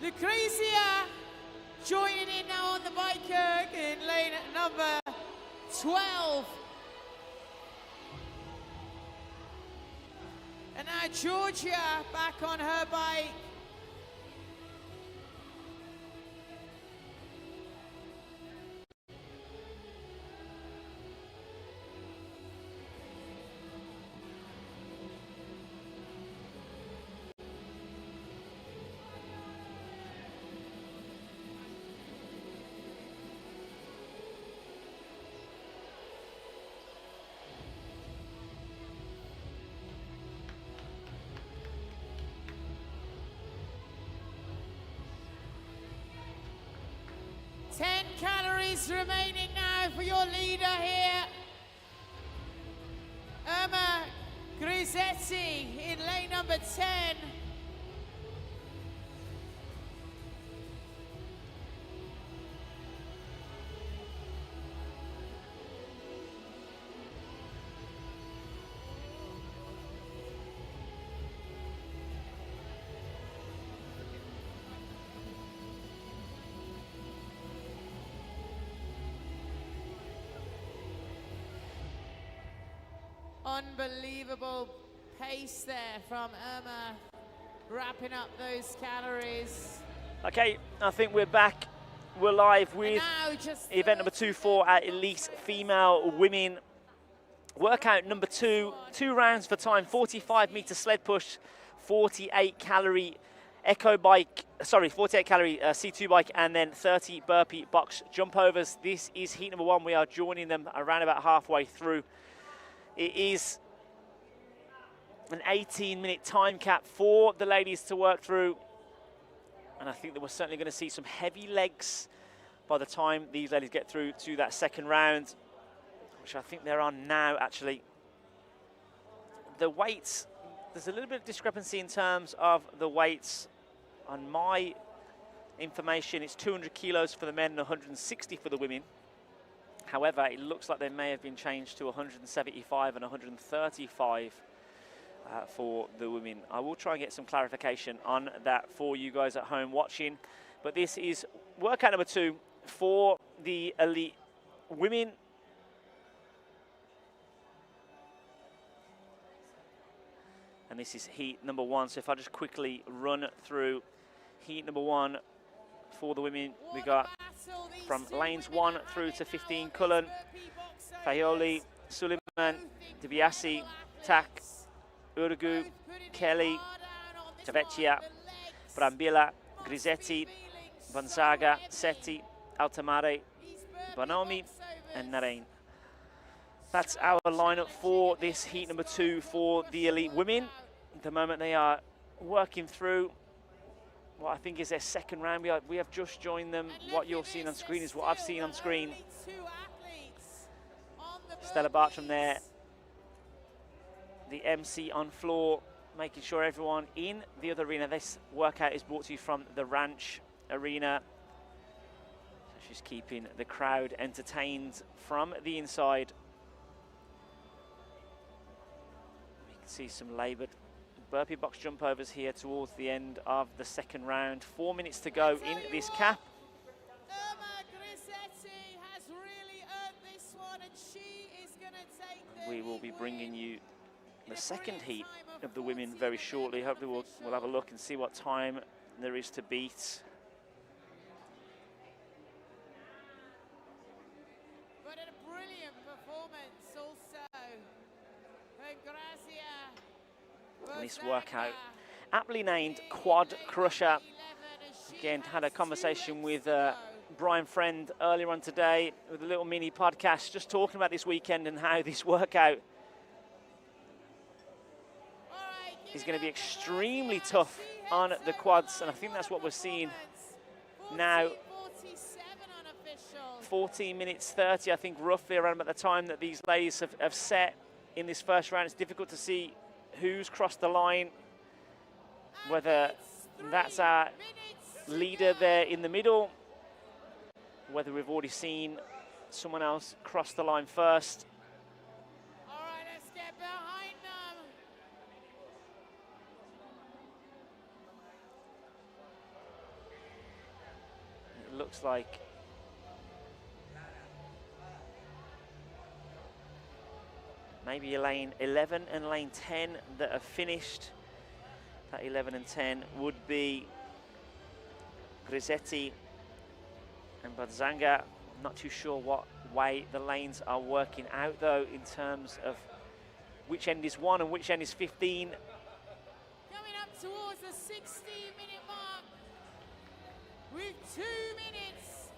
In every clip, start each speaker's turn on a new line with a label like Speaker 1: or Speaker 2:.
Speaker 1: Lucrezia joining in now on the bike erg in lane number 12. And now Georgia back on her bike. Ten calories remaining now for your leader here. Irma Grisetti in lane number 10. Unbelievable pace there from Irma, wrapping up those calories.
Speaker 2: Okay, I think we're back. We're live with event number 2 for our elite female women. Workout number 2, 2 rounds for time, 45-meter sled push, 48-calorie C2 bike, and then 30 burpee box jump overs. This is heat number 1. We are joining them around about halfway through. It is an 18-minute time cap for the ladies to work through. And I think that we're certainly going to see some heavy legs by the time these ladies get through to that second round, which I think they're on now, actually. The weights, there's a little bit of discrepancy in terms of the weights. On my information, it's 200 kilos for the men and 160 for the women. However, it looks like they may have been changed to 175 and 135 for the women. I will try and get some clarification on that for you guys at home watching. But this is workout number 2 for the elite women. And this is heat number 1. So if I just quickly run through heat number 1 for the women, we got from lanes 1 through to 15, Cullen, Fayoli, Suleiman, DiBiase, Tak, Urgu, Kelly, Tavecchia, Brambilla, Grisetti, Gonzaga, Setti, Altamare, Bonomi, and Narain. That's our lineup for this heat number 2 for the elite women. At the moment they are working through what I think is their second round. We have just joined them. What you're seeing on screen is what I've seen on screen. Stella Bartram there, the MC on floor, making sure everyone in the other arena. This workout is brought to you from the Ranch Arena. So she's keeping the crowd entertained from the inside. We can see some laboured burpee box jump overs here towards the end of the second round. 4 minutes to go in this cap.
Speaker 1: Irma Grisetti has really earned this one, and she is going to take the
Speaker 2: We will be bringing you the second heat of the women very shortly. Hopefully we'll have a look and see what time there is to beat.
Speaker 1: But a brilliant performance also.
Speaker 2: And this workout, aptly named Quad Crusher. Again, had a conversation with Brian Friend earlier on today with a little mini podcast, just talking about this weekend and how this workout is going to be extremely tough on the quads, and I think that's what we're seeing now. 14 minutes 30, I think, roughly around about the time that these ladies have set in this first round. It's difficult to see who's crossed the line, whether that's our leader there in the middle, whether we've already seen someone else cross the line first.
Speaker 1: All right, let's get behind them.
Speaker 2: looks like maybe lane 11 and lane 10 that have finished. That 11 and 10 would be Grisetti and Badzanga. I'm not too sure what way the lanes are working out though in terms of which end is 1 and which end is 15.
Speaker 1: Coming up towards the 60-minute mark with 2 minutes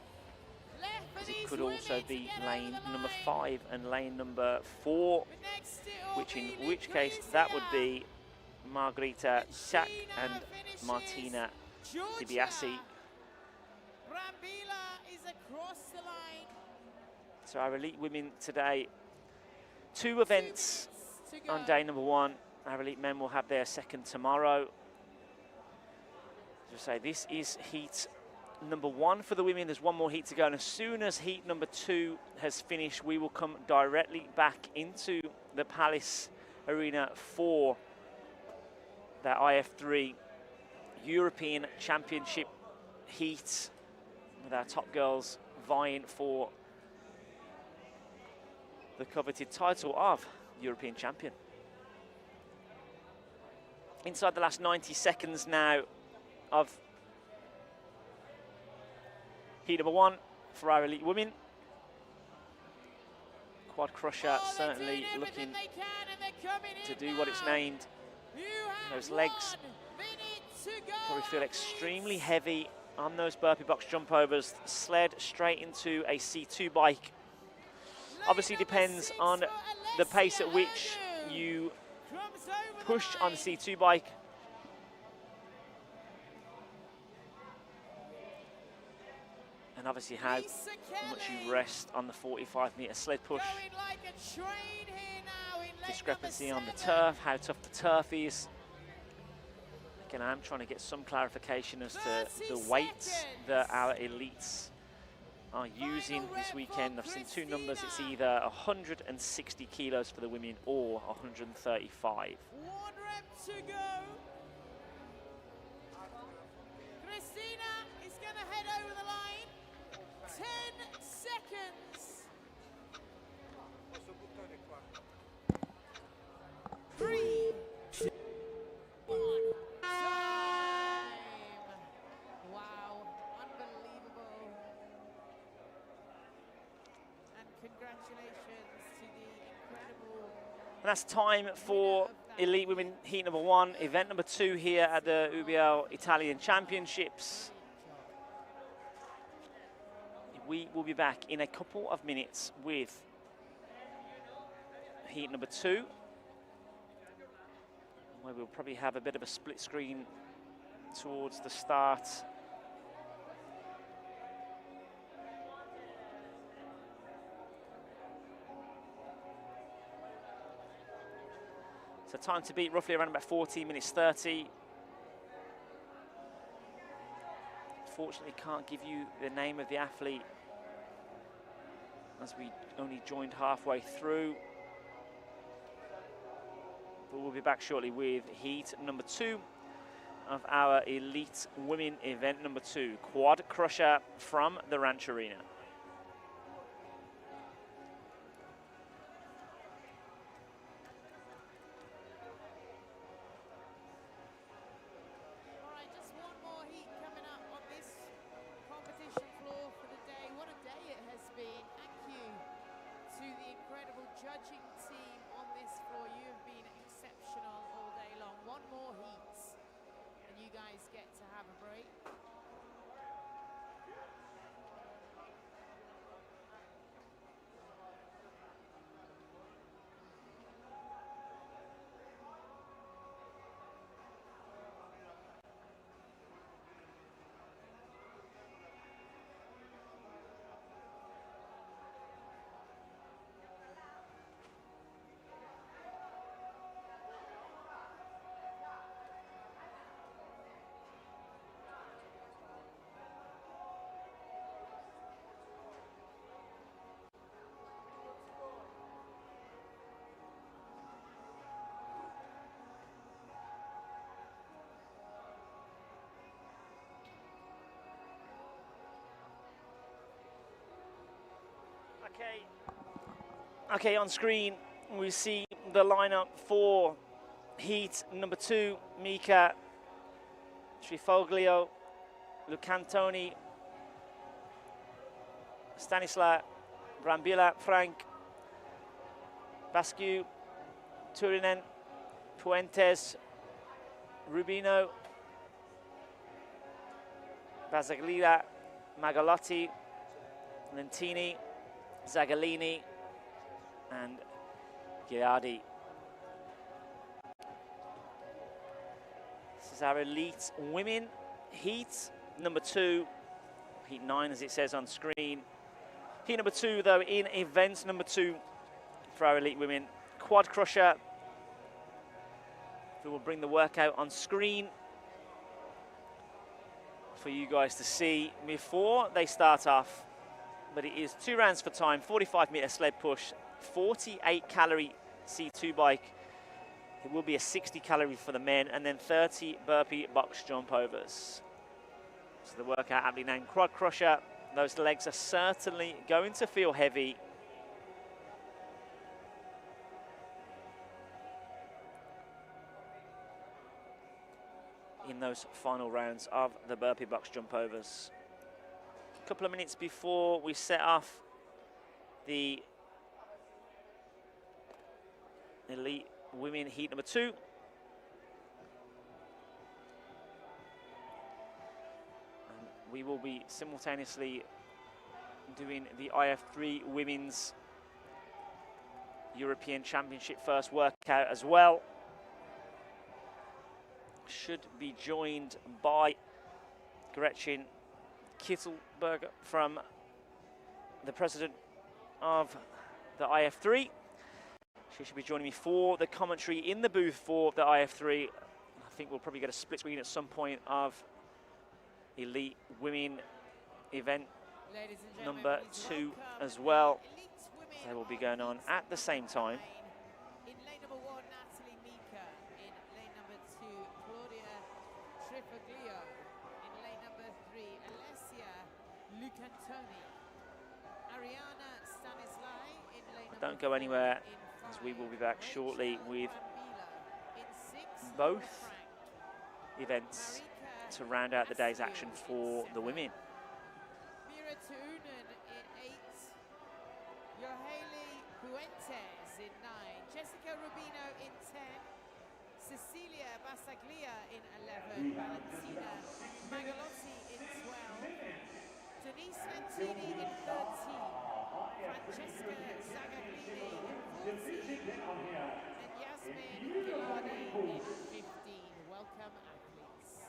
Speaker 1: left for these
Speaker 2: It could
Speaker 1: women
Speaker 2: also
Speaker 1: to
Speaker 2: be
Speaker 1: get
Speaker 2: lane
Speaker 1: over the
Speaker 2: number
Speaker 1: line.
Speaker 2: 5 and lane number 4,
Speaker 1: But next it will be
Speaker 2: in which case that would be Margherita Chak and Martina
Speaker 1: Georgia.
Speaker 2: DiBiase.
Speaker 1: Brambilla is across the line.
Speaker 2: So our elite women today, 2 events
Speaker 1: 2 minutes to go.
Speaker 2: on day number 1. Our elite men will have their second tomorrow. As I say, this is heat number 1 for the women. There's 1 more heat to go, and as soon as heat number 2 has finished, we will come directly back into the Palace Arena for the IF3 European Championship heat, with our top girls vying for the coveted title of European champion. Inside the last 90 seconds now of heat number 1 for our elite women. Quad Crusher certainly looking to do what it's named. Those legs probably feel extremely heavy on those burpee box jump overs. Sled straight into a C2 bike. Obviously depends on the pace at which you push on the C2 bike. And obviously how much you rest on the 45-metre sled push. Discrepancy on the turf, how tough the turf is. Again, I'm trying to get some clarification as to the weights that our elites are using this weekend. I've seen 2 numbers. It's either 160 kilos for the women or 135.
Speaker 1: 1 rep to go. Christina is going to head over the line. 10 seconds. 3, 2, 1. Time. Wow, unbelievable. And congratulations to the incredible.
Speaker 2: And that's time for elite women heat number 1, event number 2 here at the UBL Italian Championships. We will be back in a couple of minutes with heat number 2, where we'll probably have a bit of a split screen towards the start. So time to beat roughly around about 14 minutes 30. Fortunately, can't give you the name of the athlete as we only joined halfway through. But we'll be back shortly with heat number 2 of our elite women event number 2, Quad Crusher from the Ranch Arena.
Speaker 1: Judging team on this floor, you have been exceptional all day long. 1 more heat and you guys get to have a break.
Speaker 2: Okay, on screen we see the lineup for heat number 2, Mika Trifoglio, Lucantoni, Stanisla Brambilla, Frank, Bascu, Turinen, Puentes, Rubino, Basaglida, Magalotti, Lentini, Zagalini, and Giardi. This is our elite women heat number 2, heat 9 as it says on screen. Heat number 2 though, in events number 2 for our elite women, quad crusher. We will bring the workout on screen for you guys to see before they start off. But it is 2 rounds for time, 45-meter sled push, 48 calorie C2 bike. It will be a 60 calorie for the men, and then 30 burpee box jump overs. So the workout aptly named quad crusher. Those legs are certainly going to feel heavy. In those final rounds of the burpee box jump overs. A couple of minutes before we set off the elite women heat number 2. And we will be simultaneously doing the IF3 Women's European Championship first workout as well. Should be joined by Gretchen Kittelberger from the president of the IF3. She should be joining me for the commentary in the booth for the IF3. I think we'll probably get a split screen at some point of elite women event number 2 as well. They will be going on at the same time.
Speaker 1: In lane number 1, Natalie Mika. In lane number 2, Claudia Trifoglio. In lane number 3, Alessia Lucantoni. Ariana Stanislai in lane number 4.
Speaker 2: Don't go anywhere, as we will be back shortly with both events to round out the day's action for the women.
Speaker 1: Mira Tuunen in 8. Yoheli Puentes in 9. Jessica Rubino in 10. Cecilia Basaglia in 11. Valentina Magalotti in 12. Denise Lentini in 13. Francesca Zagaglini in 14. And Yasmin Gilardi in 15. Welcome, athletes.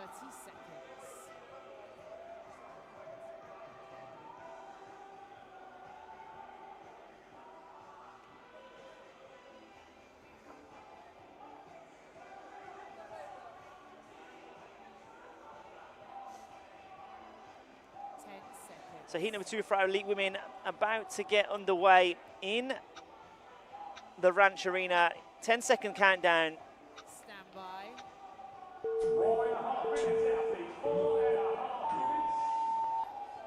Speaker 1: Seconds.
Speaker 2: So heat number 2 for our elite women about to get underway in the Ranch Arena 10-second countdown.
Speaker 1: Stand by.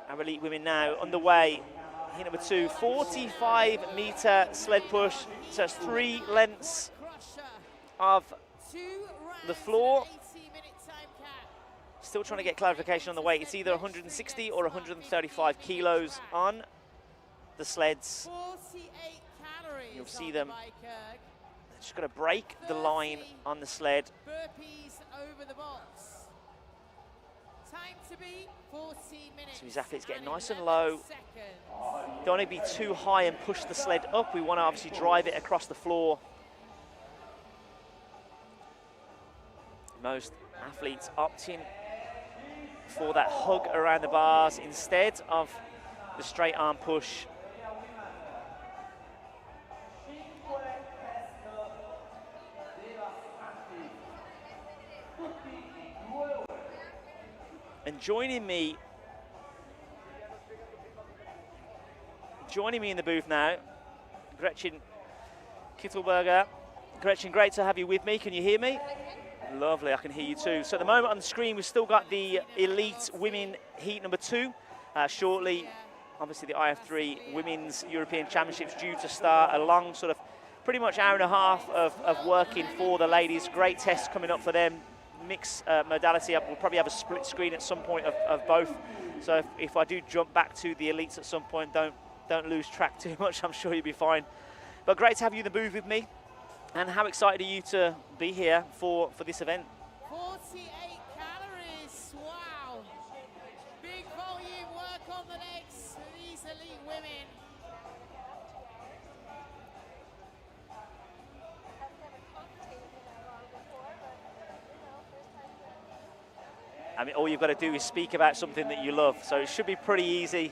Speaker 2: Our elite women now underway. Heat number 2, 45-meter sled push. So it's 3 lengths of the floor. Still trying to get clarification on the weight. It's either 160 or 135 kilos on the sleds.
Speaker 1: 48 calories.
Speaker 2: You'll see them. They're just going to break the line on the sled.
Speaker 1: Burpees over the box. Time to be 14 minutes.
Speaker 2: So these athletes getting nice and low. Don't want to be too high and push the sled up. We want to obviously drive it across the floor. Most athletes opting for that hug around the bars instead of the straight arm push. And joining me in the booth now, Gretchen Kittelberger. Gretchen, great to have you with me. Can you hear me? Lovely, I can hear you too. So at the moment on the screen, we've still got the elite women heat number 2. Shortly, obviously the IF3 Women's European Championships due to start. A long sort of pretty much hour and a half of working for the ladies. Great tests coming up for them. Mixed modality. We'll probably have a split screen at some point of both. So if I do jump back to the elites at some point, don't lose track too much. I'm sure you'll be fine. But great to have you in the booth with me. And how excited are you to be here for this event?
Speaker 1: 48 calories, wow. Big volume work on the legs for these elite women.
Speaker 2: I mean, all you've got to do is speak about something that you love. So it should be pretty easy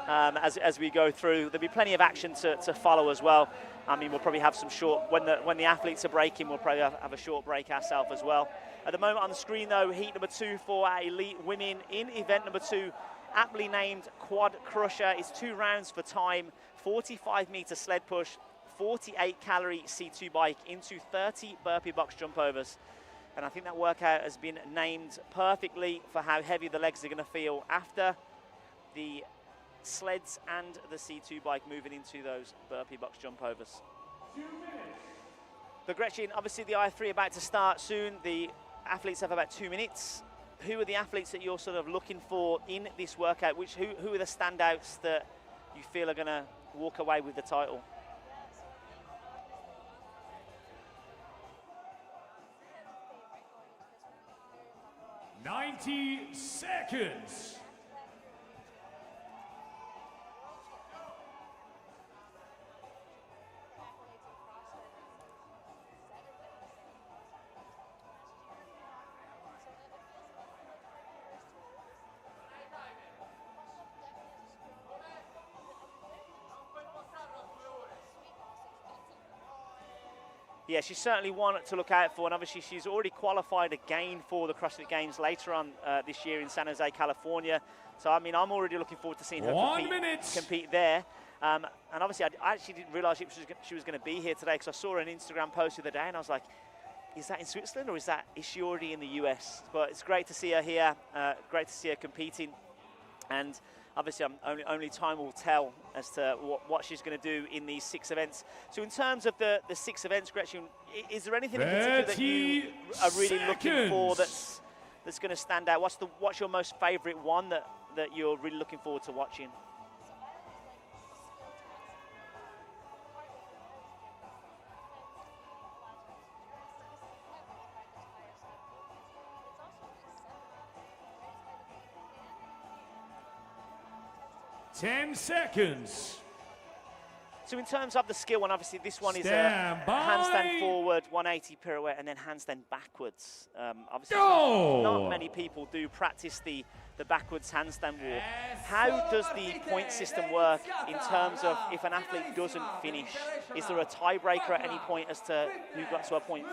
Speaker 2: as we go through. There'll be plenty of action to follow as well. I mean, we'll probably have some short, when the athletes are breaking, we'll probably have a short break ourselves as well. At the moment on the screen though, heat number 2 for our elite women in event number 2, aptly named Quad Crusher. It's 2 rounds for time, 45-meter sled push, 48-calorie C2 bike into 30 burpee box jump overs. And I think that workout has been named perfectly for how heavy the legs are going to feel after the sleds and the C2 bike moving into those burpee box jump overs.
Speaker 3: 2 minutes.
Speaker 2: But Gretchen, obviously the IF3 about to start soon. The athletes have about 2 minutes. Who are the athletes that you're sort of looking for in this workout? Who are the standouts that you feel are going to walk away with the title?
Speaker 3: 90 seconds.
Speaker 2: Yeah, she's certainly one to look out for, and obviously she's already qualified again for the CrossFit Games later on this year in San Jose, California. So, I mean, I'm already looking forward to seeing her compete there. And obviously, I actually didn't realise she was going to be here today because I saw an Instagram post the other day, and I was like, is that in Switzerland or is she already in the US? But it's great to see her here, great to see her competing. And obviously, only time will tell as to what she's going to do in these 6 events. So in terms of the 6 events, Gretchen, is there anything in particular that you are really looking for that's going to stand out? What's your most favourite one that you're really looking forward to watching?
Speaker 3: Ten seconds.
Speaker 2: So in terms of the skill one, obviously this one is a handstand forward, 180 pirouette, and then handstand backwards. Obviously, not many people do practice the backwards handstand walk. How does the point system work in terms of if an athlete doesn't finish? Is there a tiebreaker at any point as to who got to a point?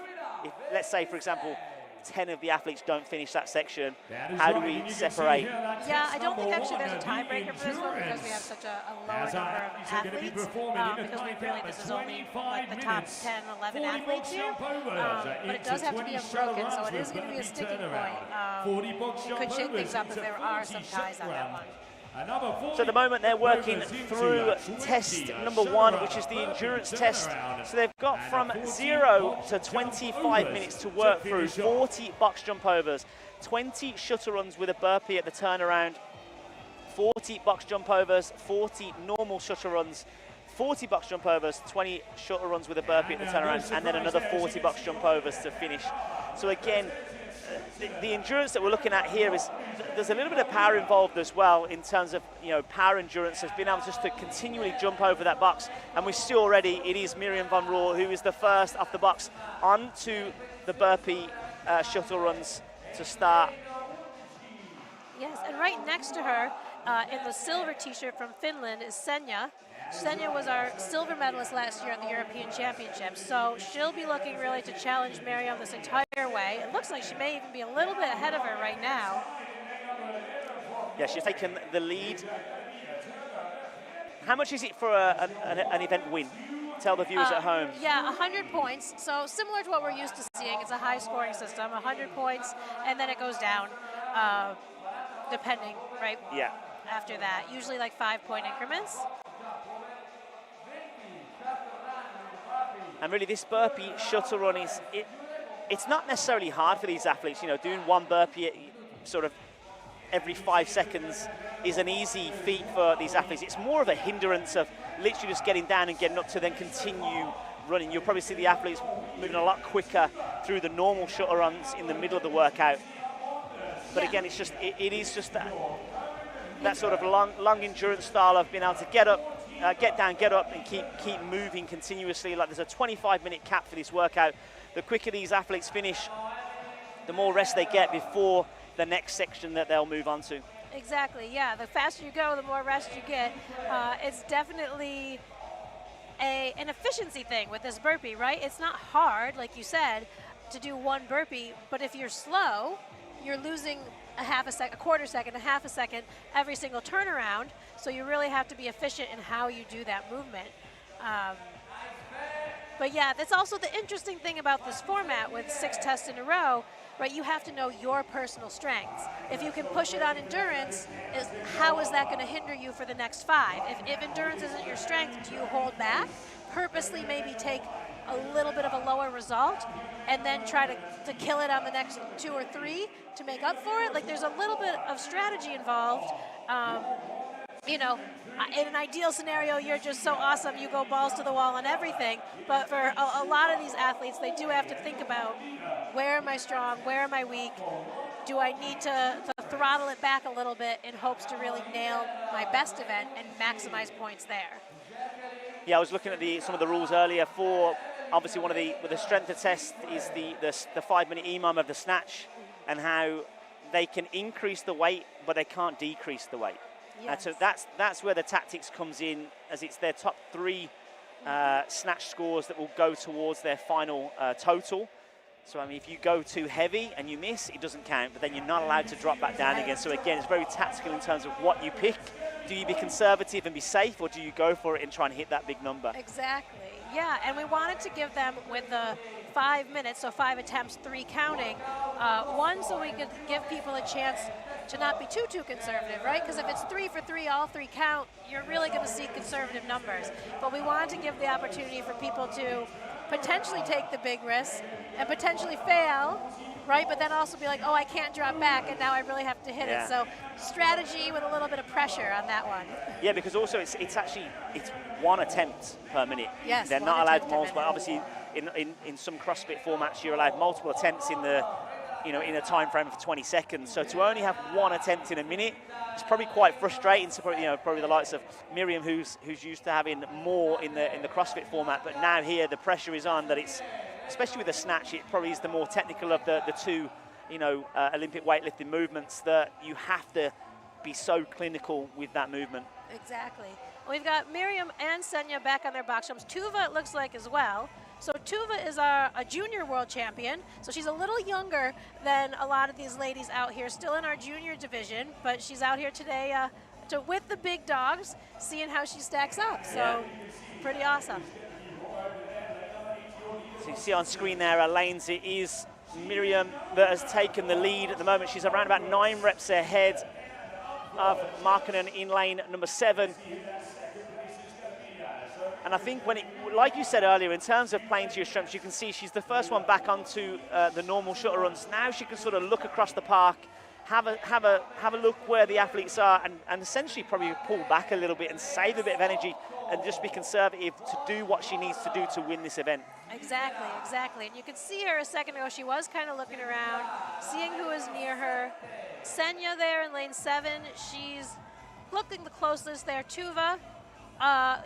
Speaker 2: If, let's say, for example, 10 of the athletes don't finish that section,
Speaker 3: That is
Speaker 2: how do
Speaker 3: right,
Speaker 2: we
Speaker 3: and you can see
Speaker 2: separate?
Speaker 3: here that
Speaker 4: Yeah,
Speaker 3: test
Speaker 4: I don't think
Speaker 3: number
Speaker 4: actually there's a
Speaker 3: one, the
Speaker 4: tiebreaker for this one because we have
Speaker 3: endurance.
Speaker 4: such a lower
Speaker 3: As our
Speaker 4: number of
Speaker 3: athletes are going to be
Speaker 4: athletes.
Speaker 3: performing in a
Speaker 4: Because we
Speaker 3: time
Speaker 4: really,
Speaker 3: cap
Speaker 4: this
Speaker 3: of
Speaker 4: is only
Speaker 3: 25
Speaker 4: like the top
Speaker 3: minutes.
Speaker 4: 10, 11
Speaker 3: 40
Speaker 4: athletes
Speaker 3: box
Speaker 4: here.
Speaker 3: jump overs
Speaker 4: But it does have to be
Speaker 3: into 20
Speaker 4: unbroken, so
Speaker 3: shuttle
Speaker 4: it is
Speaker 3: runs
Speaker 4: going to be a
Speaker 3: with
Speaker 4: sticking
Speaker 3: turnaround.
Speaker 4: point.
Speaker 3: 40 box
Speaker 4: It
Speaker 3: jump
Speaker 4: could shake
Speaker 3: overs
Speaker 4: things up if
Speaker 3: into
Speaker 4: there are
Speaker 3: 40
Speaker 4: some ties on that
Speaker 3: shuttle
Speaker 4: one.
Speaker 3: Another 40
Speaker 2: So at the moment they're working
Speaker 3: overs into
Speaker 2: through
Speaker 3: a 20
Speaker 2: test number
Speaker 3: shuttle
Speaker 2: one,
Speaker 3: run,
Speaker 2: which is the
Speaker 3: burpee
Speaker 2: endurance test.
Speaker 3: turnaround,
Speaker 2: So they've got
Speaker 3: and
Speaker 2: from
Speaker 3: a 40
Speaker 2: 0
Speaker 3: box
Speaker 2: to
Speaker 3: jump
Speaker 2: 25
Speaker 3: overs
Speaker 2: minutes to work through.
Speaker 3: finish off.
Speaker 2: 40 box jump overs, 20 shuttle runs with a burpee at the turnaround, 40 box jump overs, 40 normal shuttle runs, 40 box jump overs, 20 shuttle runs with a burpee at the turnaround, and then another 40 box jump overs to finish. So again, the endurance that we're looking at here is there's a little bit of power involved as well in terms of power endurance, has been able just to continually jump over that box, and we see already it is Miriam van Roel who is the first off the box onto the burpee shuttle runs to start.
Speaker 4: Yes, and right next to her in the silver t-shirt from Finland is Senja. Senja was our silver medalist last year at the European Championships, so she'll be looking really to challenge Miriam this entire way. It looks like she may even be a little bit ahead of her right now.
Speaker 2: Yeah, she's taken the lead. How much is it for an event win? Tell the viewers at home.
Speaker 4: Yeah, 100 points. So similar to what we're used to seeing, it's a high scoring system, 100 points, and then it goes down depending, right?
Speaker 2: Yeah.
Speaker 4: After that, usually like 5-point increments.
Speaker 2: And really this burpee shuttle run it's not necessarily hard for these athletes. Doing one burpee sort of every 5 seconds is an easy feat for these athletes. It's more of a hindrance of literally just getting down and getting up to then continue running. You'll probably see the athletes moving a lot quicker through the normal shuttle runs in the middle of the workout. But again, it's just it is just that sort of long endurance style of being able to get up, get down, get up, and keep moving continuously. Like there's a 25-minute cap for this workout. The quicker these athletes finish, the more rest they get before the next section that they'll move on to.
Speaker 4: Exactly, yeah. The faster you go, the more rest you get. It's definitely an efficiency thing with this burpee, right? It's not hard, like you said, to do one burpee, but if you're slow, you're losing a quarter second, a half a second every single turnaround, so you really have to be efficient in how you do that movement. But yeah, that's also the interesting thing about this format with 6 tests in a row, right? You have to know your personal strengths. If you can push it on endurance, how is that going to hinder you for the next 5? If endurance isn't your strength, do you hold back? Purposely maybe take a little bit of a lower result and then try to kill it on the next 2 or 3 to make up for it? Like there's a little bit of strategy involved. In an ideal scenario, you're just so awesome, you go balls to the wall on everything. But for a lot of these athletes, they do have to think about, where am I strong, where am I weak? Do I need to throttle it back a little bit in hopes to really nail my best event and maximize points there?
Speaker 2: Yeah, I was looking at some of the rules earlier for, obviously with the strength of test is the 5-minute EMOM of the snatch, and how they can increase the weight, but they can't decrease the weight.
Speaker 4: Yes.
Speaker 2: So that's where the tactics comes in, as it's their top 3 snatch scores that will go towards their final total. So I mean, if you go too heavy and you miss, it doesn't count, but then you're not allowed to drop back down again. So again, it's very tactical in terms of what you pick. Do you be conservative and be safe, or do you go for it and try and hit that big number?
Speaker 4: Exactly, yeah, and we wanted to give them, with the 5 minutes, so 5 attempts, 3 counting, one, so we could give people a chance to not be too conservative, right? Because if it's 3 for 3, all 3 count, you're really going to see conservative numbers. But we wanted to give the opportunity for people to potentially take the big risk and potentially fail, right? But then also be like, oh, I can't drop back, and now I really have to hit it. So strategy with a little bit of pressure on that one.
Speaker 2: Yeah, because also it's 1 attempt per minute.
Speaker 4: Yes,
Speaker 2: they're not allowed multiple. Obviously, in some CrossFit formats, you're allowed multiple attempts in a time frame of 20 seconds. So to only have 1 attempt in a minute, it's probably quite frustrating to probably the likes of Miriam, who's used to having more in the CrossFit format. But now here the pressure is on that it's, especially with the snatch, it probably is the more technical of the 2 Olympic weightlifting movements, that you have to be so clinical with that movement.
Speaker 4: Exactly. We've got Miriam and Senja back on their box jumps. Tuva, it looks like, as well. So Tuva is a junior world champion, so she's a little younger than a lot of these ladies out here, still in our junior division, but she's out here today with the big dogs, seeing how she stacks up. So pretty awesome.
Speaker 2: So you see on screen there, lanes, it is Miriam that has taken the lead at the moment. She's around about 9 reps ahead of Markkanen in lane number 7. And I think when like you said earlier, in terms of playing to your strengths, you can see she's the first one back onto the normal shuttle runs. Now she can sort of look across the park, have a look where the athletes are, and essentially probably pull back a little bit and save a bit of energy and just be conservative to do what she needs to do to win this event.
Speaker 4: Exactly, exactly. And you could see her a second ago. She was kind of looking around, seeing who was near her. Senya there in lane 7. She's looking the closest there. Tuva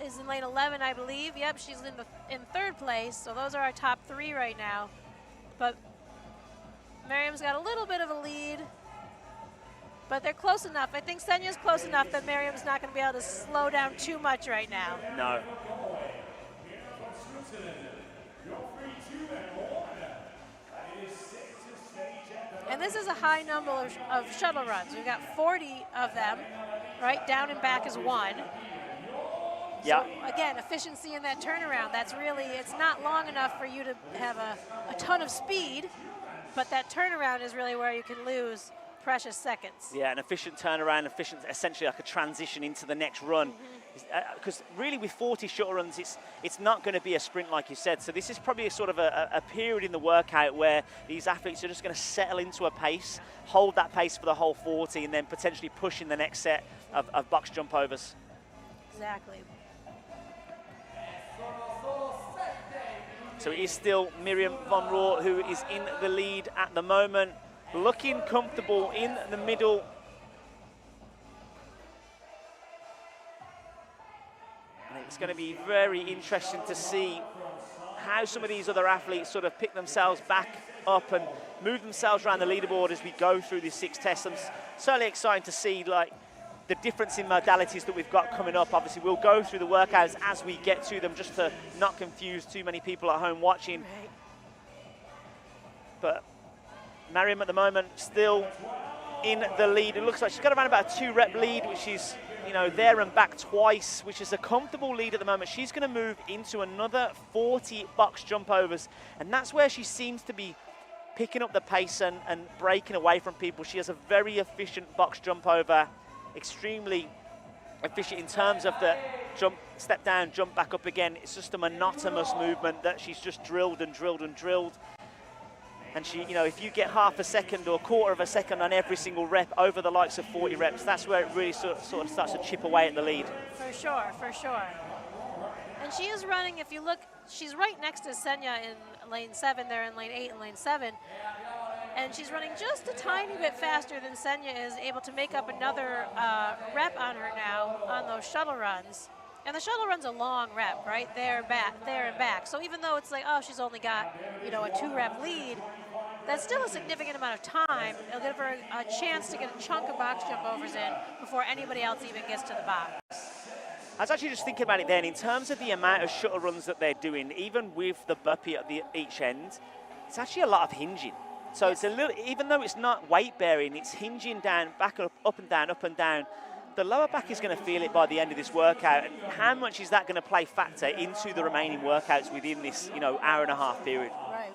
Speaker 4: is in lane 11, I believe. Yep, she's in 3rd place. So those are our top 3 right now. But Miriam's got a little bit of a lead. But they're close enough. I think Senya's close enough that Miriam's not going to be able to slow down too much right now.
Speaker 2: No.
Speaker 4: And this is a high number of shuttle runs. We've got 40 of them, right? Down and back is 1.
Speaker 2: Yeah.
Speaker 4: So again, efficiency in that turnaround, that's really, it's not long enough for you to have a ton of speed, but that turnaround is really where you can lose precious seconds.
Speaker 2: Yeah, an efficient turnaround, essentially like a transition into the next run. Because really with 40 shuttle runs, it's not going to be a sprint like you said. So this is probably a sort of a period in the workout where these athletes are just going to settle into a pace, hold that pace for the whole 40, and then potentially push in the next set of box jump overs.
Speaker 4: Exactly.
Speaker 2: So it is still Miriam von Rohr who is in the lead at the moment, looking comfortable in the middle. And it's going to be very interesting to see how some of these other athletes sort of pick themselves back up and move themselves around the leaderboard as we go through these 6 tests. I'm certainly excited to see like the difference in modalities that we've got coming up. Obviously, we'll go through the workouts as we get to them just to not confuse too many people at home watching.
Speaker 4: Right.
Speaker 2: But Miriam at the moment still in the lead. It looks like she's got around about a 2-rep lead, which is, you know, there and back twice, which is a comfortable lead at the moment. She's going to move into another 40 box jump overs, and that's where she seems to be picking up the pace and breaking away from people. She has a very efficient box jump over, extremely efficient in terms of the jump, step down, jump back up again. It's just a monotonous movement that she's just drilled and drilled and drilled. And she, you know, if you get half a second or a quarter of a second on every single rep over the likes of 40 reps, that's where it really sort of starts to chip away at the lead.
Speaker 4: For sure, for sure. And she is running, if you look, she's right next to Senya in lane 7, they're in lane 8 and lane 7. And she's running just a tiny bit faster than Senya is, able to make up another rep on her now on those shuttle runs. And the shuttle run's a long rep, right? There and back. So even though it's like, oh, she's only got, you know, a 2-rep lead, that's still a significant amount of time. It'll give her a chance to get a chunk of box jump overs in before anybody else even gets to the box.
Speaker 2: I was actually just thinking about it then, in terms of the amount of shuttle runs that they're doing, even with the burpee at each end, it's actually a lot of hinging. So it's a little, even though it's not weight bearing, it's hinging down, back up and down, up and down. The lower back is going to feel it by the end of this workout. And how much is that going to play factor into the remaining workouts within this, you know, hour-and-a-half period?
Speaker 4: Right.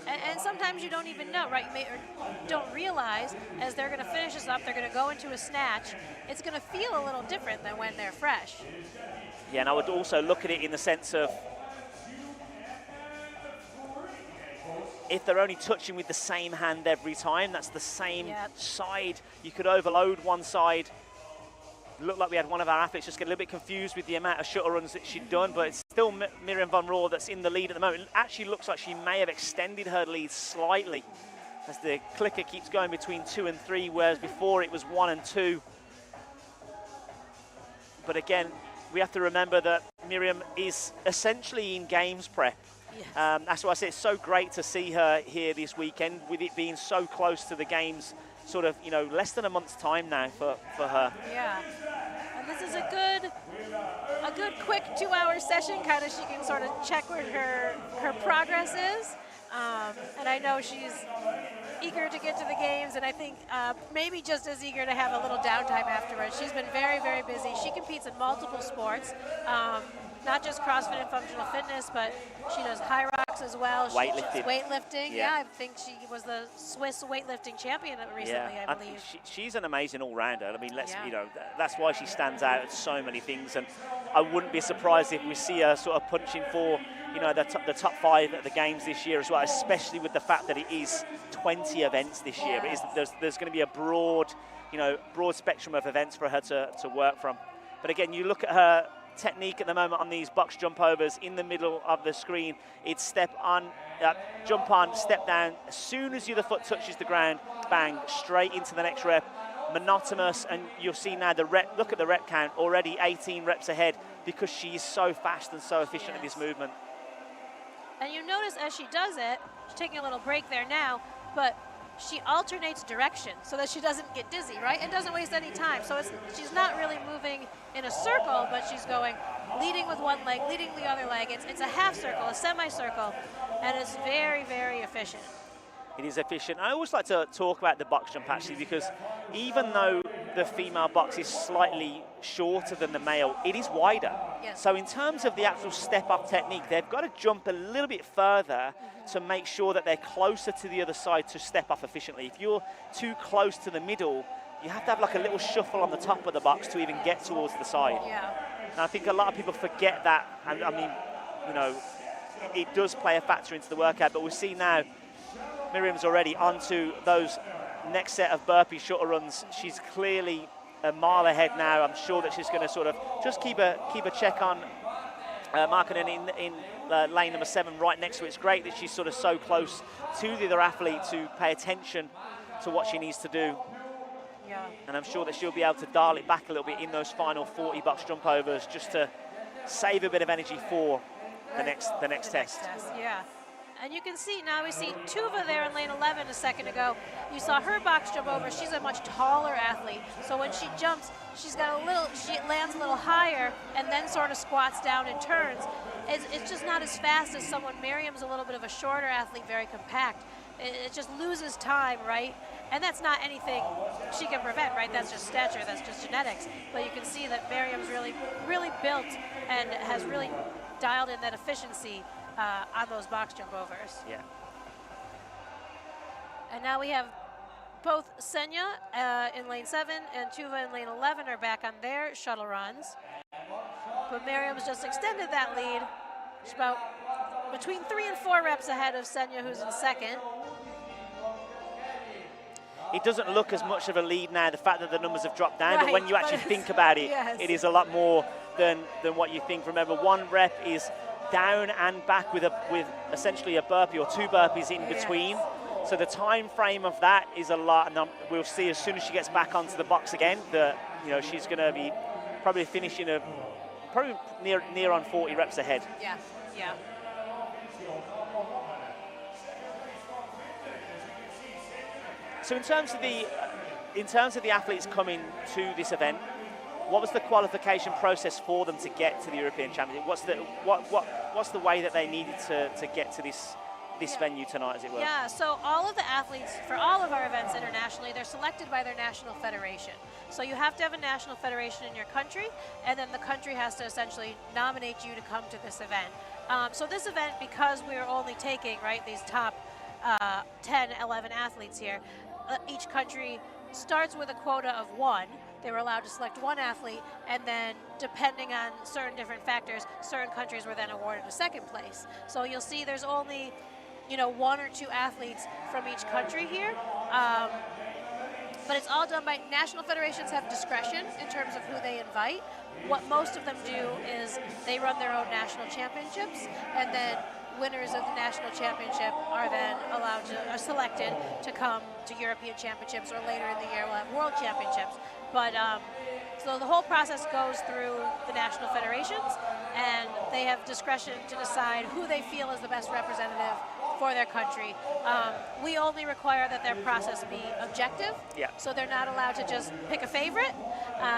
Speaker 4: And sometimes you don't even know, right? You may, or don't realize as they're going to finish this up, they're going to go into a snatch. It's going to feel a little different than when they're fresh.
Speaker 2: Yeah, and I would also look at it in the sense of if they're only touching with the same hand every time, that's the same side. You could overload one side. Looked like we had one of our athletes just get a little bit confused with the amount of shuttle runs that she'd done, but it's still Miriam von Rohr that's in the lead at the moment. It actually looks like she may have extended her lead slightly as the clicker keeps going between 2 and 3, whereas before it was 1 and 2. But again, we have to remember that Miriam is essentially in games prep.
Speaker 4: Yes.
Speaker 2: That's why I say it's so great to see her here this weekend, with it being so close to the games, sort of, you know, less than a month's time now for her.
Speaker 4: Yeah. And this is a good quick 2-hour session, kind of she can sort of check where her progress is. And I know she's eager to get to the games, and I think maybe just as eager to have a little downtime afterwards. She's been very, very busy. She competes in multiple sports, not just CrossFit and functional fitness, but she does high rocks as well.
Speaker 2: Weightlifting.
Speaker 4: Weightlifting, yeah. I think she was the Swiss weightlifting champion recently, I believe.
Speaker 2: She's an amazing all-rounder. I mean, you know, that's why she stands out at so many things, and I wouldn't be surprised if we see her sort of punching for, you know, the top 5 at the games this year as well, especially with the fact that it is 20 events this year. There's going to be a broad spectrum of events for her to work from. But again, you look at her technique at the moment on these box jump overs in the middle of the screen. It's step on, jump on, step down. As soon as the other foot touches the ground, bang, straight into the next rep. Monotonous, and you'll see now the rep. Look at the rep count, already 18 reps ahead, because she is so fast and so efficient in this movement.
Speaker 4: And you notice as she does it, she's taking a little break there now, but she alternates direction so that she doesn't get dizzy, right? And doesn't waste any time. So she's not really moving in a circle, but she's going, leading with one leg, leading the other leg. It's a half circle, a semicircle, and it's very, very efficient.
Speaker 2: It is efficient. I always like to talk about the box jump, actually, because even though the female box is slightly shorter than the male, it is wider.
Speaker 4: Yes.
Speaker 2: So in terms of the actual step-up technique, they've got to jump a little bit further to make sure that they're closer to the other side to step off efficiently. If you're too close to the middle, you have to have like a little shuffle on the top of the box to even get towards the side.
Speaker 4: Yeah.
Speaker 2: And I think a lot of people forget that. And I mean, you know, it does play a factor into the workout, but we see now Miriam's already onto those next set of burpee shuttle runs. She's clearly a mile ahead now. I'm sure that she's going to sort of just keep a check on Markkanen in lane number 7 right next to it. It's great that she's sort of so close to the other athlete to pay attention to what she needs to do.
Speaker 4: Yeah.
Speaker 2: And I'm sure that she'll be able to dial it back a little bit in those final 40 box jump overs, just to save a bit of energy for the next test.
Speaker 4: Yeah. And you can see now, we see Tuva there in lane 11 a second ago. You saw her box jump over. She's a much taller athlete. So when she jumps, she lands a little higher and then sort of squats down and turns. It's just not as fast as someone. Miriam's a little bit of a shorter athlete, very compact. It just loses time, right? And that's not anything she can prevent, right? That's just stature, that's just genetics. But you can see that Miriam's really, really built and has really dialed in that efficiency on those box jump overs.
Speaker 2: Yeah.
Speaker 4: And now we have both Senya in lane 7 and Tuva in lane 11 are back on their shuttle runs. But Miriam's just extended that lead. She's about between 3 and 4 reps ahead of Senya, who's in second.
Speaker 2: It doesn't look as much of a lead now, the fact that the numbers have dropped down,
Speaker 4: right,
Speaker 2: but when you actually think about it,
Speaker 4: yes.
Speaker 2: It is a lot more than what you think. Remember, 1 rep is down and back with essentially a burpee or 2 burpees in between. So the time frame of that is a lot, and we'll see as soon as she gets back onto the box again that, you know, she's going to be probably finishing probably near on 40 reps ahead.
Speaker 4: Yeah, yeah.
Speaker 2: So in terms of the athletes coming to this event, what was the qualification process for them to get to the European Championship? What's the way that they needed to get to this venue tonight, as it were?
Speaker 4: Yeah, so all of the athletes for all of our events internationally, they're selected by their national federation. So you have to have a national federation in your country, and then the country has to essentially nominate you to come to this event. So this event, because we're only taking, right, these top 10, 11 athletes here, each country starts with a quota of 1. They were allowed to select 1 athlete, and then depending on certain different factors, certain countries were then awarded a 2nd place. So you'll see there's only, 1 or 2 athletes from each country here. But it's all done by national federations have discretion in terms of who they invite. What most of them do is they run their own national championships, and then winners of the national championship are then are selected to come to European championships, or later in the year we'll have world championships. But so the whole process goes through the national federations, and they have discretion to decide who they feel is the best representative for their country. We only require that their process be objective,
Speaker 2: yeah.
Speaker 4: So they're not allowed to just pick a favorite.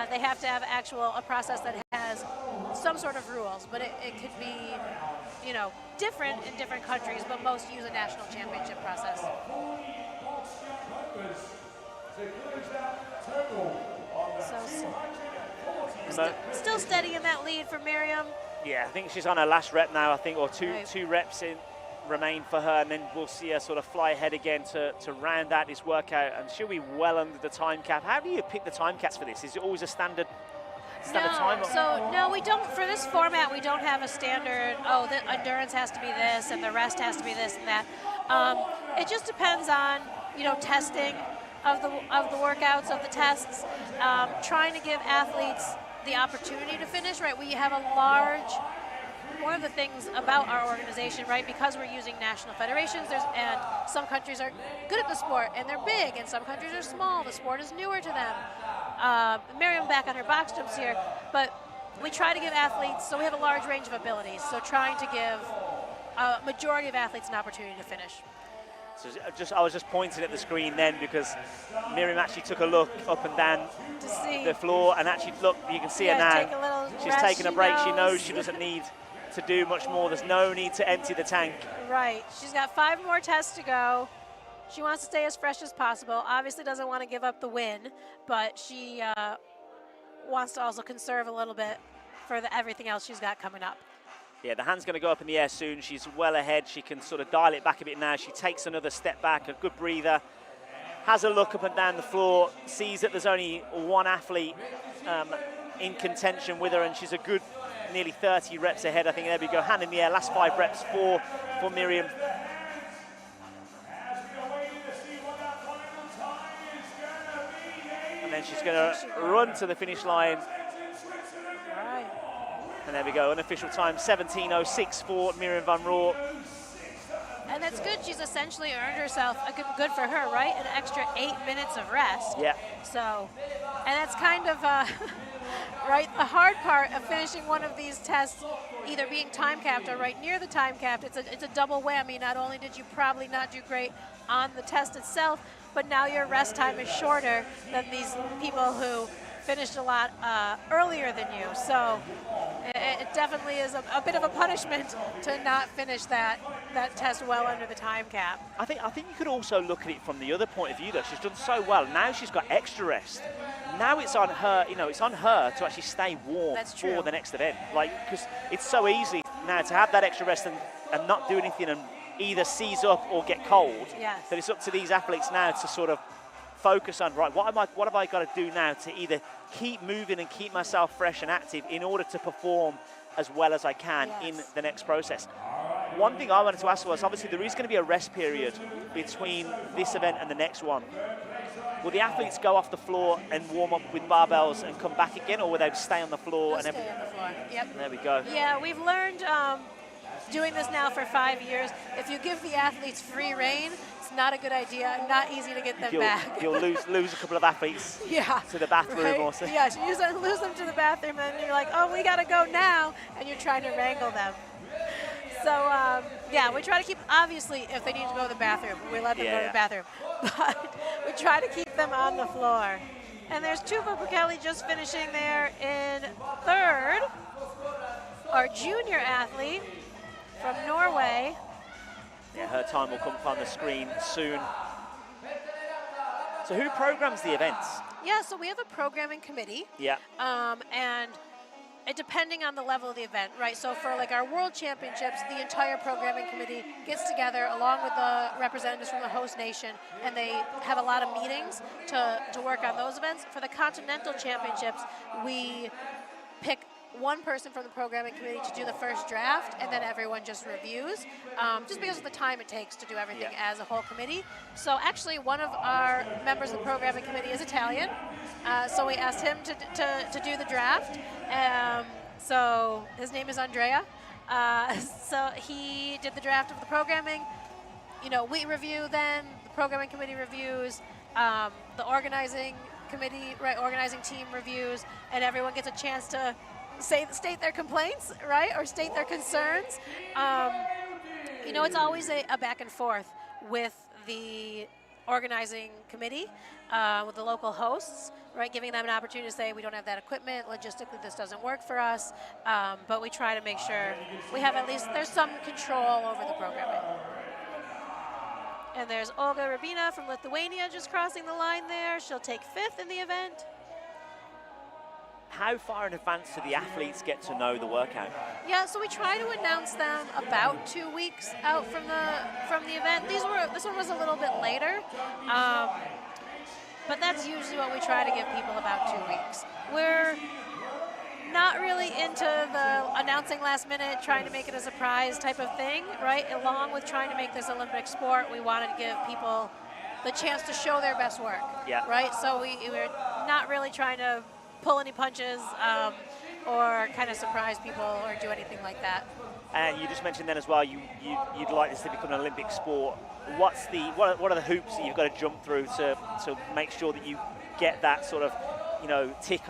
Speaker 4: They have to have a process that has some sort of rules, but it could be, you know, different in different countries, but most use a national championship process. So still steady in that lead for Miriam.
Speaker 2: Yeah, I think she's on her last rep now, I think, or two
Speaker 4: Right.
Speaker 2: two reps in remain for her, and then we'll see her sort of fly ahead again to round out this workout, and she'll be well under the time cap. How do you pick the time caps for this? Is it always a standard time?
Speaker 4: No, we don't, for this format, we don't have a standard, oh, the endurance has to be this and the rest has to be this and that. It just depends on, you know, testing of the workouts, of the tests, trying to give athletes the opportunity to finish, right? We have a large, one of the things about our organization, right, because we're using national federations, and some countries are good at the sport and they're big, and some countries are small, the sport is newer to them. Miriam back on her box jumps here, but we try to give athletes, so we have a large range of abilities, so trying to give a majority of athletes an opportunity to finish.
Speaker 2: So I was just pointing at the screen then because Miriam actually took a look up and down
Speaker 4: To see.
Speaker 2: the floor, and actually, look, you can see her now.
Speaker 4: Take a little
Speaker 2: She's
Speaker 4: rest,
Speaker 2: taking a break. She knows she doesn't need to do much more. There's no need to empty the tank.
Speaker 4: Right. She's got 5 more tests to go. She wants to stay as fresh as possible. Obviously doesn't want to give up the win, but she wants to also conserve a little bit for everything else she's got coming up.
Speaker 2: Yeah, the hand's going to go up in the air soon. She's well ahead. She can sort of dial it back a bit now. She takes another step back, a good breather, has a look up and down the floor, sees that there's only one athlete in contention with her, and she's a good nearly 30 reps ahead. I think there we go, hand in the air, last 5 reps for Miriam. And then she's going to run to the finish line.
Speaker 4: Right.
Speaker 2: And there we go, unofficial time, 17:06 for Miriam van Roor.
Speaker 4: And that's good. She's essentially earned herself, good for her, right? An extra 8 minutes of rest.
Speaker 2: Yeah.
Speaker 4: So, and that's kind of, right, the hard part of finishing one of these tests, either being time capped or right near the time capped. It's a double whammy. Not only did you probably not do great on the test itself, but now your rest time is shorter than these people who finished a lot earlier than you. So it definitely is a bit of a punishment to not finish that test well under the time cap.
Speaker 2: I think you could also look at it from the other point of view, though. She's done so well. Now she's got extra rest. Now it's on her, you know, it's on her to actually stay warm for the next event. Like, because it's so easy now to have that extra rest and not do anything and either seize up or get cold.
Speaker 4: Yes.
Speaker 2: That it's up to these athletes now to sort of focus on, right, what have I got to do now to either keep moving and keep myself fresh and active in order to perform as well as I can in the next process. One thing I wanted to ask was, obviously there is going to be a rest period between this event and the next one. Will the athletes go off the floor and warm up with barbells and come back again, or will they stay on the floor?
Speaker 4: They'll stay on the floor. Yep.
Speaker 2: There we go.
Speaker 4: Yeah, we've learned doing this now for 5 years, if you give the athletes free rein, it's not a good idea, not easy to get them back.
Speaker 2: You'll lose a couple of athletes to the bathroom
Speaker 4: right?
Speaker 2: or something.
Speaker 4: Yeah, you lose them to the bathroom, and you're like, oh, we got to go now, and you're trying to wrangle them. So, yeah, we try to keep, obviously, if they need to go to the bathroom, we let them go to the bathroom. But we try to keep them on the floor. And there's Tuva Bukeli just finishing there in 3rd. Our junior athlete from Norway.
Speaker 2: Yeah, her time will come up on the screen soon. So who programs the events?
Speaker 4: Yeah, so we have a programming committee.
Speaker 2: Yeah.
Speaker 4: And depending on the level of the event, right? So for like our World Championships, the entire programming committee gets together along with the representatives from the host nation, and they have a lot of meetings to work on those events. For the Continental Championships, we pick one person from the programming committee to do the first draft, and then everyone just reviews, just because of the time it takes to do everything as a whole committee. So actually one of our members of the programming committee is Italian, so we asked him to do the draft. So his name is Andrea. So he did the draft of the programming. You know, we review then, the programming committee reviews, the organizing committee, organizing team reviews, and everyone gets a chance to state their complaints, right, or state their concerns. You know, it's always a back and forth with the organizing committee with the local hosts, right, giving them an opportunity to say we don't have that equipment, logistically this doesn't work for us, but we try to make sure we have at least, there's some control over the programming. And there's Olga Rabina from Lithuania just crossing the line there. She'll take 5th in the event.
Speaker 2: How far in advance do the athletes get to know the workout?
Speaker 4: Yeah, so we try to announce them about 2 weeks out from the event. This one was a little bit later, but that's usually what we try to give people, about 2 weeks. We're not really into the announcing last minute, trying to make it a surprise type of thing, right? Along with trying to make this Olympic sport, we wanted to give people the chance to show their best work, right? So we're not really trying to pull any punches or kind of surprise people or do anything like that.
Speaker 2: And you just mentioned then as well, you'd like this to become an Olympic sport. What are the hoops that you've got to jump through to make sure that you get that sort of, tick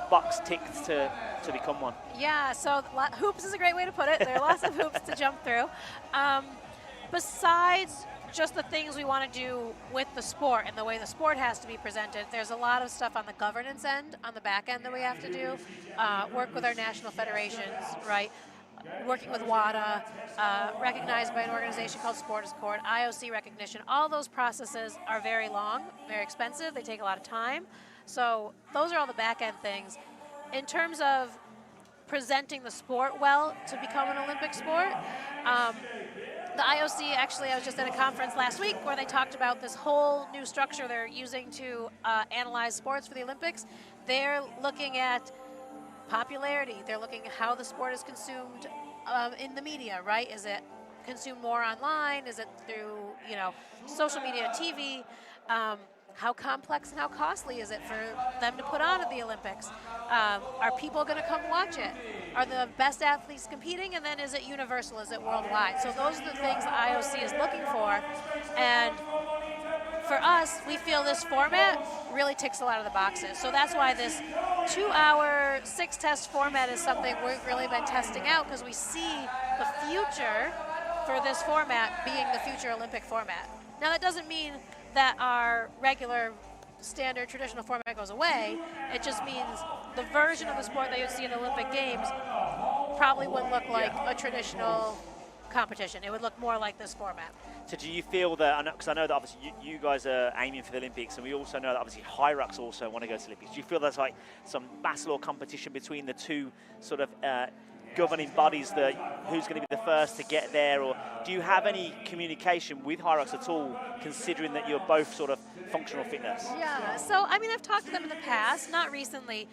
Speaker 2: box ticked to become one?
Speaker 4: Yeah, so hoops is a great way to put it. There are lots of hoops to jump through. Besides just the things we want to do with the sport and the way the sport has to be presented, there's a lot of stuff on the governance end, on the back end that we have to do. Work with our national federations, right? Working with WADA, recognized by an organization called Sport is Court, IOC recognition. All those processes are very long, very expensive. They take a lot of time. So those are all the back end things. In terms of presenting the sport well to become an Olympic sport, the IOC, actually, I was just at a conference last week where they talked about this whole new structure they're using to analyze sports for the Olympics. They're looking at popularity. They're looking at how the sport is consumed in the media, right? Is it consumed more online? Is it through, social media, TV? How complex and how costly is it for them to put on at the Olympics? Are people going to come watch it? Are the best athletes competing? And then is it universal? Is it worldwide? So those are the things the IOC is looking for. And for us, we feel this format really ticks a lot of the boxes. So that's why this 2-hour 6-test format is something we've really been testing out, because we see the future for this format being the future Olympic format. Now that doesn't mean that our regular standard traditional format goes away. It just means the version of the sport that you'd see in the Olympic Games probably wouldn't look like a traditional competition. It would look more like this format.
Speaker 2: So do you feel that, because I know that obviously you guys are aiming for the Olympics, and we also know that obviously Hyrox also want to go to the Olympics. Do you feel there's like some battle or competition between the two sort of governing bodies, that who's going to be the first to get there, or do you have any communication with Hyrox at all, considering that you're both sort of functional fitness?
Speaker 4: Yeah, so I mean, I've talked to them in the past, not recently.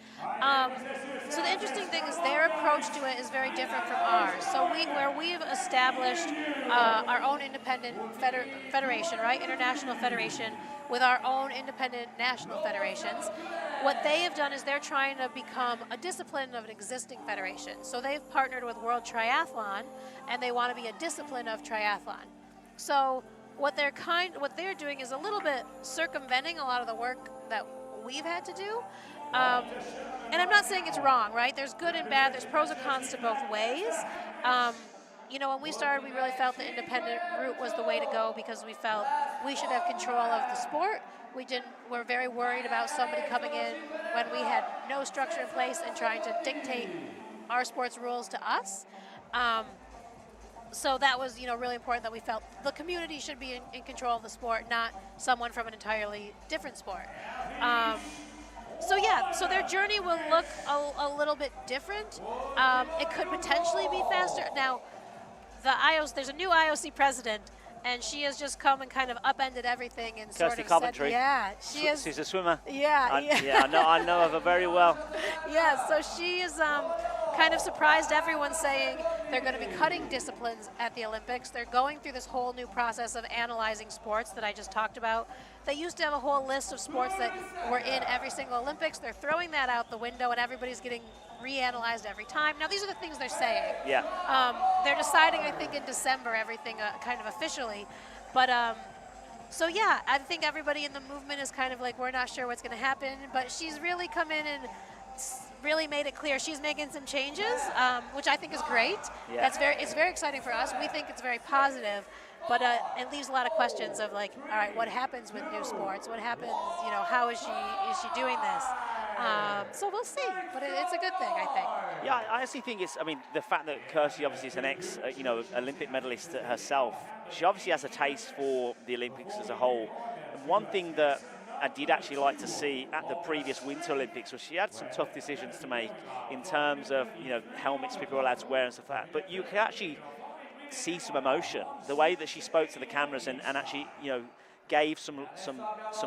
Speaker 4: So the interesting thing is their approach to it is very different from ours. So where we've established our own independent federation, right, international federation, with our own independent national federations, what they have done is they're trying to become a discipline of an existing federation. So they've partnered with World Triathlon, and they want to be a discipline of triathlon. So what they're doing is a little bit circumventing a lot of the work that we've had to do. And I'm not saying it's wrong, right? There's good and bad. There's pros and cons to both ways. When we started, we really felt the independent route was the way to go, because we felt we should have control of the sport. We're very worried about somebody coming in when we had no structure in place and trying to dictate our sports rules to us. So that was, really important, that we felt the community should be in control of the sport, not someone from an entirely different sport. So their journey will look a little bit different. It could potentially be faster. Now, there's a new IOC president, and she has just come and kind of upended everything and sort of
Speaker 2: Coventry.
Speaker 4: said,
Speaker 2: She's a swimmer.
Speaker 4: I
Speaker 2: know of her very well.
Speaker 4: Yeah, so she is kind of surprised everyone, saying they're going to be cutting disciplines at the Olympics. They're going through this whole new process of analyzing sports that I just talked about. They used to have a whole list of sports that were in every single Olympics. They're throwing that out the window, and everybody's getting reanalyzed every time. Now, these are the things they're saying.
Speaker 2: Yeah.
Speaker 4: They're deciding, I think, in December, everything kind of officially. But I think everybody in the movement is kind of like, we're not sure what's going to happen. But she's really come in and really made it clear she's making some changes, which I think is great.
Speaker 2: Yeah.
Speaker 4: It's very exciting for us. We think it's very positive. but it leaves a lot of questions of like, all right, what happens with new sports? What happens? You know, how is she doing this? So we'll see, but it's a good thing, I think.
Speaker 2: Yeah, I actually think it's, I mean, the fact that Kirsty obviously is an Olympic medalist herself, she obviously has a taste for the Olympics as a whole. And one thing that I did actually like to see at the previous Winter Olympics was she had some tough decisions to make in terms of, helmets people are allowed to wear and stuff like that. But you can actually see some emotion, the way that she spoke to the cameras and actually, gave some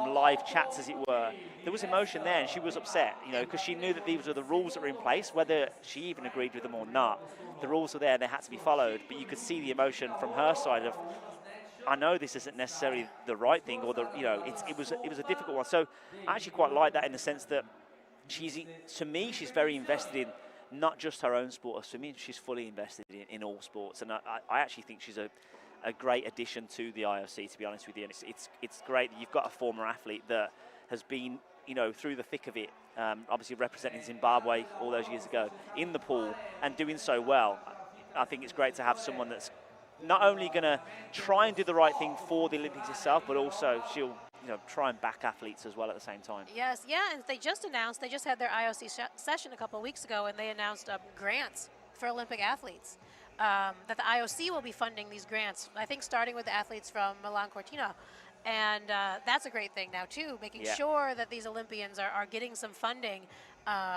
Speaker 2: live chats, as it were. There was emotion there, and she was upset, because she knew that these were the rules that were in place, whether she even agreed with them or not. The rules were there; they had to be followed. But you could see the emotion from her side of, I know this isn't necessarily the right thing, or it was a difficult one. So I actually quite like that in the sense that she's very invested in not just her own sport. To me, she's fully invested in all sports, and I actually think she's a great addition to the IOC, to be honest with you. And it's great that you've got a former athlete that has been, through the thick of it, obviously representing Zimbabwe all those years ago in the pool and doing so well. I think it's great to have someone that's not only going to try and do the right thing for the Olympics itself, but also she'll try and back athletes as well at the same time.
Speaker 4: Yes, yeah, and they just had their IOC session a couple of weeks ago, and they announced grants for Olympic athletes. That the IOC will be funding these grants, I think starting with the athletes from Milan Cortina. And that's a great thing now too, making sure that these Olympians are getting some funding.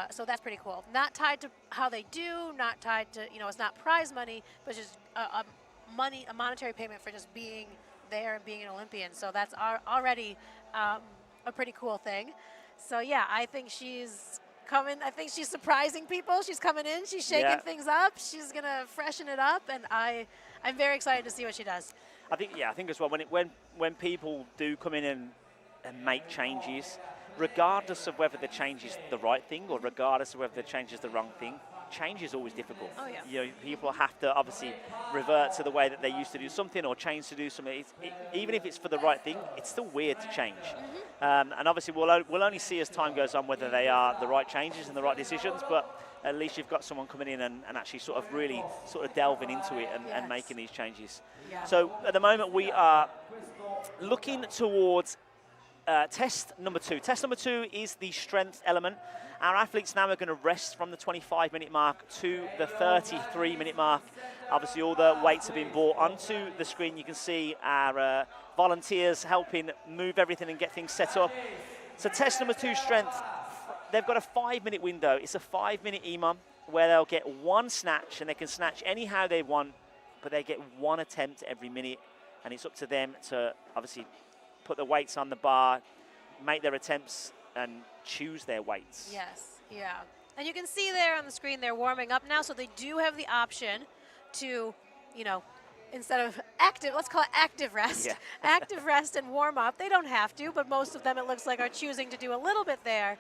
Speaker 4: So that's pretty cool. Not tied to how they do, not tied to, it's not prize money, but just a monetary payment for just being there and being an Olympian. So that's already a pretty cool thing. So yeah, I think she's coming. I think she's surprising people. She's coming in. She's shaking things up. She's gonna freshen it up, and I'm very excited to see what she does.
Speaker 2: I think as well when people do come in and make changes, regardless of whether the change is the right thing or regardless of whether the change is the wrong thing, change is always difficult.
Speaker 4: Oh, yeah.
Speaker 2: People have to obviously revert to the way that they used to do something or change to do something. Even if it's for the right thing, it's still weird to change. Mm-hmm. And obviously we'll only see as time goes on whether they are the right changes and the right decisions, but at least you've got someone coming in and actually sort of really delving into it and making these changes.
Speaker 4: Yeah.
Speaker 2: So at the moment we are looking towards test number 2. Test number 2 is the strength element. Our athletes now are going to rest from the 25-minute mark to the 33-minute mark. Obviously, all the weights have been brought onto the screen. You can see our volunteers helping move everything and get things set up. So test number 2, strength. They've got a 5-minute window. It's a 5-minute EMOM where they'll get one snatch, and they can snatch anyhow they want, but they get one attempt every minute, and it's up to them to obviously put the weights on the bar, make their attempts, and choose their weights.
Speaker 4: Yes, yeah. And you can see there on the screen they're warming up now, so they do have the option to, instead of active, let's call it active rest.
Speaker 2: Yeah.
Speaker 4: Active rest and warm up. They don't have to, but most of them, it looks like, are choosing to do a little bit there.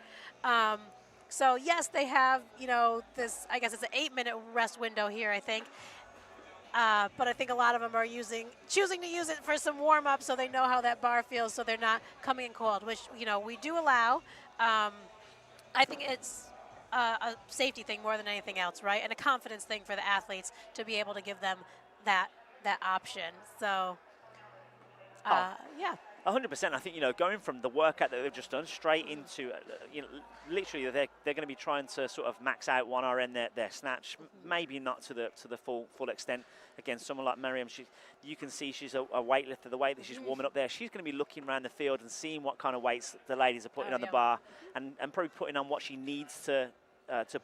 Speaker 4: So yes, they have, this, I guess it's an 8-minute rest window here, I think. But I think a lot of them are choosing to use it for some warm up so they know how that bar feels, so they're not coming in cold, which, we do allow. I think it's a safety thing more than anything else, right? And a confidence thing for the athletes to be able to give them that option. So, yeah.
Speaker 2: 100%. I think, going from the workout that they've just done straight into, literally they're going to be trying to sort of max out one RN their snatch, maybe not to the full extent. Again, someone like Miriam, you can see she's a weightlifter. The way that she's warming up there, she's going to be looking around the field and seeing what kind of weights the ladies are putting on the bar, and probably putting on what she needs to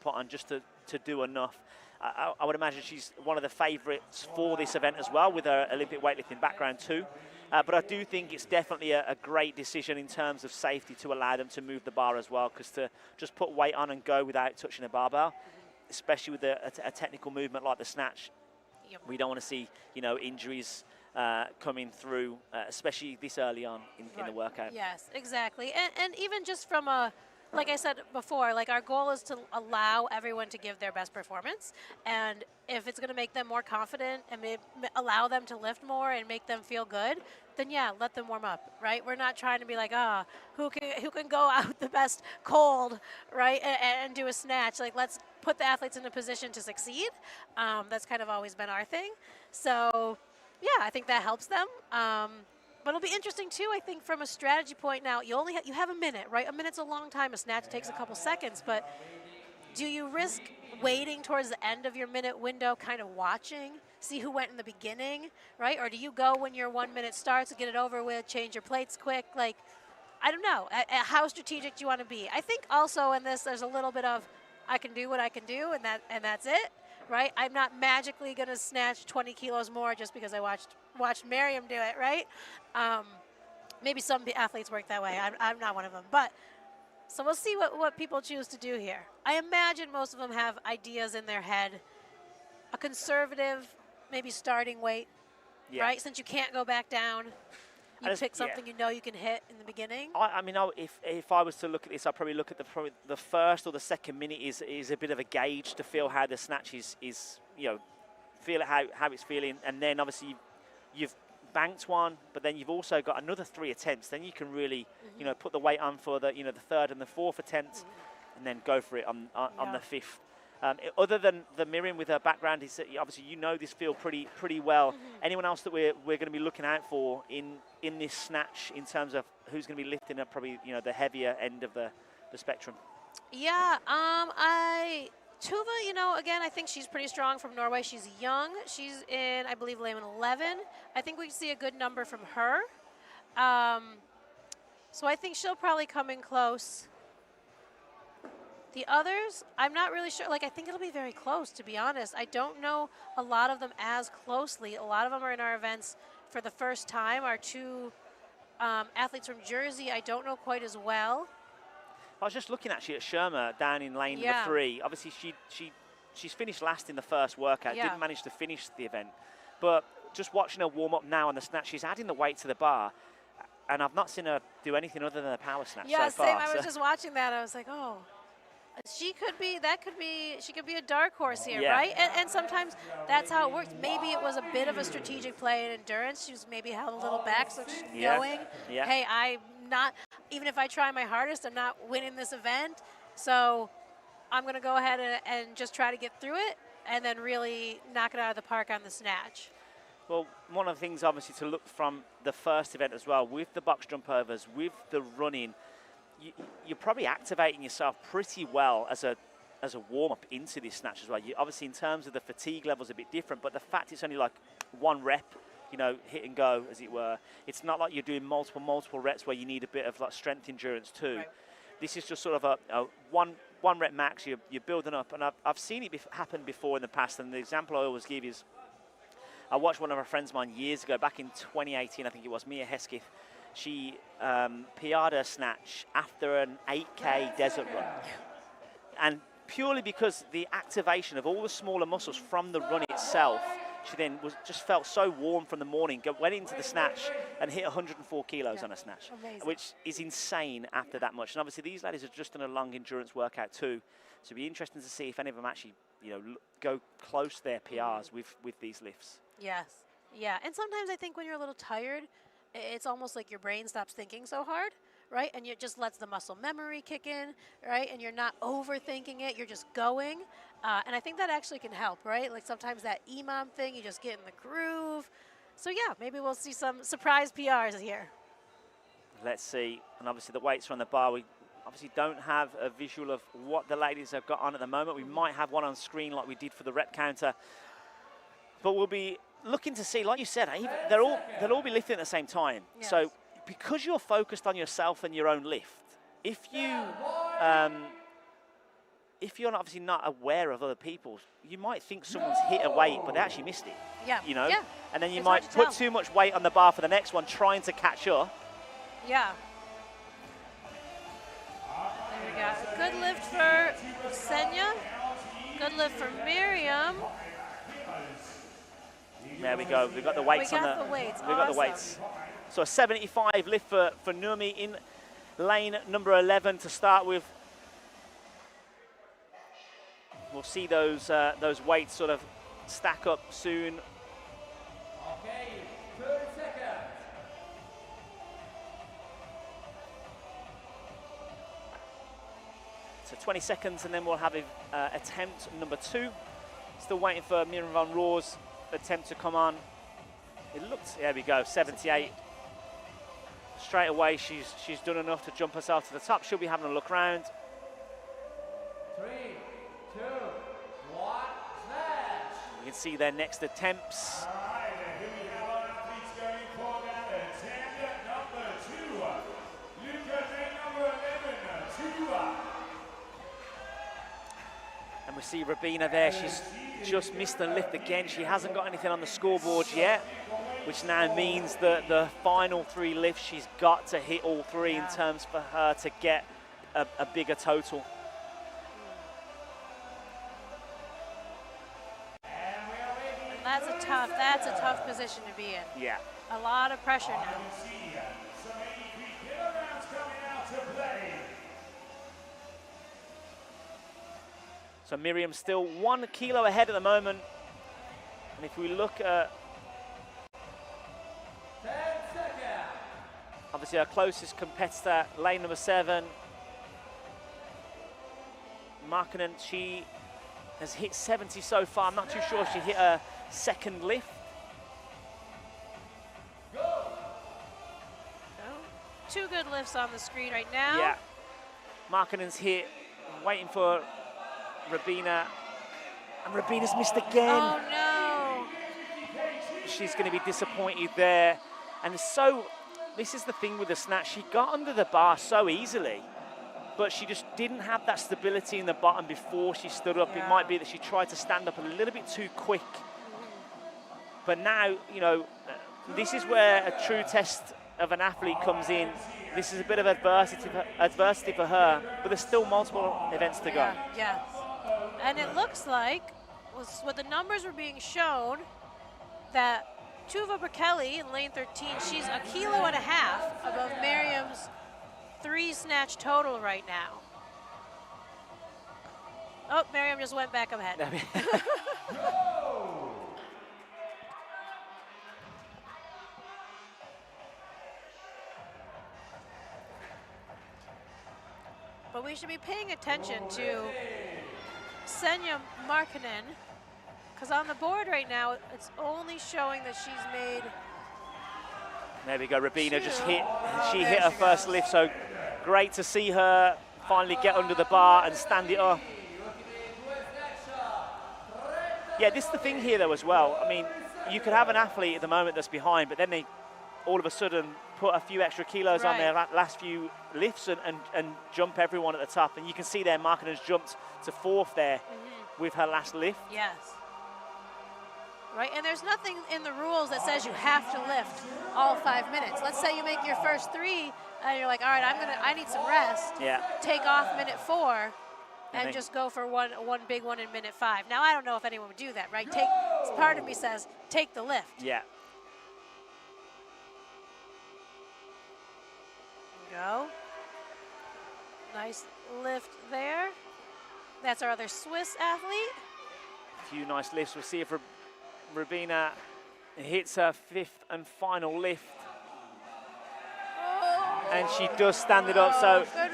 Speaker 2: put on just to do enough. I would imagine she's one of the favourites for this event as well, with her Olympic weightlifting background too. But I do think it's definitely a great decision in terms of safety to allow them to move the bar as well, because to just put weight on and go without touching a barbell, especially with a technical movement like the snatch, we don't want to see injuries coming through, especially this early on in the workout.
Speaker 4: Yes, exactly. And even just from like I said before, like our goal is to allow everyone to give their best performance, and if it's going to make them more confident and allow them to lift more and make them feel good, then yeah, let them warm up, right? We're not trying to be like, who can go out the best cold, right, and do a snatch. Like, let's put the athletes in a position to succeed. That's kind of always been our thing. So Yeah, I think that helps them. But it'll be interesting too. I think from a strategy point now, you have a minute, right? A minute's a long time. A snatch takes a couple seconds, but do you risk waiting towards the end of your minute window, kind of watching, see who went in the beginning, right? Or do you go when your 1 minute starts, get it over with, change your plates quick? Like, I don't know. How strategic do you want to be? I think also in this, there's a little bit of I can do what I can do, and that's it, right? I'm not magically going to snatch 20 kilos more just because I watched Miriam do it, right? Maybe some athletes work that way. I'm not one of them, but. So we'll see what people choose to do here. I imagine most of them have ideas in their head. A conservative, maybe starting weight, right? Since you can't go back down, you pick something you know you can hit in the beginning.
Speaker 2: I mean, if I was to look at this, I'd probably look at the first or the second minute is a bit of a gauge to feel how the snatch is feel how it's feeling, and then obviously you've banked one, but then you've also got another 3 attempts. Then you can really, put the weight on for the third and the fourth attempt, and then go for it on the fifth. Other than the Miriam with her background, is obviously this field pretty well. Anyone else that we're going to be looking out for in this snatch in terms of who's going to be lifting up probably the heavier end of the spectrum?
Speaker 4: Yeah, Tuva, again, I think she's pretty strong from Norway. She's young. She's in, I believe, lane 11. I think we see a good number from her. So I think she'll probably come in close. The others, I'm not really sure. Like, I think it'll be very close, to be honest. I don't know a lot of them as closely. A lot of them are in our events for the first time. Our two athletes from Jersey, I don't know quite as well.
Speaker 2: I was just looking actually at Sherma down in lane number 3. Obviously, she's finished last in the first workout. Didn't manage to finish the event, but just watching her warm up now on the snatch, she's adding the weight to the bar, and I've not seen her do anything other than a power snatch so far.
Speaker 4: Yeah, same. I was just watching that. I was like, oh, she could be a dark horse here, right? And sometimes that's how it works. Maybe it was a bit of a strategic play in endurance. She was maybe held a little back, so she's knowing, hey, I'm not. Even if I try my hardest, I'm not winning this event. So I'm going to go ahead and just try to get through it and then really knock it out of the park on the snatch.
Speaker 2: Well, one of the things, obviously, to look from the first event as well, with the box jump overs, with the running, you're probably activating yourself pretty well as a warm-up into this snatch as well. Obviously, in terms of the fatigue levels, a bit different, but the fact it's only like one rep, hit and go, as it were. It's not like you're doing multiple reps where you need a bit of like strength endurance too. Right. This is just sort of a one rep max. You're building up, and I've seen it happen before in the past. And the example I always give is, I watched one of our friends of mine years ago, back in 2018, I think it was, Mia Hesketh. She PR'd her snatch after an 8K desert run, and purely because the activation of all the smaller muscles from the run itself. She then just felt so warm from the morning, went into the snatch and hit 104 kilos on a snatch, which is insane after that much. And obviously these ladies have just done a long endurance workout too. So it'll be interesting to see if any of them actually, go close to their PRs with these lifts.
Speaker 4: Yes, yeah. And sometimes I think when you're a little tired, it's almost like your brain stops thinking so hard, right? And it just lets the muscle memory kick in, right? And you're not overthinking it, you're just going. And I think that actually can help, right? Like sometimes that EMOM thing, you just get in the groove. So yeah, maybe we'll see some surprise PRs here.
Speaker 2: Let's see. And obviously the weights are on the bar. We obviously don't have a visual of what the ladies have got on at the moment. We might have one on screen like we did for the rep counter. But we'll be looking to see, like you said, they'll all be lifting at the same time. Yes. So because you're focused on yourself and your own lift, if you're obviously not aware of other people, you might think someone's hit a weight, but they actually missed it.
Speaker 4: Yeah.
Speaker 2: Yeah. And then you might put too much weight on the bar for the next one, trying to catch up.
Speaker 4: Yeah. There we go. Good lift for Senya. Good lift for Miriam.
Speaker 2: There we go. We've got the weights
Speaker 4: We've got the
Speaker 2: weights. So a 75 lift for Nurmi in lane number 11 to start with. We'll see those weights sort of stack up soon.
Speaker 3: Okay, 30 seconds.
Speaker 2: So 20 seconds, and then we'll have attempt number 2. Still waiting for Miriam van Roor's attempt to come on. it looked, there we go, 78. Straight away, she's done enough to jump herself to the top. She'll be having a look round.
Speaker 3: 3, 2, 1, snatch.
Speaker 2: You can see their next attempts.
Speaker 5: All right, and here we have our athletes going for that attempt number 2. Luca, number 11, 2.
Speaker 2: And we see Rabina there. She's just missed the lift again. She hasn't got anything on the scoreboard yet, which now means that the final 3 lifts, she's got to hit all 3 in terms for her to get a bigger total.
Speaker 4: That's a tough position to be in.
Speaker 2: Yeah.
Speaker 4: A lot of pressure now.
Speaker 5: Some 83 kilograms coming out to play.
Speaker 2: So Miriam still 1 kilo ahead at the moment. And if we look at
Speaker 3: 10 seconds.
Speaker 2: obviously our closest competitor, lane number 7, Markkanen, she has hit 70 so far. I'm not too sure if she hit a second lift.
Speaker 4: Oh, 2 good lifts on the screen right now.
Speaker 2: Yeah. Markkanen's hit, waiting for Rabina. And Rabina's missed again.
Speaker 4: Oh no.
Speaker 2: She's going to be disappointed there. And so, this is the thing with the snatch. She got under the bar so easily, but she just didn't have that stability in the bottom before she stood up.
Speaker 4: Yeah.
Speaker 2: It might be that she tried to stand up a little bit too quick. But now, you know, this is where a true test of an athlete comes in. This is a bit of adversity for her, but there's still multiple events to go.
Speaker 4: Yeah. And it looks like, with the numbers were being shown, that Tuva Berkeley in lane 13, she's 1.5 kilos above Miriam's 3 snatch total right now. Oh, Miriam just went back ahead. But we should be paying attention to Senja Markkanen, because on the board right now, it's only showing that she's made.
Speaker 2: There we go, Rabina just hit, she
Speaker 4: there
Speaker 2: hit her
Speaker 4: she
Speaker 2: first
Speaker 4: goes.
Speaker 2: lift, so great to see her finally get under the bar and stand it up. Yeah, this is the thing here though as well. I mean, you could have an athlete at the moment that's behind, but then they all of a sudden put a few extra kilos on their last few lifts and jump everyone at the top. And you can see there Markkanen's jumped to 4th there with her last lift.
Speaker 4: Yes. Right, and there's nothing in the rules that says you have to lift all 5 minutes. Let's say you make your first 3 and you're like, all right, I need some rest.
Speaker 2: Yeah.
Speaker 4: Take off minute 4 and
Speaker 2: then
Speaker 4: just go for one big one in minute 5. Now I don't know if anyone would do that, right? Part of me says take the lift.
Speaker 2: Yeah.
Speaker 4: Go. Nice lift there. That's our other Swiss athlete.
Speaker 2: A few nice lifts. We'll see if Rabina hits her 5th and final lift. And she does stand it up, so
Speaker 4: Good.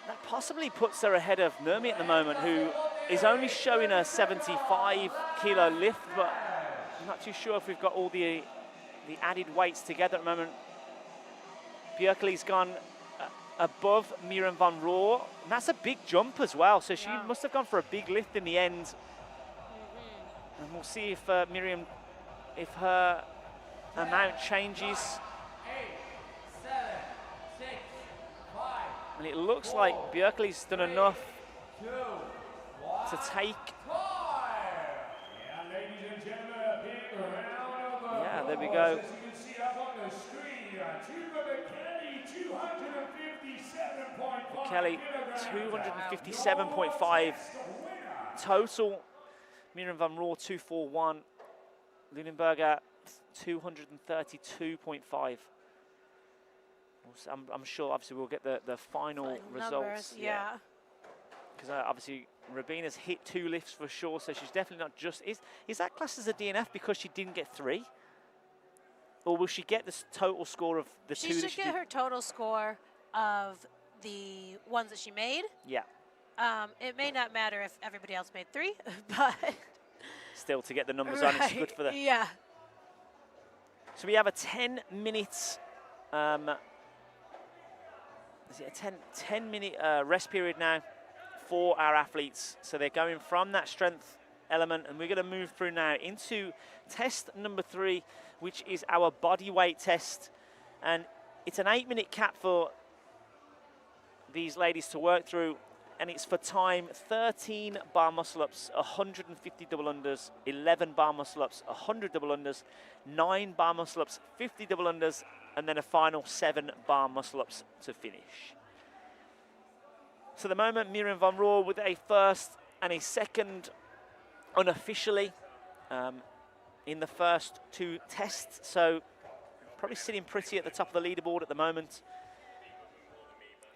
Speaker 2: that possibly puts her ahead of Nurmi at the moment, who is only showing a 75 kilo lift, but I'm not too sure if we've got all the added weights together at the moment. Bjerkeli's gone above Miriam van Roor, and that's a big jump as well, so she must have gone for a big lift in the end. And we'll see if Miriam, if her amount changes.
Speaker 3: 8, 7, 6, 5.
Speaker 2: And it looks like Bjerkeli's done enough
Speaker 3: 2, 1.
Speaker 2: to take.
Speaker 5: Yeah, ladies and gentlemen, a big round of applause.
Speaker 2: Yeah, there we go.
Speaker 5: As you can see up on the screen, Tuva Berkeley, 257.5
Speaker 2: Kelly,
Speaker 5: kilograms.
Speaker 2: 257.5 total. Miriam van Roor, 241. Lunenberger, 232.5. I'm sure, obviously, we'll get the final results.
Speaker 4: Numbers, yeah.
Speaker 2: Because obviously, Rabina's hit 2 lifts for sure, so she's definitely not just. Is that classed as a DNF because she didn't get 3? Or will she get the total score of the 2
Speaker 4: She
Speaker 2: that
Speaker 4: should get her total score of the ones that she made.
Speaker 2: Yeah.
Speaker 4: It may not matter if everybody else made 3, but
Speaker 2: Still, to get the numbers on, it's good for the.
Speaker 4: Yeah.
Speaker 2: So we have a 10-minute, is it a 10-minute rest period now for our athletes. So they're going from that strength element, and we're going to move through now into test number 3, which is our body weight test. And it's an 8-minute cap for these ladies to work through, and it's for time 13 bar muscle ups, 150 double unders, 11 bar muscle ups, 100 double unders, 9 bar muscle ups, 50 double unders, and then a final 7 bar muscle ups to finish. So at the moment, Miriam van Roor with a first and a second unofficially in the first 2 tests. So probably sitting pretty at the top of the leaderboard at the moment.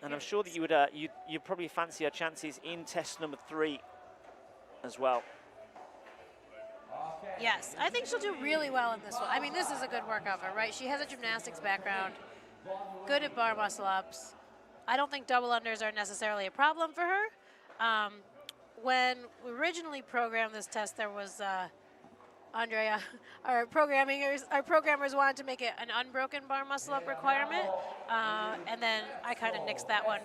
Speaker 2: And I'm sure that you would you'd probably fancy her chances in test number 3 as well.
Speaker 4: Yes, I think she'll do really well in this one. I mean, this is a good workout for her, right? She has a gymnastics background, good at bar muscle ups. I don't think double unders are necessarily a problem for her. When we originally programmed this test, there was Andrea, our programmers wanted to make it an unbroken bar muscle up requirement, and then I kind of nixed that one,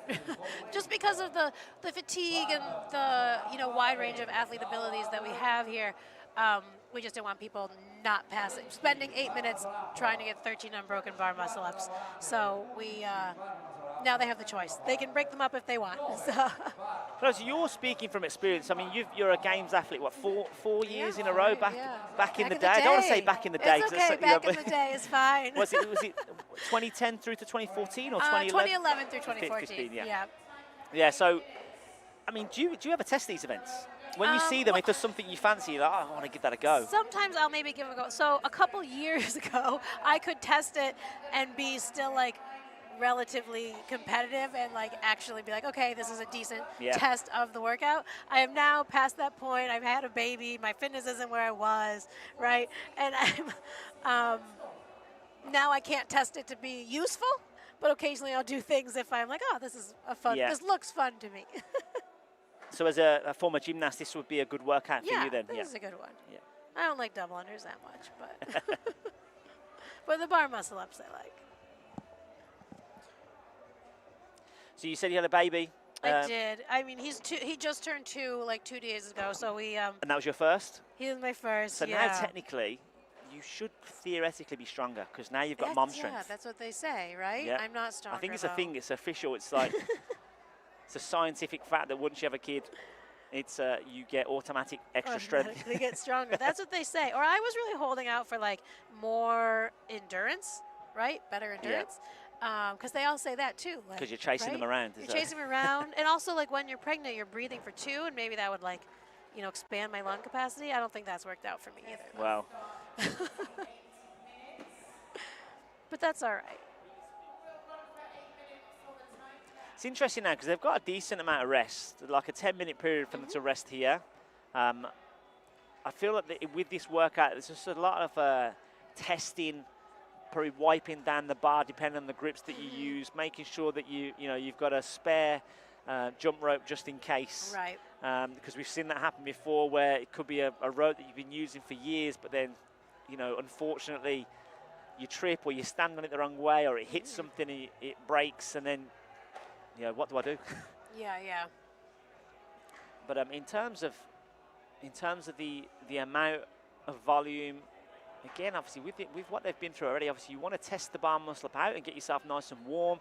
Speaker 4: just because of the fatigue and the wide range of athlete abilities that we have here. We just didn't want people not passing, spending 8 minutes trying to get 13 unbroken bar muscle ups. So we now they have the choice. They can break them up if they want.
Speaker 2: So you're speaking from experience. I mean, you're a games athlete. What, four years in a row back in the day? I don't want to say back in the day.
Speaker 4: It's okay. Back in the day is fine.
Speaker 2: Was it 2010 through to 2014 or 2011?
Speaker 4: 2011 through 2014.
Speaker 2: Yeah. So, I mean, do you ever test these events? When you see them, if there's something you fancy, you're like, oh, I want to give that a go.
Speaker 4: Sometimes I'll maybe give it a go. So a couple years ago, I could test it and be still like relatively competitive and like actually be like, okay, this is a decent test of the workout. I am now past that point. I've had a baby. My fitness isn't where I was, right? And I'm now I can't test it to be useful, but occasionally I'll do things if I'm like, oh, this is a fun. This looks fun to me.
Speaker 2: So as a former gymnast, this would be a good workout for you then?
Speaker 4: This is a good one. Yeah. I don't like double unders that much, but but the bar muscle ups I like.
Speaker 2: So you said you had a baby.
Speaker 4: I did. I mean, he just turned 2 like 2 days ago. So we.
Speaker 2: And that was your first?
Speaker 4: He was my first.
Speaker 2: So now technically, you should theoretically be stronger because now you've got mom strength.
Speaker 4: Yeah, that's what they say, right?
Speaker 2: Yeah.
Speaker 4: I'm not stronger.
Speaker 2: I think it's a thing. It's official. It's like it's a scientific fact that once you have a kid, it's you get automatic extra strength.
Speaker 4: They get stronger. That's what they say. Or I was really holding out for like more endurance, right? Better endurance. Because they all say that too.
Speaker 2: Because you're chasing them around.
Speaker 4: You're chasing them around. And also like when you're pregnant, you're breathing for 2, and maybe that would like, expand my lung capacity. I don't think that's worked out for me either.
Speaker 2: Wow.
Speaker 4: But that's all right.
Speaker 2: It's interesting now because they've got a decent amount of rest, like a 10-minute period for them to rest here. I feel like with this workout, there's just a lot of testing, probably wiping down the bar depending on the grips that you use, making sure that you've got a spare jump rope just in case.
Speaker 4: Right.
Speaker 2: Because we've seen that happen before where it could be a rope that you've been using for years, but then, unfortunately, you trip or you stand on it the wrong way or it hits something and it breaks, and then, what do I do?
Speaker 4: Yeah.
Speaker 2: But in terms of the amount of volume, again, obviously with what they've been through already, obviously you want to test the bar muscle up out and get yourself nice and warm,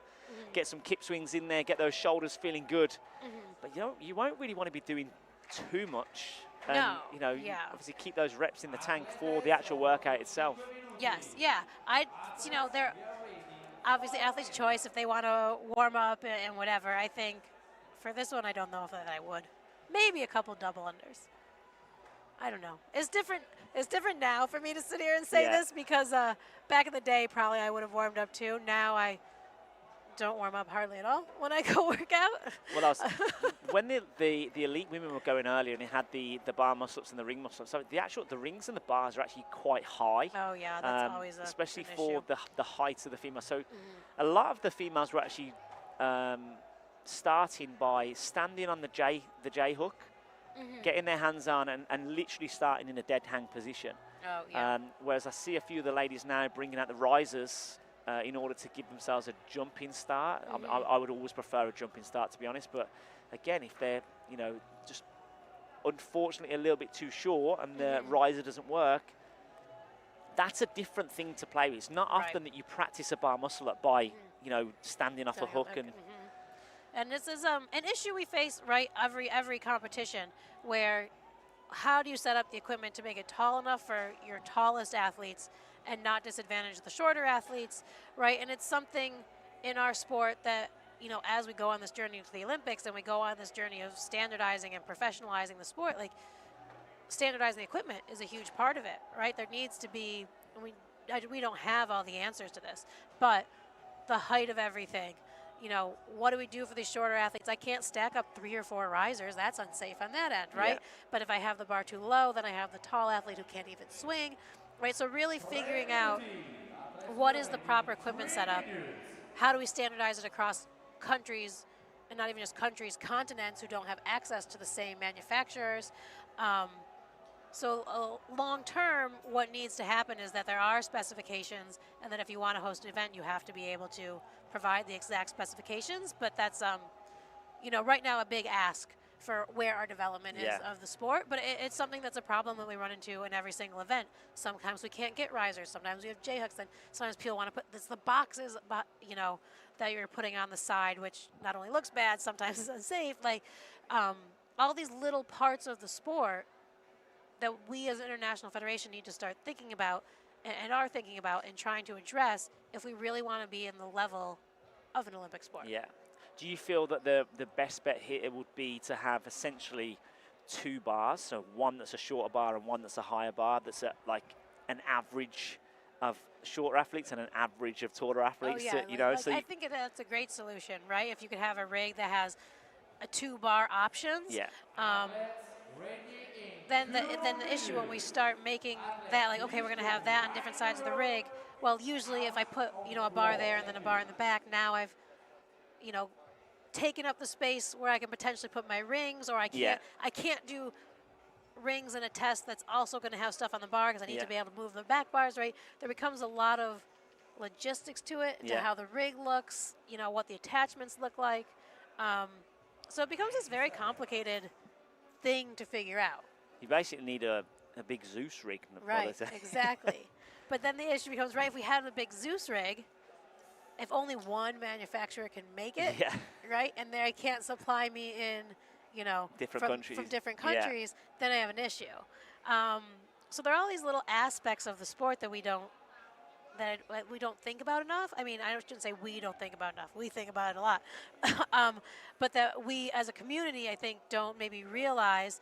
Speaker 2: get some kip swings in there, get those shoulders feeling good. But you won't really want to be doing too much. And, obviously keep those reps in the tank for the actual workout itself.
Speaker 4: Yes, yeah. They're obviously athlete's choice if they want to warm up and whatever. I think for this one, I don't know if I would. Maybe a couple double unders. I don't know. It's different. It's different now for me to sit here and say this because back in the day, probably I would have warmed up too. Now I don't warm up hardly at all when I go work out.
Speaker 2: Well, when the elite women were going earlier and they had the bar muscle-ups and the ring muscle-ups, so the rings and the bars are actually quite high.
Speaker 4: Oh yeah, that's always
Speaker 2: especially
Speaker 4: an
Speaker 2: for
Speaker 4: issue.
Speaker 2: the height of the female. So a lot of the females were actually starting by standing on the J hook getting their hands on and literally starting in a dead hang position.
Speaker 4: Oh, yeah.
Speaker 2: Whereas I see a few of the ladies now bringing out the risers in order to give themselves a jumping start. I would always prefer a jumping start, to be honest. But again, if they're, you know, just unfortunately a little bit too short and the riser doesn't work, that's a different thing to play with. It's not often that you practice a bar muscle up by, you know, standing off a hook and.
Speaker 4: And this is an issue we face every competition, where how do you set up the equipment to make it tall enough for your tallest athletes and not disadvantage the shorter athletes, right? And it's something in our sport that, you know, as we go on this journey to the Olympics and we go on this journey of standardizing and professionalizing the sport, like standardizing the equipment is a huge part of it, right? There needs to be, we don't have all the answers to this, but the height of everything, you know, what do we do for these shorter athletes? I can't stack up 3 or 4 risers. That's unsafe on that end, right? Yeah. But if I have the bar too low, then I have the tall athlete who can't even swing, right? So really figuring out what is the proper equipment setup, how do we standardize it across countries, and not even just countries, continents who don't have access to the same manufacturers. So long term, what needs to happen is that there are specifications, and that if you want to host an event, you have to be able to provide the exact specifications. But that's, you know, right now a big ask for where our development is of the sport. But it's something that's a problem that we run into in every single event. Sometimes we can't get risers. Sometimes we have J-hooks. And sometimes people want to put the boxes, you know, that you're putting on the side, which not only looks bad, sometimes is unsafe. Like all these little parts of the sport that we as an international federation need to start thinking about and are thinking about and trying to address if we really want to be in the level of an Olympic sport.
Speaker 2: Yeah. Do you feel that the best bet here would be to have essentially 2 bars, so one that's a shorter bar and one that's a higher bar, that's at like an average of shorter athletes and an average of taller athletes?
Speaker 4: Oh, yeah.
Speaker 2: You know,
Speaker 4: like,
Speaker 2: so
Speaker 4: I think that's a great solution, right? If you could have a rig that has a 2 bar options.
Speaker 2: Yeah.
Speaker 4: Then the issue when we start making that, like, okay, we're going to have that on different sides of the rig. Well, usually if I put, you know, a bar there and then a bar in the back, now I've, you know, taken up the space where I can potentially put my rings, or I can't do rings in a test that's also going to have stuff on the bar because I need to be able to move the back bars, right? There becomes a lot of logistics to it, to how the rig looks, you know, what the attachments look like. So it becomes this very complicated thing to figure out.
Speaker 2: You basically need a big Zeus rig.
Speaker 4: Right, exactly. But then the issue becomes, right, if we had a big Zeus rig, if only one manufacturer can make it, right, and they can't supply me in, you know, from different countries, then I have an issue. So there are all these little aspects of the sport that we don't think about enough. I mean, I shouldn't say we don't think about enough. We think about it a lot. But that we as a community, I think, don't maybe realize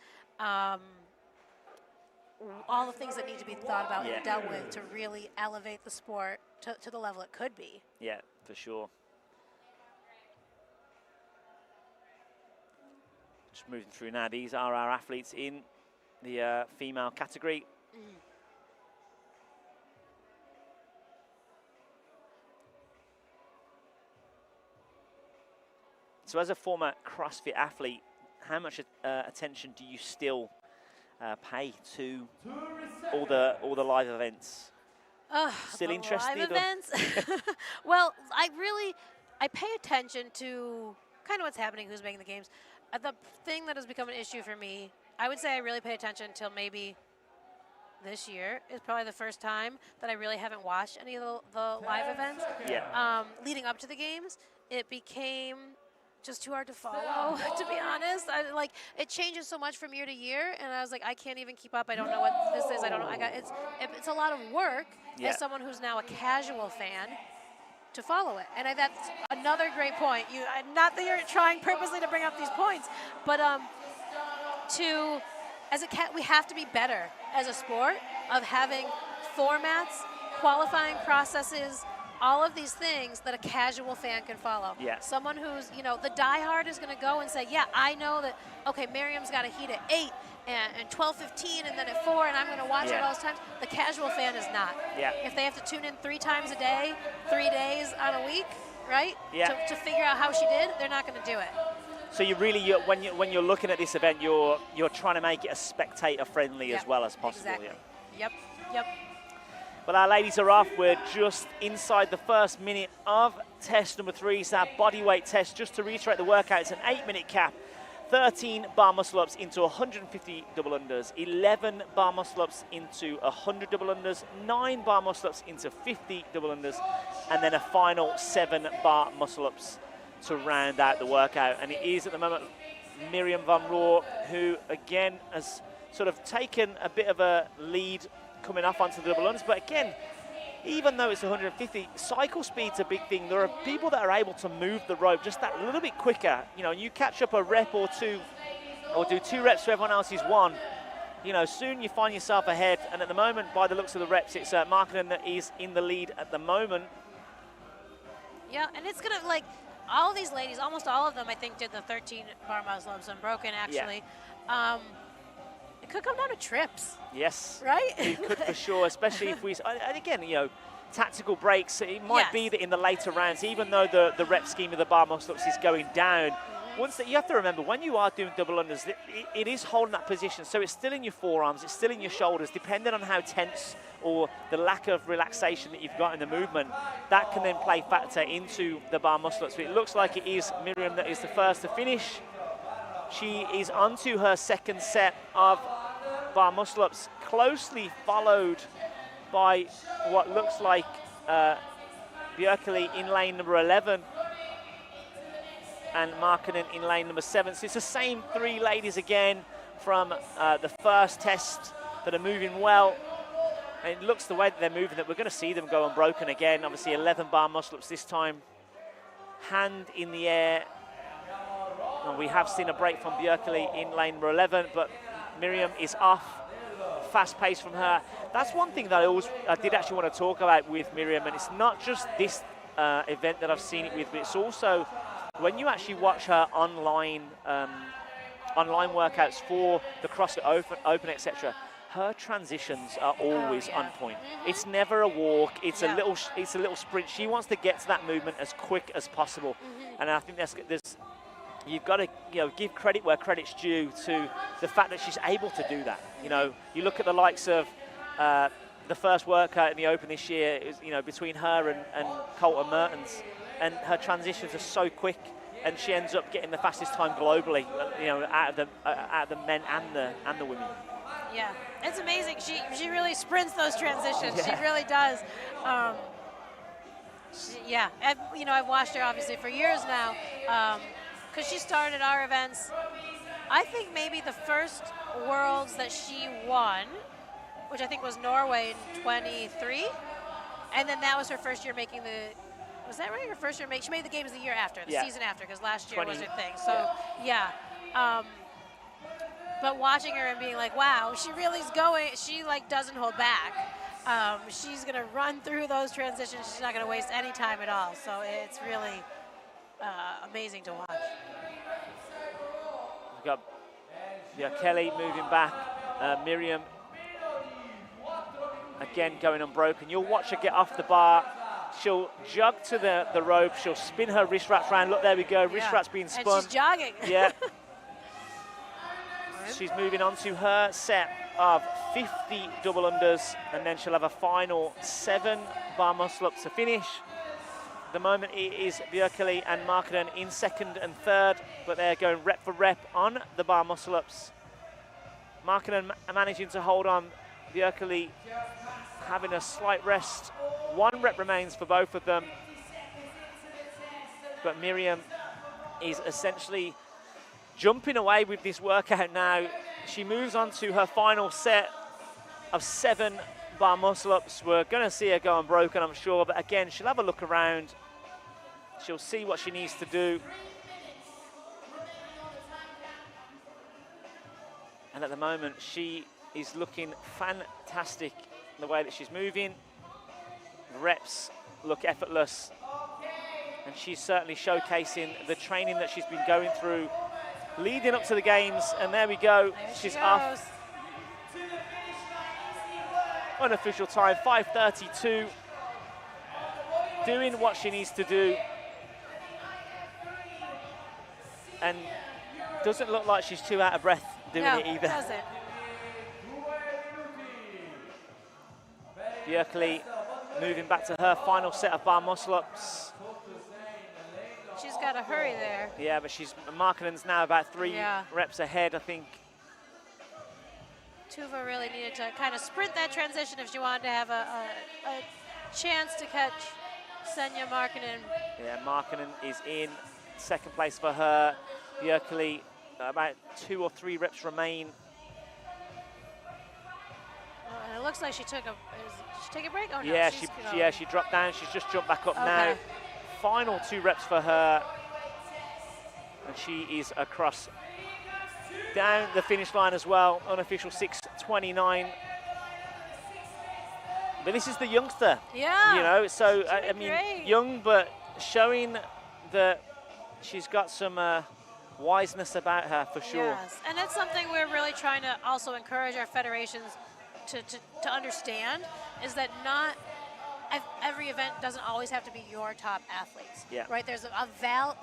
Speaker 4: all the things that need to be thought about and dealt with to really elevate the sport to the level it could be.
Speaker 2: Yeah, for sure. Just moving through now. These are our athletes in the female category. So as a former CrossFit athlete, how much attention do you still pay to all the live events? Still interested?
Speaker 4: Live events? Well, I pay attention to kind of what's happening, who's making the games. The thing that has become an issue for me, I would say I really pay attention until maybe this year is probably the first time that I really haven't watched any of the live events.
Speaker 2: Yeah.
Speaker 4: Leading up to the games, it became just too hard to follow, to be honest. It changes so much from year to year, and I was like, I can't even keep up. I don't know what this is. I don't know. It's a lot of work as someone who's now a casual fan to follow it. And that's another great point. Not that you're trying purposely to bring up these points, but we have to be better as a sport of having formats, qualifying processes, all of these things that a casual fan can follow.
Speaker 2: Yeah.
Speaker 4: Someone who's, you know, the diehard is going to go and say, yeah, I know that, okay, Miriam's got a heat at 8 and 12:15 and then at 4, and I'm going to watch it all those times. The casual fan is not.
Speaker 2: Yeah.
Speaker 4: If they have to tune in 3 times a day, 3 days on a week, right,
Speaker 2: yeah.
Speaker 4: to figure out how she did, they're not going to do it.
Speaker 2: So you really, when you're looking at this event, you're trying to make it as spectator friendly as well as possible.
Speaker 4: Exactly.
Speaker 2: Yeah.
Speaker 4: Yep.
Speaker 2: Well, our ladies are off. We're just inside the first minute of test number 3. It's our body weight test. Just to reiterate the workout, it's an 8-minute cap. 13 bar muscle ups into 150 double unders, 11 bar muscle ups into 100 double unders, 9 bar muscle ups into 50 double unders, and then a final 7 bar muscle ups to round out the workout. And it is at the moment Miriam van Roor who again has sort of taken a bit of a lead coming off onto the double unders, but again, even though it's 150, cycle speed's a big thing. There are people that are able to move the rope just that little bit quicker. You know, you catch up a rep or two, or do 2 reps to everyone else's 1. You know, soon you find yourself ahead. And at the moment, by the looks of the reps, it's Markinen that is in the lead at the moment.
Speaker 4: Yeah, and it's gonna, like, all these ladies, almost all of them, I think, did the 13 bar muscle ups unbroken. Actually, it could come down to trips.
Speaker 2: Yes,
Speaker 4: right.
Speaker 2: It could for sure, especially if we. And again, you know, tactical breaks. It might be that in the later rounds, even though the rep scheme of the bar muscle ups is going down. Once that, you have to remember, when you are doing double unders, it is holding that position, so it's still in your forearms, it's still in your shoulders, depending on how tense or the lack of relaxation that you've got in the movement. That can then play factor into the bar muscle ups. So it looks like it is Miriam that is the first to finish. She is onto her second set of bar muscle ups, closely followed by what looks like Björkeli in lane number 11. And Markinen in lane number 7. So it's the same 3 ladies again from the first test that are moving well. And it looks the way that they're moving that we're going to see them go unbroken again. Obviously 11 bar muscle ups this time. Hand in the air. And we have seen a break from Björkeli in lane number 11, but Miriam is off. Fast pace from her. That's one thing that I did actually want to talk about with Miriam, and it's not just this event that I've seen it with, but it's also when you actually watch her online workouts for the CrossFit Open, etc., her transitions are always on point. It's never a walk. It's a little sprint. She wants to get to that movement as quick as possible, and I think you've got to give credit where credit's due to the fact that she's able to do that. You know, you look at the likes of the first workout in the Open this year. It was, between her and Colton Mertens. And her transitions are so quick, and she ends up getting the fastest time globally, out of the men and the women.
Speaker 4: Yeah, it's amazing. She really sprints those transitions. Yeah. She really does. I've watched her obviously for years now, because she started our events. I think maybe the first Worlds that she won, which I think was Norway in 23, and then that was her first year making the. Was that right? Her first year she made the games the year after, the season after, because last year was her thing. So but watching her and being like, wow, she really is going. She doesn't hold back. She's gonna run through those transitions. She's not gonna waste any time at all. So it's really amazing to watch.
Speaker 2: We've got Kelly moving back. Miriam again going unbroken. You'll watch her get off the bar. She'll jog to the rope. She'll spin her wrist wraps around. Look, there we go. Wrist wraps being spun.
Speaker 4: And she's jogging.
Speaker 2: Yeah. She's moving on to her set of 50 double unders, and then she'll have a final 7 bar muscle ups to finish. At the moment, it is Björkeli and Markinen in second and third, but they're going rep for rep on the bar muscle ups. Markinen managing to hold on. Björkeli having a slight rest. 1 rep remains for both of them. But Miriam is essentially jumping away with this workout now. She moves on to her final set of 7 bar muscle ups. We're going to see her go unbroken, I'm sure. But again, she'll have a look around. She'll see what she needs to do. And at the moment, she is looking fantastic the way that she's moving. The reps look effortless, and she's certainly showcasing the training that she's been going through leading up to the games. And there we go, she's off. Unofficial time, 5:32, doing what she needs to do. and doesn't look like she's too out of breath doing
Speaker 4: No,
Speaker 2: it either.
Speaker 4: doesn't.
Speaker 2: Björkli moving back to her final set of bar muscle-ups.
Speaker 4: She's got to hurry there.
Speaker 2: Yeah, but Markkanen's now about 3
Speaker 4: Yeah.
Speaker 2: reps ahead, I think.
Speaker 4: Tuva really needed to kind of sprint that transition if she wanted to have a chance to catch Senja Markkanen.
Speaker 2: Yeah, Markkanen is in second place for her. Björkli, about 2 or 3 reps remain.
Speaker 4: And it looks like she took a. Did she take a break? Oh no.
Speaker 2: Yeah,
Speaker 4: she's
Speaker 2: she dropped down. She's just jumped back up
Speaker 4: Okay.
Speaker 2: now. Final 2 reps for her, and she is across down the finish line as well. Unofficial 6:29. But this is the youngster.
Speaker 4: Yeah.
Speaker 2: You know, so
Speaker 4: She's
Speaker 2: I
Speaker 4: doing
Speaker 2: mean,
Speaker 4: great.
Speaker 2: young but showing that she's got some wiseness about her for sure.
Speaker 4: Yes, and that's something we're really trying to also encourage our federations to understand, is that not every event doesn't always have to be your top athletes.
Speaker 2: Yeah.
Speaker 4: Right? There's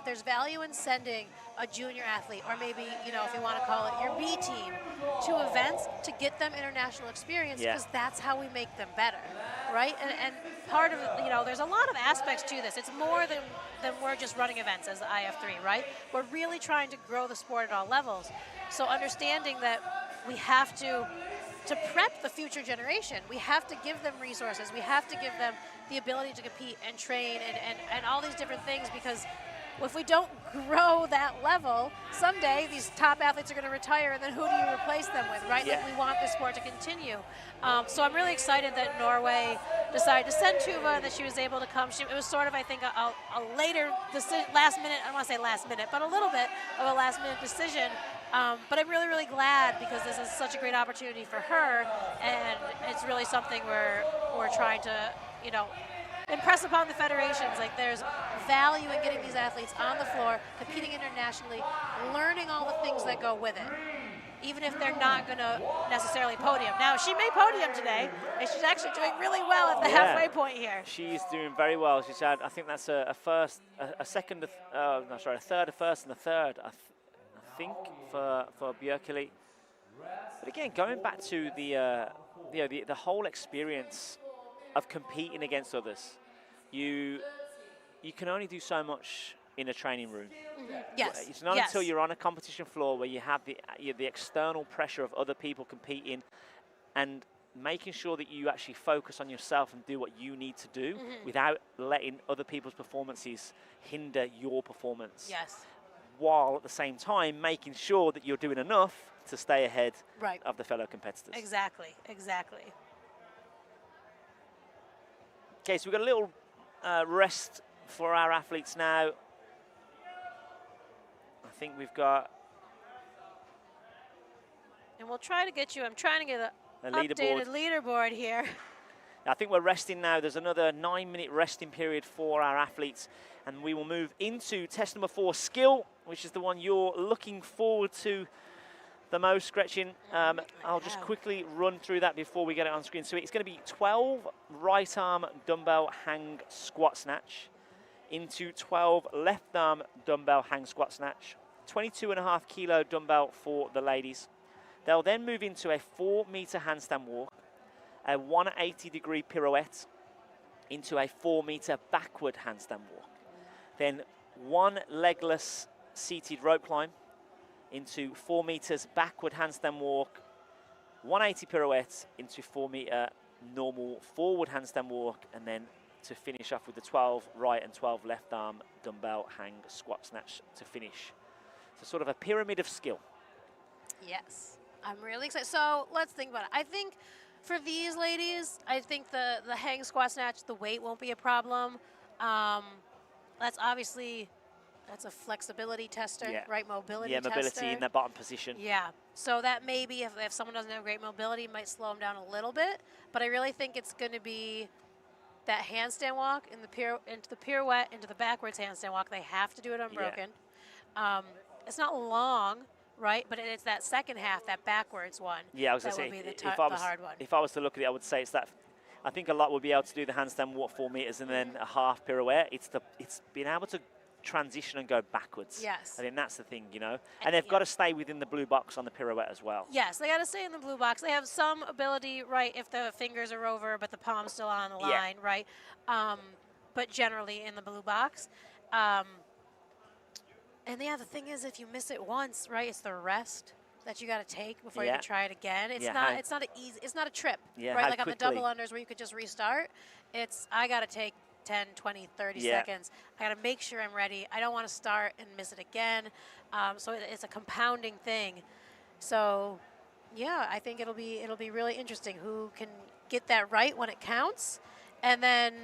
Speaker 4: there's value in sending a junior athlete, or maybe, you know, if you want to call it your B team, to events to get them international experience,
Speaker 2: Yeah.
Speaker 4: because that's how we make them better, right? And part of it, you know, there's a lot of aspects to this. It's more than we're just running events as the IF3, right? We're really trying to grow the sport at all levels. So understanding that we have to prep the future generation, we have to give them resources, we have to give them the ability to compete and train and all these different things, because if we don't grow that level, someday these top athletes are going to retire, and then who do you replace them with, right?
Speaker 2: Yeah.
Speaker 4: Like, we want this sport to continue. So I'm really excited that Norway decided to send Tuva, and that she was able to come. It was sort of, I think, a later last minute, I don't want to say last minute, but a little bit of a last minute decision. But I'm really, really glad, because this is such a great opportunity for her, and it's really something we're trying to, you know, impress upon the federations. Like, there's value in getting these athletes on the floor, competing internationally, learning all the things that go with it, even if they're not going to necessarily podium. Now, she may podium today, and she's actually doing really well at the halfway point here.
Speaker 2: She's doing very well. She's had, I think that's a first, a second, no, sorry, a third, a first, and a third, I think, for Björkli. But again, going back to the whole experience of competing against others, you can only do so much in a training room.
Speaker 4: Yes.
Speaker 2: It's not until you're on a competition floor where you have the external pressure of other people competing, and making sure that you actually focus on yourself and do what you need to do without letting other people's performances hinder your performance.
Speaker 4: Yes.
Speaker 2: While at the same time making sure that you're doing enough to stay ahead
Speaker 4: Right.
Speaker 2: of the fellow competitors.
Speaker 4: Exactly. Exactly.
Speaker 2: Okay, so we've got a little rest for our athletes now. I think we've got
Speaker 4: And we'll try to get you, I'm trying to get
Speaker 2: a
Speaker 4: an
Speaker 2: leaderboard.
Speaker 4: updated leaderboard here.
Speaker 2: I think we're resting now. There's another 9-minute resting period for our athletes, and we will move into test number 4, skill, which is the one you're looking forward to the most, Gretchen. I'll just quickly run through that before we get it on screen. So it's going to be 12 right arm dumbbell hang squat snatch into 12 left arm dumbbell hang squat snatch, 22.5 kilo dumbbell for the ladies. They'll then move into a 4-meter handstand walk, a 180-degree pirouette into a 4-meter backward handstand walk. Then 1 legless seated rope climb into 4 meters backward handstand walk, 180 pirouette into 4-meter normal forward handstand walk, and then to finish off with the 12 right and 12 left arm dumbbell hang squat snatch to finish. So sort of a pyramid of skill.
Speaker 4: Yes. I'm really excited. So let's think about it. I think for these ladies, I think the hang squat snatch, the weight won't be a problem. That's obviously, that's a flexibility tester, right? Mobility tester.
Speaker 2: Yeah, mobility in the bottom position.
Speaker 4: Yeah. So that maybe if someone doesn't have great mobility, it might slow them down a little bit. But I really think it's going to be that handstand walk into the pirouette, into the backwards handstand walk. They have to do it unbroken. Yeah. It's not long, right? But it's that second half, that backwards one.
Speaker 2: Yeah, I was going to say,
Speaker 4: the hard one.
Speaker 2: If I was to look at it, I would say it's that. I think a lot will be able to do the handstand walk 4 meters and then a half pirouette. It's being able to transition and go backwards.
Speaker 4: Yes.
Speaker 2: I think that's the thing, you know. And they've got to stay within the blue box on the pirouette as well.
Speaker 4: Yes, they got to stay in the blue box. They have some ability, right, if the fingers are over, but the palm's still on the line, right? But generally in the blue box. And yeah, the thing is, if you miss it once, right, it's the rest that you got to take before you can try it again. It's it's not an easy, it's not a trip, right? Like on the double unders where you could just restart. It's, I got to take 10, 20, 30 seconds. I got to make sure I'm ready. I don't want to start and miss it again. So it's a compounding thing. So yeah, I think it'll be really interesting who can get that right when it counts. And then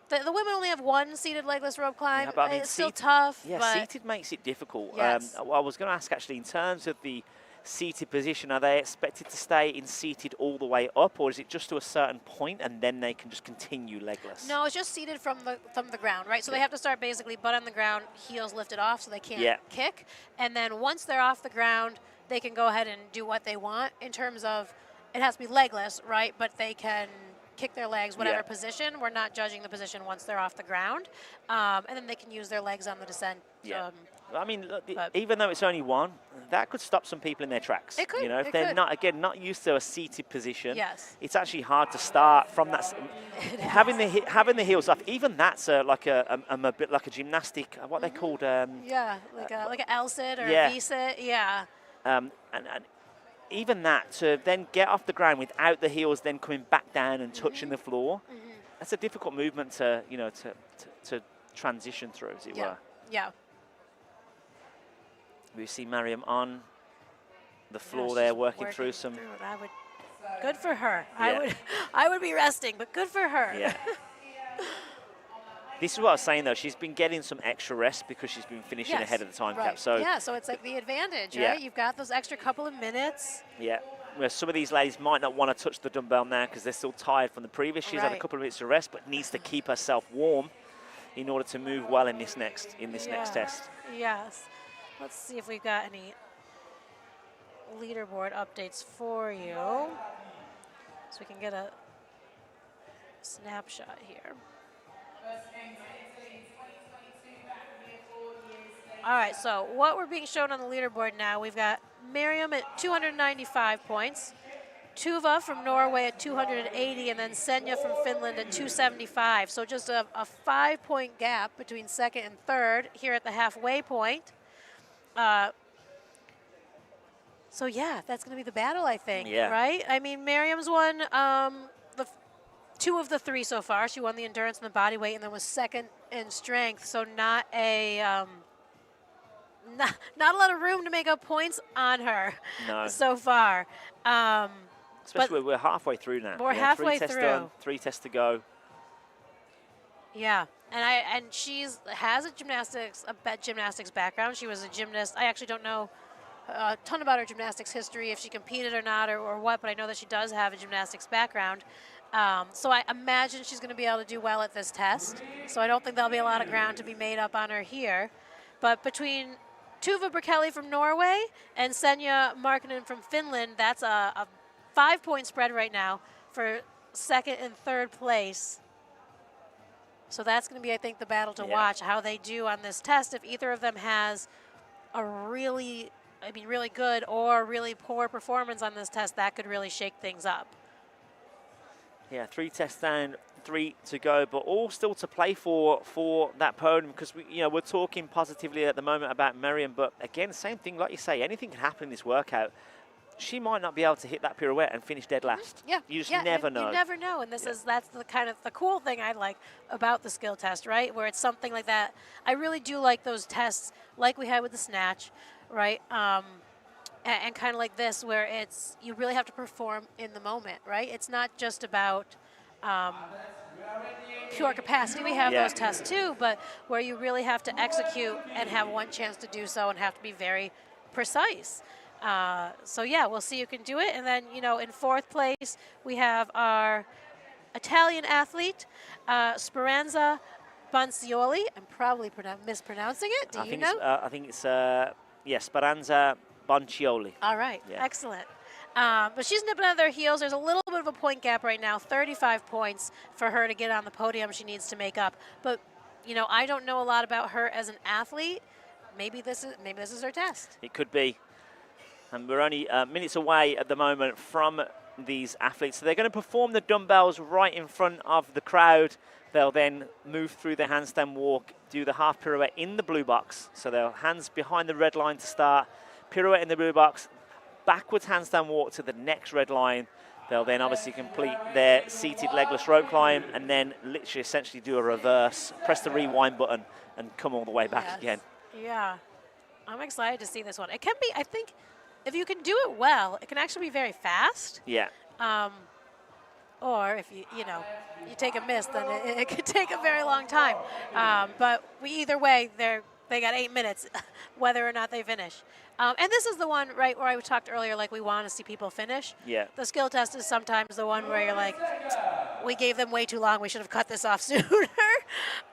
Speaker 4: the women only have one seated legless rope climb.
Speaker 2: Yeah, but I mean,
Speaker 4: it's still tough.
Speaker 2: Yeah,
Speaker 4: but
Speaker 2: seated makes it difficult.
Speaker 4: Yes.
Speaker 2: I was going to ask actually, in terms of the seated position, are they expected to stay in seated all the way up, or is it just to a certain point and then they can just continue legless?
Speaker 4: No, it's just seated from the ground, right? So they have to start basically butt on the ground, heels lifted off so they can't kick. And then once they're off the ground, they can go ahead and do what they want in terms of, it has to be legless, right? But they can kick their legs, whatever position. We're not judging the position once they're off the ground. And then they can use their legs on the descent.
Speaker 2: I mean, look, even though it's only one, that could stop some people in their tracks.
Speaker 4: It could.
Speaker 2: You know, if they're not used to a seated position, it's actually hard to start from that. Having the heels up, even that's like a bit like a gymnastic. What they called?
Speaker 4: Like an L-sit or a V-sit.
Speaker 2: And even that, to then get off the ground without the heels then coming back down and touching the floor, that's a difficult movement to, you know, to transition through, as it were.
Speaker 4: Yeah.
Speaker 2: We see Mariam on the floor there, working through some.
Speaker 4: Good for her. I would be resting, but good for her.
Speaker 2: Yeah. This is what I was saying, though. She's been getting some extra rest because she's been finishing ahead of the time cap. So
Speaker 4: so it's like the advantage, right? You've got those extra couple of minutes.
Speaker 2: Yeah. Where some of these ladies might not want to touch the dumbbell now because they're still tired from the previous. She's had a couple of minutes of rest, but needs to keep herself warm in order to move well in this next test.
Speaker 4: Yes. Let's see if we've got any leaderboard updates for you, so we can get a snapshot here. All right, so what we're being shown on the leaderboard now, we've got Miriam at 295 points, Tuva from Norway at 280, and then Senja from Finland at 275. So just a 5-point gap between second and third here at the halfway point. So yeah, that's going to be the battle, I think, right? I mean, Miriam's won two of the three so far. She won the endurance and the body weight, and then was second in strength. So not a not a lot of room to make up points on her so far.
Speaker 2: Especially we're halfway through now.
Speaker 4: We're halfway through.
Speaker 2: Done, 3 tests to go.
Speaker 4: Yeah, and she's has a gymnastics background. She was a gymnast. I actually don't know a ton about her gymnastics history, if she competed or not, or what, but I know that she does have a gymnastics background. So I imagine she's going to be able to do well at this test. So I don't think there'll be a lot of ground to be made up on her here. But between Tuva Berkelli from Norway and Senja Markkinen from Finland, that's a 5-point spread right now for second and third place. So that's going to be, I think, the battle to watch, how they do on this test. If either of them has a really good or really poor performance on this test, that could really shake things up.
Speaker 2: Yeah, 3 tests down, 3 to go, but all still to play for that podium, because we're talking positively at the moment about Miriam, but again, same thing, like you say, anything can happen in this workout. She might not be able to hit that pirouette and finish dead last.
Speaker 4: Yeah,
Speaker 2: you just never know.
Speaker 4: You never know, and that's the kind of the cool thing I like about the skill test, right? Where it's something like that. I really do like those tests, like we had with the snatch, right? And kind of like this, where it's you really have to perform in the moment, right? It's not just about pure capacity. We have those tests too, but where you really have to execute and have one chance to do so and have to be very precise. So yeah, we'll see who can do it. And then, in fourth place, we have our Italian athlete, Speranza Bancioli. I'm probably mispronouncing it. Do you know?
Speaker 2: I think it's Speranza Bancioli.
Speaker 4: All right, excellent. But she's nipping out of their heels. There's a little bit of a point gap right now, 35 points for her to get on the podium she needs to make up. But, you know, I don't know a lot about her as an athlete. Maybe this is her test.
Speaker 2: It could be. And we're only minutes away at the moment from these athletes. So they're going to perform the dumbbells right in front of the crowd. They'll then move through the handstand walk, do the half pirouette in the blue box. So they'll hands behind the red line to start, pirouette in the blue box, backwards handstand walk to the next red line. They'll then obviously complete their seated legless rope climb and then literally essentially do a reverse, press the rewind button and come all the way back again.
Speaker 4: Yeah, I'm excited to see this one. It can be, I think, if you can do it well, it can actually be very fast.
Speaker 2: Yeah.
Speaker 4: Or if you take a miss, then it could take a very long time. But either way, they got 8 minutes, whether or not they finish. And this is the one, right, where I talked earlier, like we want to see people finish.
Speaker 2: Yeah.
Speaker 4: The skill test is sometimes the one where you're like, we gave them way too long, we should have cut this off sooner.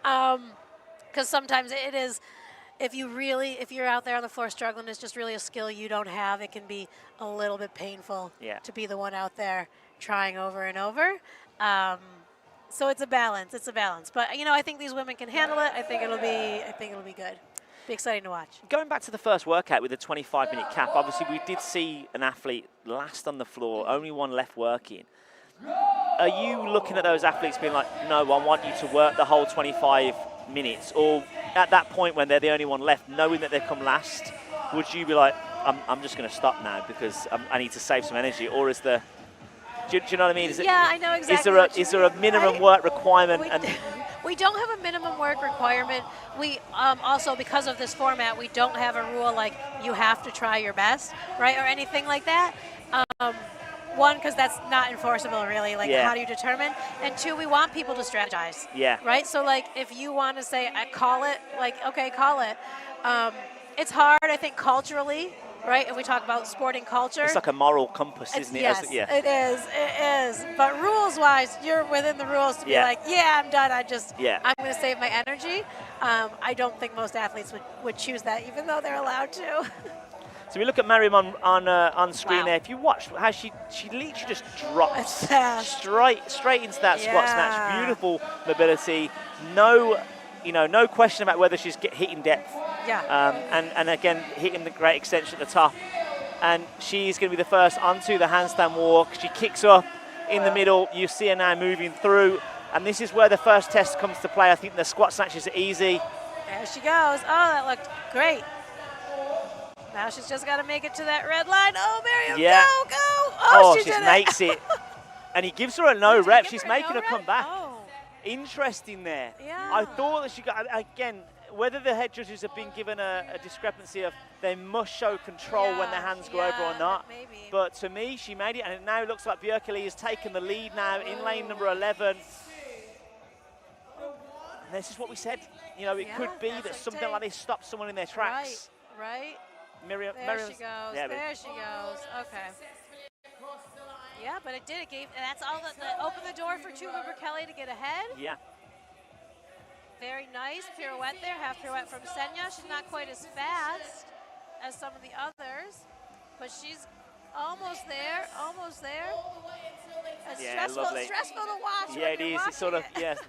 Speaker 4: Because sometimes it is, if you're out there on the floor struggling, it's just really a skill you don't have. It can be a little bit painful to be the one out there trying over and over. So it's a balance. But I think these women can handle it. I think it'll be good. Be exciting to watch.
Speaker 2: Going back to the first workout with the 25-minute cap, obviously we did see an athlete last on the floor, only one left working. Are you looking at those athletes being like, no, I want you to work the whole 25 minutes? Or at that point when they're the only one left, knowing that they've come last, would you be like, I'm just going to stop now because I need to save some energy? Or is the... Do you know what I mean?
Speaker 4: I know exactly.
Speaker 2: Is there a minimum work requirement?
Speaker 4: We don't have a minimum work requirement. We also, because of this format, we don't have a rule like you have to try your best, right, or anything like that. One, because that's not enforceable, really. Like, how do you determine? And two, we want people to strategize.
Speaker 2: Yeah.
Speaker 4: Right. So, like, if you want to say, I call it, like, okay, call it. It's hard, I think, culturally. Right, and we talk about sporting culture.
Speaker 2: It's like a moral compass, isn't it?
Speaker 4: Yes, it is. But rules-wise, you're within the rules to be like, I'm done. I'm going to save my energy. I don't think most athletes would choose that, even though they're allowed to.
Speaker 2: So we look at Miriam on screen there. If you watch how she literally just drops straight into that squat snatch. Beautiful mobility. No question about whether she's hitting depth. And again, hitting the great extension at the top. And she's going to be the first onto the handstand walk. She kicks up in the middle. You see her now moving through. And this is where the first test comes to play. I think the squat snatches are easy.
Speaker 4: There she goes. Oh, that looked great. Now she's just got to make it to that red line. Oh, Miriam, go. Oh, she
Speaker 2: makes it. And he gives her a no rep. She's making her come back. Oh. Interesting there.
Speaker 4: Yeah.
Speaker 2: I thought that she got, again, whether the head judges have been given a discrepancy of they must show control when their hands go over or not.
Speaker 4: Maybe.
Speaker 2: But to me, she made it, and it now looks like Björkeli has taken the lead now in lane number 11. And this is what we said. It could be that something like this stops someone in their tracks.
Speaker 4: Right.
Speaker 2: There
Speaker 4: she goes. There she goes. Okay. Yeah, but it did. That's all that opened the door for Björkeli to get ahead.
Speaker 2: Yeah.
Speaker 4: Very nice pirouette there, half pirouette from Senya. She's not quite as fast as some of the others, but she's almost there. It's stressful to watch.
Speaker 2: Yeah, it is. It's sort of, yes.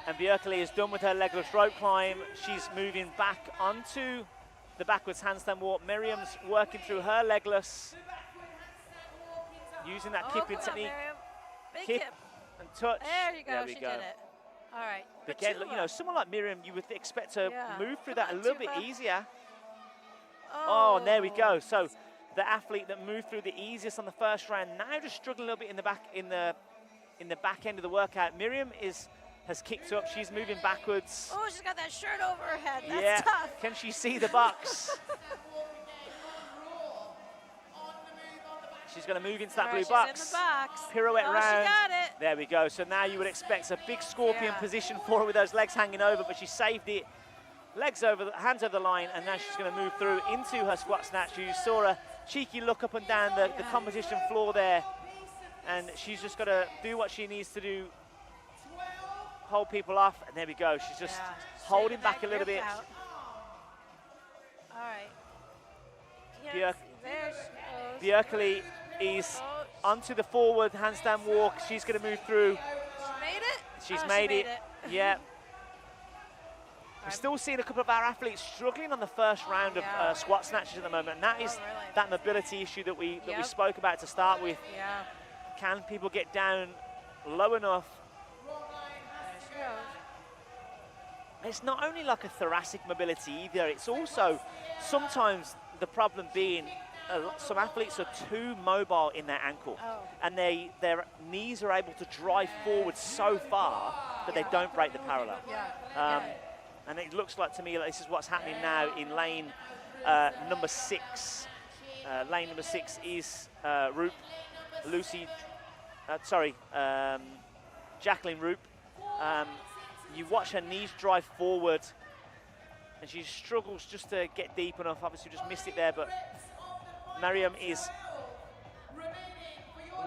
Speaker 2: And Björkeli is done with her legless rope climb. She's moving back onto the backwards handstand walk. Miriam's working through her legless, using that kipping technique.
Speaker 4: Kip
Speaker 2: and touch.
Speaker 4: There you go. She did it. All right.
Speaker 2: Again, someone like Miriam, you would expect to move through that a little bit easier. Oh, and there we go. So the athlete that moved through the easiest on the first round now just struggling a little bit in the back end of the workout. Miriam has kicked up. She's moving backwards.
Speaker 4: Oh, she's got that shirt over her head. That's tough.
Speaker 2: Can she see the box? She's going to move into that blue box.
Speaker 4: She's in the box.
Speaker 2: Pirouette round.
Speaker 4: She got it.
Speaker 2: There we go. So now you would expect a big scorpion position for her with those legs hanging over, but she saved it. Legs over, hands over the line, and now she's going to move through into her squat snatch. You saw a cheeky look up and down the competition floor there, and she's just got to do what she needs to do, hold people off, and there we go. She's just holding back a little bit.
Speaker 4: All right.
Speaker 2: Björkeli is onto the forward handstand walk. She's going to move through.
Speaker 4: She made it?
Speaker 2: She's made it. Yeah. We're still seeing a couple of our athletes struggling on the first round of squat snatches at the moment, and that is that mobility issue that we spoke about to start with.
Speaker 4: Yeah.
Speaker 2: Can people get down low enough? It's not only like a thoracic mobility either, it's also sometimes the problem being some athletes are too mobile in their ankle, and their knees are able to drive forward so far that they don't break the parallel. And it looks like to me like this is what's happening now in lane number 6. Lane number 6 is Jacqueline Roop. You watch her knees drive forward, and she struggles just to get deep enough. Obviously, just missed it there, but Mariam is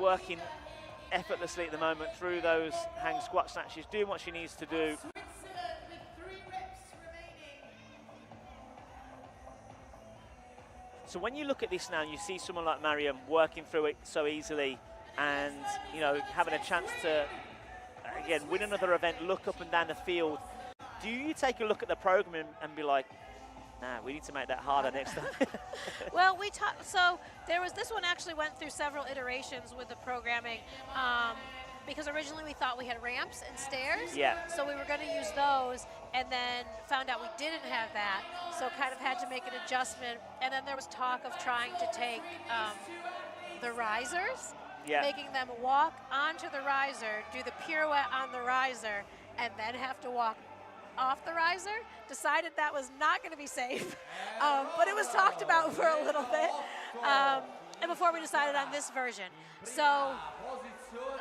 Speaker 2: working effortlessly at the moment through those hang squat snatches, doing what she needs to do. So when you look at this now, and you see someone like Mariam working through it so easily, and having a chance to again win another event, look up and down the field. Do you take a look at the program and be like, nah, we need to make that harder next time?
Speaker 4: Well, so this one actually went through several iterations with the programming, because originally we thought we had ramps and stairs.
Speaker 2: Yeah.
Speaker 4: So we were going to use those, and then found out we didn't have that, so kind of had to make an adjustment. And then there was talk of trying to take the risers, making them walk onto the riser, do the pirouette on the riser, and then have to walk off the riser. Decided that was not going to be safe, but it was talked about for a little bit, and before we decided on this version. So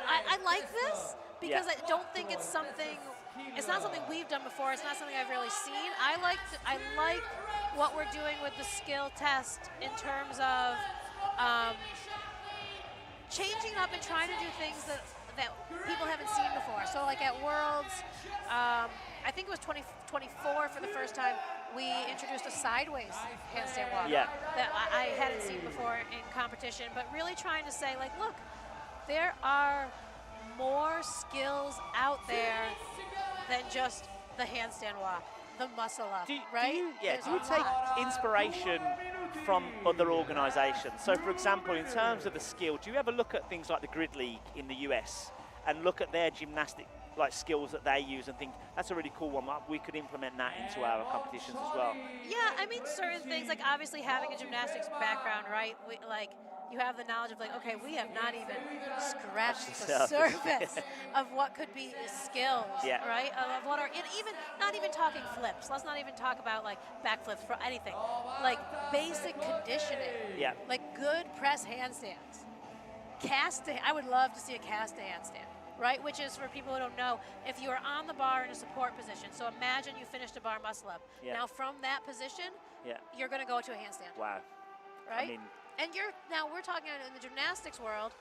Speaker 4: I like this because I don't think it's not something we've done before. It's not something I've really seen. I like what we're doing with the skill test in terms of changing up and trying to do things that people haven't seen before. So like at Worlds, I think it was 2024 for the first time, we introduced a sideways handstand walk that I hadn't seen before in competition, but really trying to say, like, look, there are more skills out there than just the handstand walk, the muscle up, right?
Speaker 2: Do you take inspiration from other organisations? So, for example, in terms of the skill, do you ever look at things like the Grid League in the US and look at their gymnastic skills that they use and think that's a really cool one? We could implement that into our competitions as well.
Speaker 4: Yeah, I mean, certain things, like obviously having a gymnastics background, right? You have the knowledge of like, okay, we have not even scratched the surface of what could be skills, right? Of what are, even not even talking flips. Let's not even talk about like backflips for anything. Like basic conditioning, like good press handstands. I would love to see a cast handstand, right? Which is, for people who don't know, if you are on the bar in a support position. So imagine you finished a bar muscle up. Now from that position, you're going to go to a handstand.
Speaker 2: Wow.
Speaker 4: Right?
Speaker 2: I mean,
Speaker 4: and now we're talking in the gymnastics world,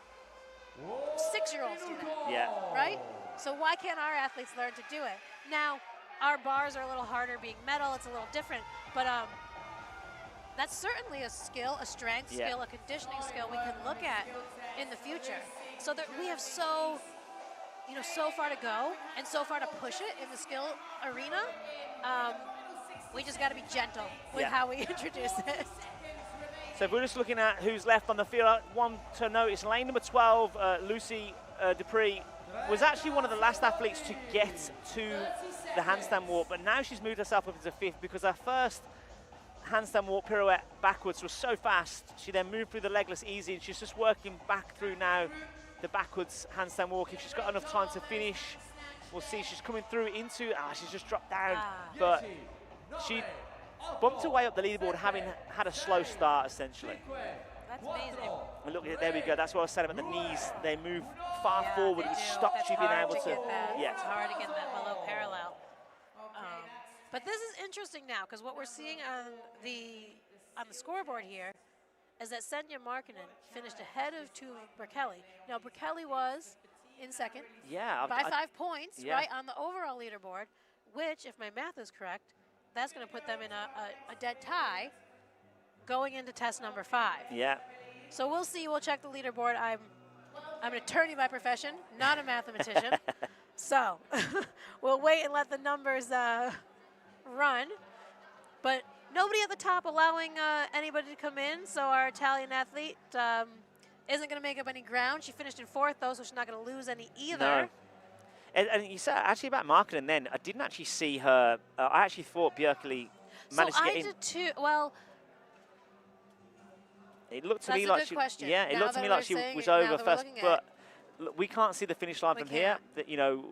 Speaker 4: 6-year-olds do that.
Speaker 2: Yeah.
Speaker 4: Right? So why can't our athletes learn to do it? Now, our bars are a little harder being metal, it's a little different, but that's certainly a skill, a strength skill, a conditioning skill we can look at in the future. So that we have so far to go and so far to push it in the skill arena. We just got to be gentle with how we introduce it.
Speaker 2: So if we're just looking at who's left on the field, one to notice, lane number 12, Lucy Dupree, was actually one of the last athletes to get to the handstand walk, but now she's moved herself up into 5th because her first handstand walk pirouette backwards was so fast. She then moved through the legless easy, and she's just working back through now the backwards handstand walk. If she's got enough time to finish, we'll see. She's coming through into, she's just dropped down, but she bumped her way up the leaderboard having had a slow start, essentially.
Speaker 4: That's amazing.
Speaker 2: And look, there we go. That's what I was saying about the knees. They move far forward, which stops you being able to.
Speaker 4: It's hard to get that below parallel. But this is interesting now, because what we're seeing on the scoreboard here is that Senya Markkanen finished ahead of Berkeley. Now, Berkeley was in second by 5 points, right, on the overall leaderboard, which, if my math is correct, that's going to put them in a dead tie going into test number 5.
Speaker 2: Yeah.
Speaker 4: So we'll see. We'll check the leaderboard. I'm an attorney by profession, not a mathematician. So we'll wait and let the numbers run, but nobody at the top allowing anybody to come in. So our Italian athlete isn't going to make up any ground. She finished in 4th, though, so she's not going to lose any either.
Speaker 2: No. And you said actually about Markkinen then, I didn't actually see her. I actually thought Bjerkeli managed to get in.
Speaker 4: I did too. Well,
Speaker 2: it looked to
Speaker 4: that's
Speaker 2: me
Speaker 4: a
Speaker 2: like
Speaker 4: good
Speaker 2: she,
Speaker 4: question.
Speaker 2: yeah, it
Speaker 4: Now
Speaker 2: looked to
Speaker 4: that
Speaker 2: me
Speaker 4: we're
Speaker 2: like she
Speaker 4: saying
Speaker 2: was
Speaker 4: it, now
Speaker 2: over
Speaker 4: that we're
Speaker 2: first,
Speaker 4: looking at
Speaker 2: but
Speaker 4: it.
Speaker 2: look, we can't see the finish line
Speaker 4: We
Speaker 2: from here.
Speaker 4: can't.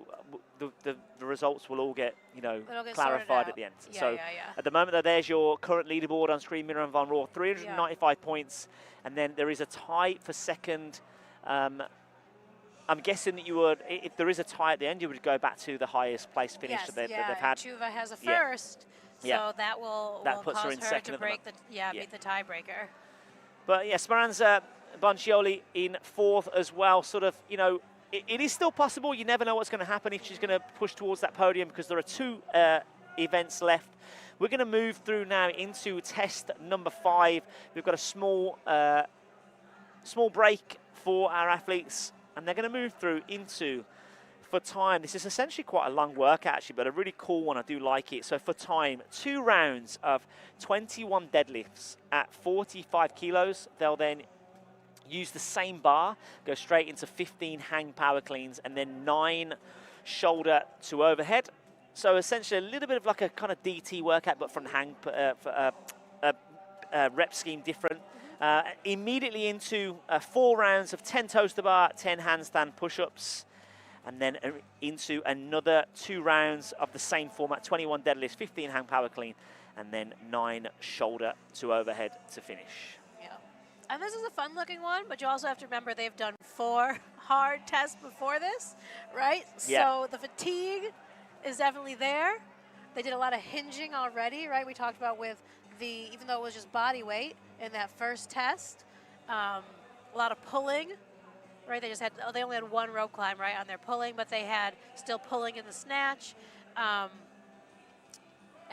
Speaker 2: That the results will all get
Speaker 4: It'll get
Speaker 2: clarified
Speaker 4: sorted
Speaker 2: at the end.
Speaker 4: out. Yeah,
Speaker 2: so
Speaker 4: yeah.
Speaker 2: at the moment, there's your current leaderboard on screen, Miriam van Roor, 395 points, and then there is a tie for second. I'm guessing that you would, if there is a tie at the end, you would go back to the highest place finish
Speaker 4: Yes,
Speaker 2: that they've
Speaker 4: yeah,
Speaker 2: had.
Speaker 4: Chuva has a
Speaker 2: Yeah.
Speaker 4: first, so
Speaker 2: Yeah.
Speaker 4: that will
Speaker 2: Puts her
Speaker 4: cause
Speaker 2: in
Speaker 4: her
Speaker 2: second
Speaker 4: to
Speaker 2: at the
Speaker 4: break the
Speaker 2: Yeah.
Speaker 4: beat the tiebreaker.
Speaker 2: But yeah, Speranza Boncioli in 4th as well. Sort of, it is still possible. You never know what's going to happen if she's going to push towards that podium because there are 2 events left. We're going to move through now into test number 5. We've got a small break for our athletes, and they're going to move through into, for time, this is essentially quite a long workout actually, but a really cool one. I do like it. So for time, 2 rounds of 21 deadlifts at 45 kilos. They'll then use the same bar, go straight into 15 hang power cleans, and then 9 shoulder to overhead. So essentially a little bit of like a kind of DT workout, but from the hang rep scheme different. Immediately into 4 rounds of 10 toes to bar, 10 handstand push-ups, and then into another 2 rounds of the same format, 21 deadlifts, 15 hang power clean, and then 9 shoulder to overhead to finish.
Speaker 4: Yeah, and this is a fun-looking one, but you also have to remember they've done 4 hard tests before this, right?
Speaker 2: Yeah.
Speaker 4: So the fatigue is definitely there. They did a lot of hinging already, right? We talked about with even though it was just body weight in that first test, a lot of pulling, right? They only had 1 rope climb, right, on their pulling, but they had still pulling in the snatch, and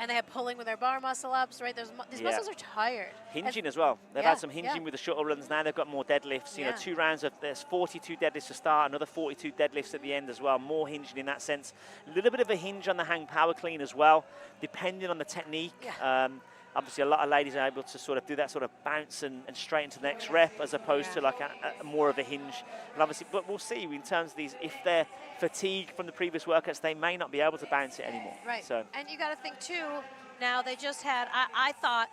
Speaker 4: they had pulling with their bar muscle ups, right? These muscles are tired.
Speaker 2: Hinging as well. They've had some hinging with the shuttle runs. Now they've got more deadlifts. You know, 2 rounds of, there's 42 deadlifts to start, another 42 deadlifts at the end as well. More hinging in that sense. A little bit of a hinge on the hang power clean as well, depending on the technique.
Speaker 4: Yeah.
Speaker 2: Obviously, a lot of ladies are able to sort of do that sort of bounce and straight into the next rep, as opposed to like a more of a hinge. And obviously, but we'll see in terms of these, if they're fatigued from the previous workouts, they may not be able to bounce it anymore.
Speaker 4: Right.
Speaker 2: So.
Speaker 4: And you got to think too. Now they just had. I thought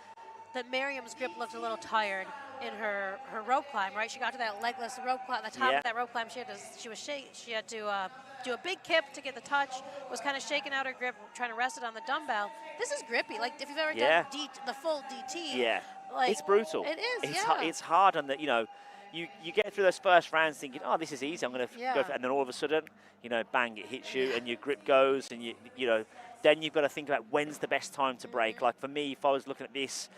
Speaker 4: that Miriam's grip looked a little tired in her rope climb. Right. She got to that legless rope climb. The top of that rope climb, she had to do a big kip to get the touch. Was kind of shaking out her grip, trying to rest it on the dumbbell. This is grippy. Like if you've ever done the full DT.
Speaker 2: Yeah.
Speaker 4: Like,
Speaker 2: it's brutal.
Speaker 4: It is.
Speaker 2: It's hard on the, you get through those first rounds thinking, oh, this is easy, I'm going to go for it. And then all of a sudden, bang, it hits you and your grip goes, and then you've got to think about when's the best time to break. Like for me, if I was looking at this,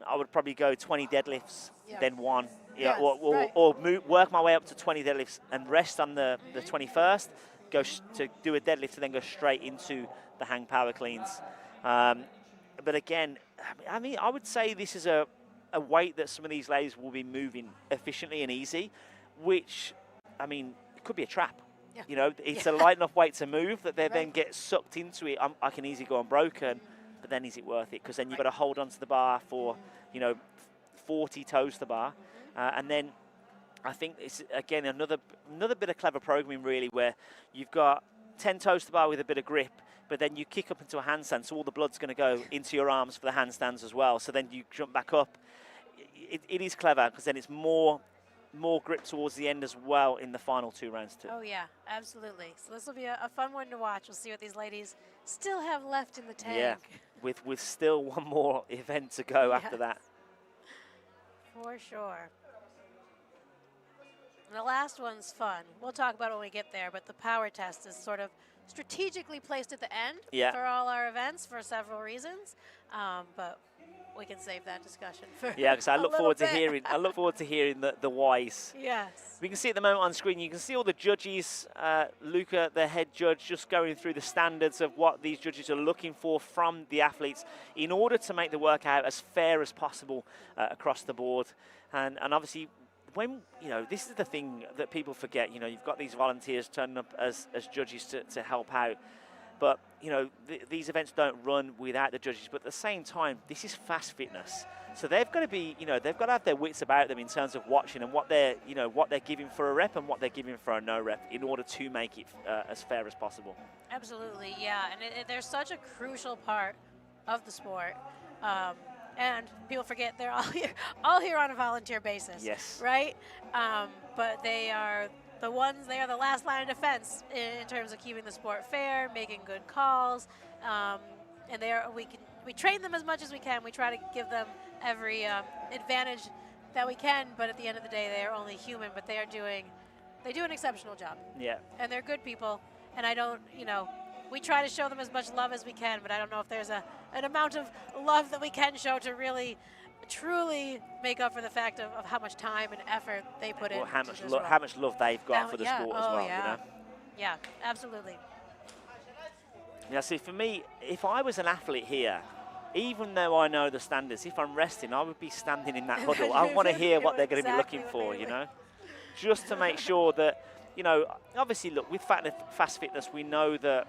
Speaker 2: I would probably go 20 deadlifts, then 1, or work my way up to 20 deadlifts and rest on the 21st, go to do a deadlift and then go straight into the hang power cleans. But again, I mean, I would say this is a weight that some of these ladies will be moving efficiently and easy, which, I mean, it could be a trap. Yeah. It's a light enough weight to move that they then get sucked into it. I can easily go unbroken, but then is it worth it? Because then you've got to hold onto the bar for, 40 toes to the bar. And then I think it's, again, another bit of clever programming, really, where you've got 10 toes to the bar with a bit of grip, but then you kick up into a handstand, so all the blood's going to go into your arms for the handstands as well. So then you jump back up. It is clever, because then it's more grip towards the end as well in the final 2 rounds too.
Speaker 4: Oh yeah, absolutely. So this will be a fun one to watch. We'll see what these ladies still have left in the tank.
Speaker 2: Yeah, with still one more event to go after that.
Speaker 4: For sure. And the last one's fun. We'll talk about it when we get there, but the power test is sort of strategically placed at the end for all our events for several reasons. But we can save that discussion for
Speaker 2: because I look forward to
Speaker 4: bit.
Speaker 2: hearing. I look forward to hearing the whys.
Speaker 4: Yes.
Speaker 2: We can see at the moment on screen. You can see all the judges. Luca, the head judge, just going through the standards of what these judges are looking for from the athletes in order to make the workout as fair as possible across the board. And obviously, when this is the thing that people forget. You've got these volunteers turning up as judges to help out. But you know, these events don't run without the judges. But at the same time, this is fast fitness, so they've got to be, you know, they've got to have their wits about them in terms of watching and what they're, you know, what they're giving for a rep and what they're giving for a no rep in order to make it as fair as possible.
Speaker 4: Absolutely, yeah, and they're such a crucial part of the sport. And people forget they're all here on a volunteer basis.
Speaker 2: Yes.
Speaker 4: Right? But they are the ones, they are the last line of defense in terms of keeping the sport fair, making good calls, and we train them as much as we can. We try to give them every advantage that we can, but at the end of the day, they are only human, but they do an exceptional job.
Speaker 2: Yeah.
Speaker 4: And they're good people, and I don't, you know, we try to show them as much love as we can, but I don't know if there's an amount of love that we can show to really, truly make up for the fact of how much time and effort they put in.
Speaker 2: How much love they've got for the sport as well.
Speaker 4: Yeah.
Speaker 2: You know?
Speaker 4: Yeah, absolutely.
Speaker 2: Yeah, see, for me, if I was an athlete here, even though I know the standards, if I'm resting, I would be standing in that huddle. I want to hear what they're going to be looking for, you know, just to make sure that, you know, obviously, look, with fast fitness, we know that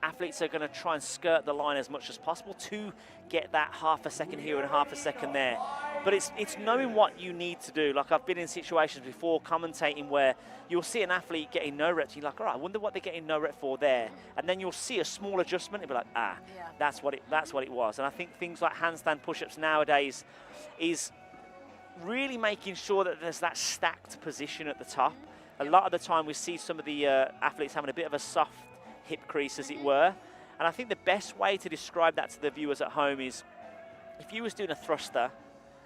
Speaker 2: athletes are going to try and skirt the line as much as possible to get that half a second here and half a second there. But it's knowing what you need to do. Like, I've been in situations before commentating where you'll see an athlete getting no reps, and you're like, all right, I wonder what they're getting no rep for there. And then you'll see a small adjustment and be like, yeah. that's what it was. And I think things like handstand push-ups nowadays is really making sure that there's that stacked position at the top. A lot of the time we see some of the athletes having a bit of a soft hip crease, as it were. And I think the best way to describe that to the viewers at home is if you was doing a thruster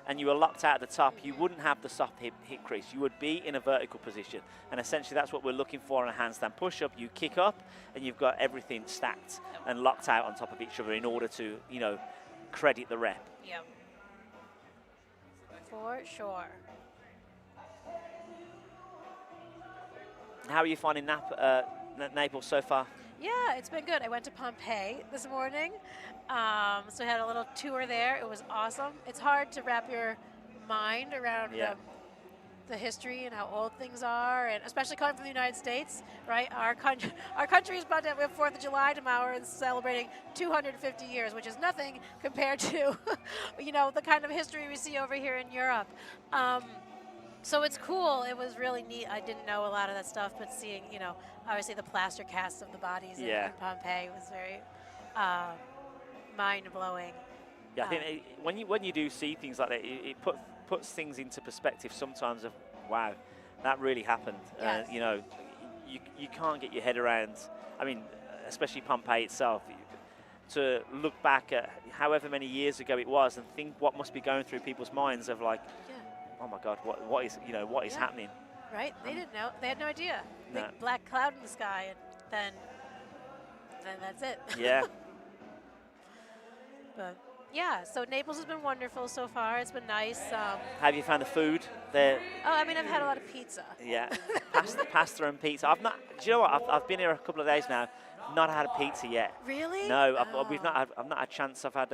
Speaker 2: and you were locked out at the top, you wouldn't have the soft hip crease. You would be in a vertical position. And essentially that's what we're looking for in a handstand push-up. You kick up and you've got everything stacked and locked out on top of each other in order to, you know, credit the rep.
Speaker 4: Yep. For sure.
Speaker 2: How are you finding Naples so far?
Speaker 4: Yeah, it's been good. I went to Pompeii this morning, so I had a little tour there. It was awesome. It's hard to wrap your mind around the history and how old things are, and especially coming from the United States, right? Our country is about to have 4th of July tomorrow and celebrating 250 years, which is nothing compared to, you know, the kind of history we see over here in Europe. So it's cool. It was really neat. I didn't know a lot of that stuff, but seeing, you know, obviously the plaster casts of the bodies in Pompeii was very mind-blowing.
Speaker 2: Yeah, I think when you do see things like that, it puts things into perspective sometimes of, wow, that really happened.
Speaker 4: Yes.
Speaker 2: You know, you can't get your head around, I mean, especially Pompeii itself, to look back at however many years ago it was and think what must be going through people's minds of like, oh my God, what is happening?
Speaker 4: Right? They didn't know. They had no idea. Big black cloud in the sky, and then that's it.
Speaker 2: Yeah.
Speaker 4: But yeah, so Naples has been wonderful so far. It's been nice.
Speaker 2: Have you found the food there?
Speaker 4: Oh, I mean, I've had a lot of pizza.
Speaker 2: Yeah, pasta and pizza. I've not. Do you know what? I've been here a couple of days now. Not had a pizza yet.
Speaker 4: Really?
Speaker 2: No, I've not had a chance. I've had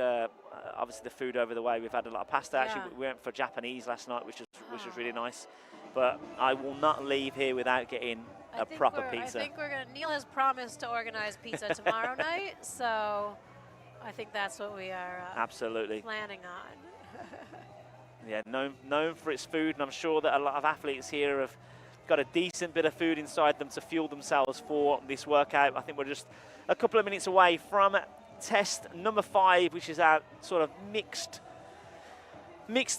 Speaker 2: obviously the food over the way. We've had a lot of pasta. Actually, we went for Japanese last night, which was really nice. But I will not leave here without getting a proper pizza.
Speaker 4: I think we're gonna. Neil has promised to organize pizza tomorrow night, so I think that's what we are
Speaker 2: absolutely
Speaker 4: planning on.
Speaker 2: Yeah, known for its food, and I'm sure that a lot of athletes here have got a decent bit of food inside them to fuel themselves for this workout. I think we're just a couple of minutes away from test number 5, which is our sort of mixed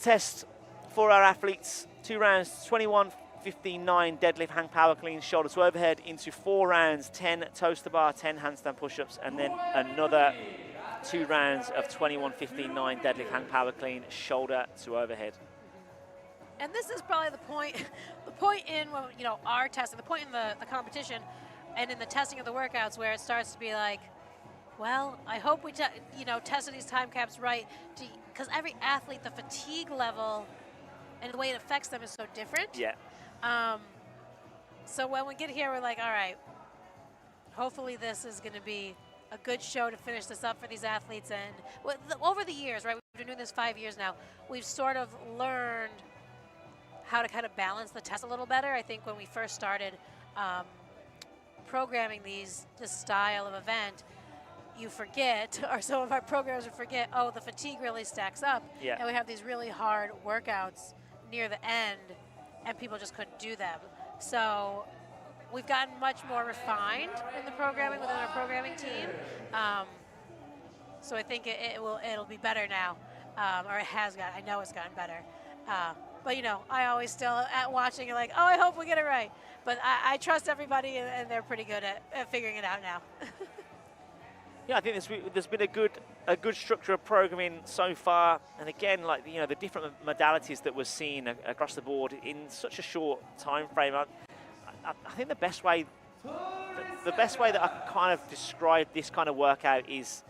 Speaker 2: test for our athletes. 2 rounds, 21, 15, 9 deadlift, hang power clean, shoulder to overhead, into 4 rounds, 10 toes to bar, 10 handstand push-ups, and then another 2 rounds of 21, 15, 9 deadlift, hang power clean, shoulder to overhead.
Speaker 4: And this is probably the point in, you know, our testing, the point in the competition and in the testing of the workouts where it starts to be like, well, I hope we tested these time caps right, because every athlete, the fatigue level and the way it affects them is so different.
Speaker 2: Yeah.
Speaker 4: So when we get here, we're like, all right, hopefully this is going to be a good show to finish this up for these athletes. And over the years, right, we've been doing this 5 years now, we've sort of learned how to kind of balance the test a little better. I think when we first started, programming this style of event, you forget, or some of our programmers would forget, oh, the fatigue really stacks up.
Speaker 2: Yeah.
Speaker 4: And we have these really hard workouts near the end, and people just couldn't do them. So we've gotten much more refined in the programming within our programming team. So I think it'll be better now, or it has gotten. I know it's gotten better. But you know, I always still at watching, you're like, oh, I hope we get it right. But I trust everybody, and they're pretty good at figuring it out now.
Speaker 2: Yeah, I think there's been a good structure of programming so far, and again, like the different modalities that we're seeing across the board in such a short time frame. I think the best way that I kind of describe this kind of workout is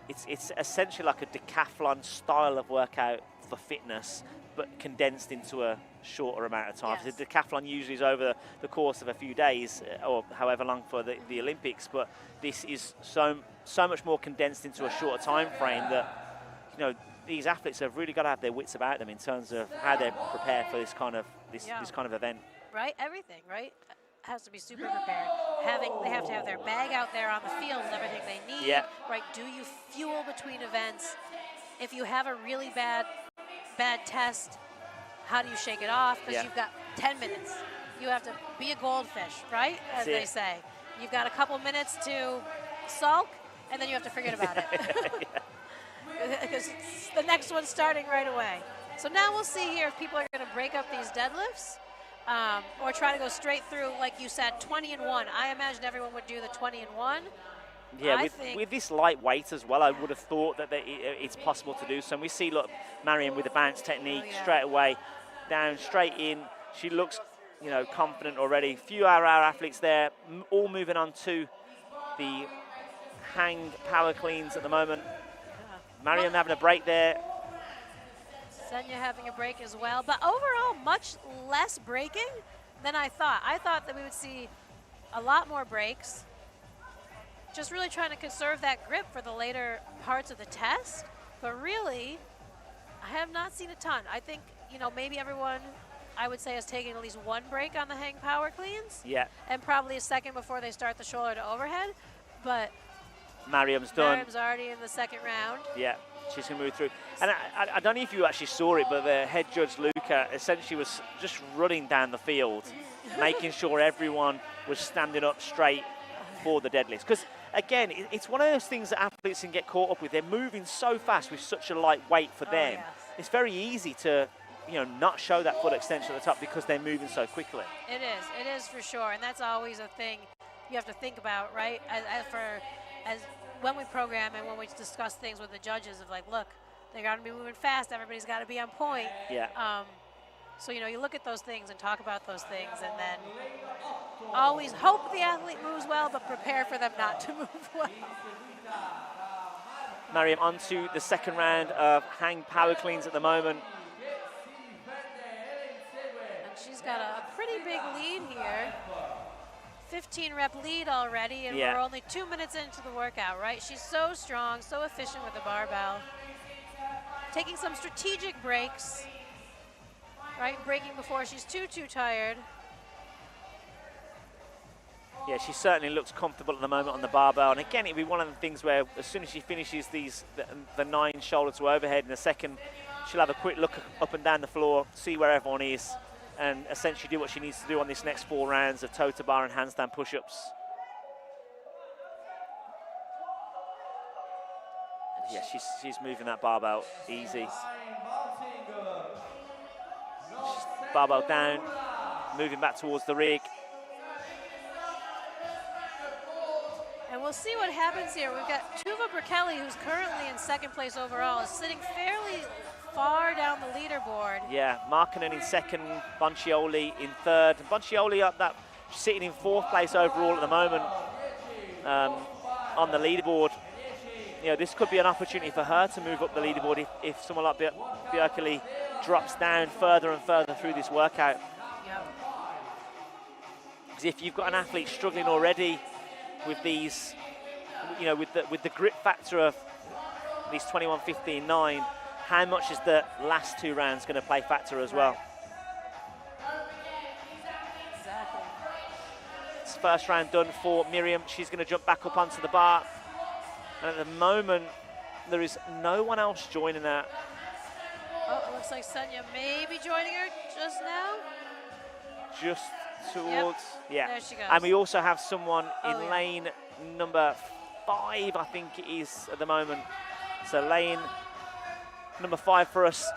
Speaker 2: it's essentially like a decathlon style of workout for fitness, but condensed into a shorter amount of time.
Speaker 4: Yes.
Speaker 2: So the decathlon usually is over the course of a few days, or however long for the Olympics, but this is so much more condensed into a shorter time frame that these athletes have really got to have their wits about them in terms of how they're prepared for this kind of event.
Speaker 4: Right, everything, right? Has to be super prepared. They have to have their bag out there on the field with everything they need.
Speaker 2: Yeah.
Speaker 4: Right? Do you fuel between events? If you have a really bad test, how do you shake it off? Because you've got 10 minutes. You have to be a goldfish, right? As they say. You've got a couple minutes to sulk, and then you have to forget about it. Because the next one's starting right away. So now we'll see here if people are going to break up these deadlifts or try to go straight through, like you said, 20 and 1. I imagine everyone would do the 20 and 1.
Speaker 2: Yeah, with this light weight as well, I would have thought that it's possible to do so. And we see, look, Mariam with the bounce technique straight away, down, straight in. She looks, confident already. Few of our athletes there, all moving on to the hanged power cleans at the moment. Mariam having a break there.
Speaker 4: Senya having a break as well. But overall, much less breaking than I thought. I thought that we would see a lot more breaks. Just really trying to conserve that grip for the later parts of the test. But really, I have not seen a ton. I think, maybe everyone, I would say, has taken at least one break on the hang power cleans.
Speaker 2: Yeah.
Speaker 4: And probably a second before they start the shoulder to overhead. But
Speaker 2: Mariam's done.
Speaker 4: Mariam's already in the second round.
Speaker 2: Yeah, she's going to move through. And I don't know if you actually saw it, but the head judge, Luca, essentially was just running down the field, making sure everyone was standing up straight for the deadlifts. Because, again, it's one of those things that athletes can get caught up with. They're moving so fast with such a light weight for them.
Speaker 4: Yes.
Speaker 2: It's very easy to, not show that full extension at the top because they're moving so quickly.
Speaker 4: It is for sure. And that's always a thing you have to think about, right? As when we program and when we discuss things with the judges of like, look, they're going to be moving fast. Everybody's got to be on point.
Speaker 2: Yeah.
Speaker 4: So, you look at those things and talk about those things, and then always hope the athlete moves well, but prepare for them not to move well.
Speaker 2: Mariam onto the second round of hang power cleans at the moment.
Speaker 4: And she's got a pretty big lead here. 15 rep lead already, and we're only 2 minutes into the workout, right? She's so strong, so efficient with the barbell. Taking some strategic breaks, right? Breaking before she's too tired.
Speaker 2: Yeah, she certainly looks comfortable at the moment on the barbell. And again, it'll be one of the things where as soon as she finishes the 9 shoulder to overhead in a second, she'll have a quick look up and down the floor, see where everyone is, and essentially do what she needs to do on this next 4 rounds of toe to bar and handstand push-ups. Yeah, she's moving that barbell easy. Barbell down, moving back towards the rig.
Speaker 4: And we'll see what happens here. We've got Tuva Berkelli, who's currently in second place overall, is sitting fairly far down the leaderboard.
Speaker 2: Yeah, Markkanen in second, Boncioli in third. And Boncioli up that, sitting in 4th place overall at the moment on the leaderboard. This could be an opportunity for her to move up the leaderboard if someone like Berkeley drops down further and further through this workout. Because if you've got an athlete struggling already with these, with the grip factor of these 21, 15, 9, how much is the last 2 rounds going to play factor as well?
Speaker 4: Exactly.
Speaker 2: It's first round done for Miriam. She's going to jump back up onto the bar. And at the moment, there is no one else joining her.
Speaker 4: Oh, it looks like Sonia may be joining her just now.
Speaker 2: Just towards, yeah.
Speaker 4: There she goes.
Speaker 2: And we also have someone in
Speaker 4: Oh, yeah.
Speaker 2: lane number 5, I think it is at the moment. So lane number 5 for us.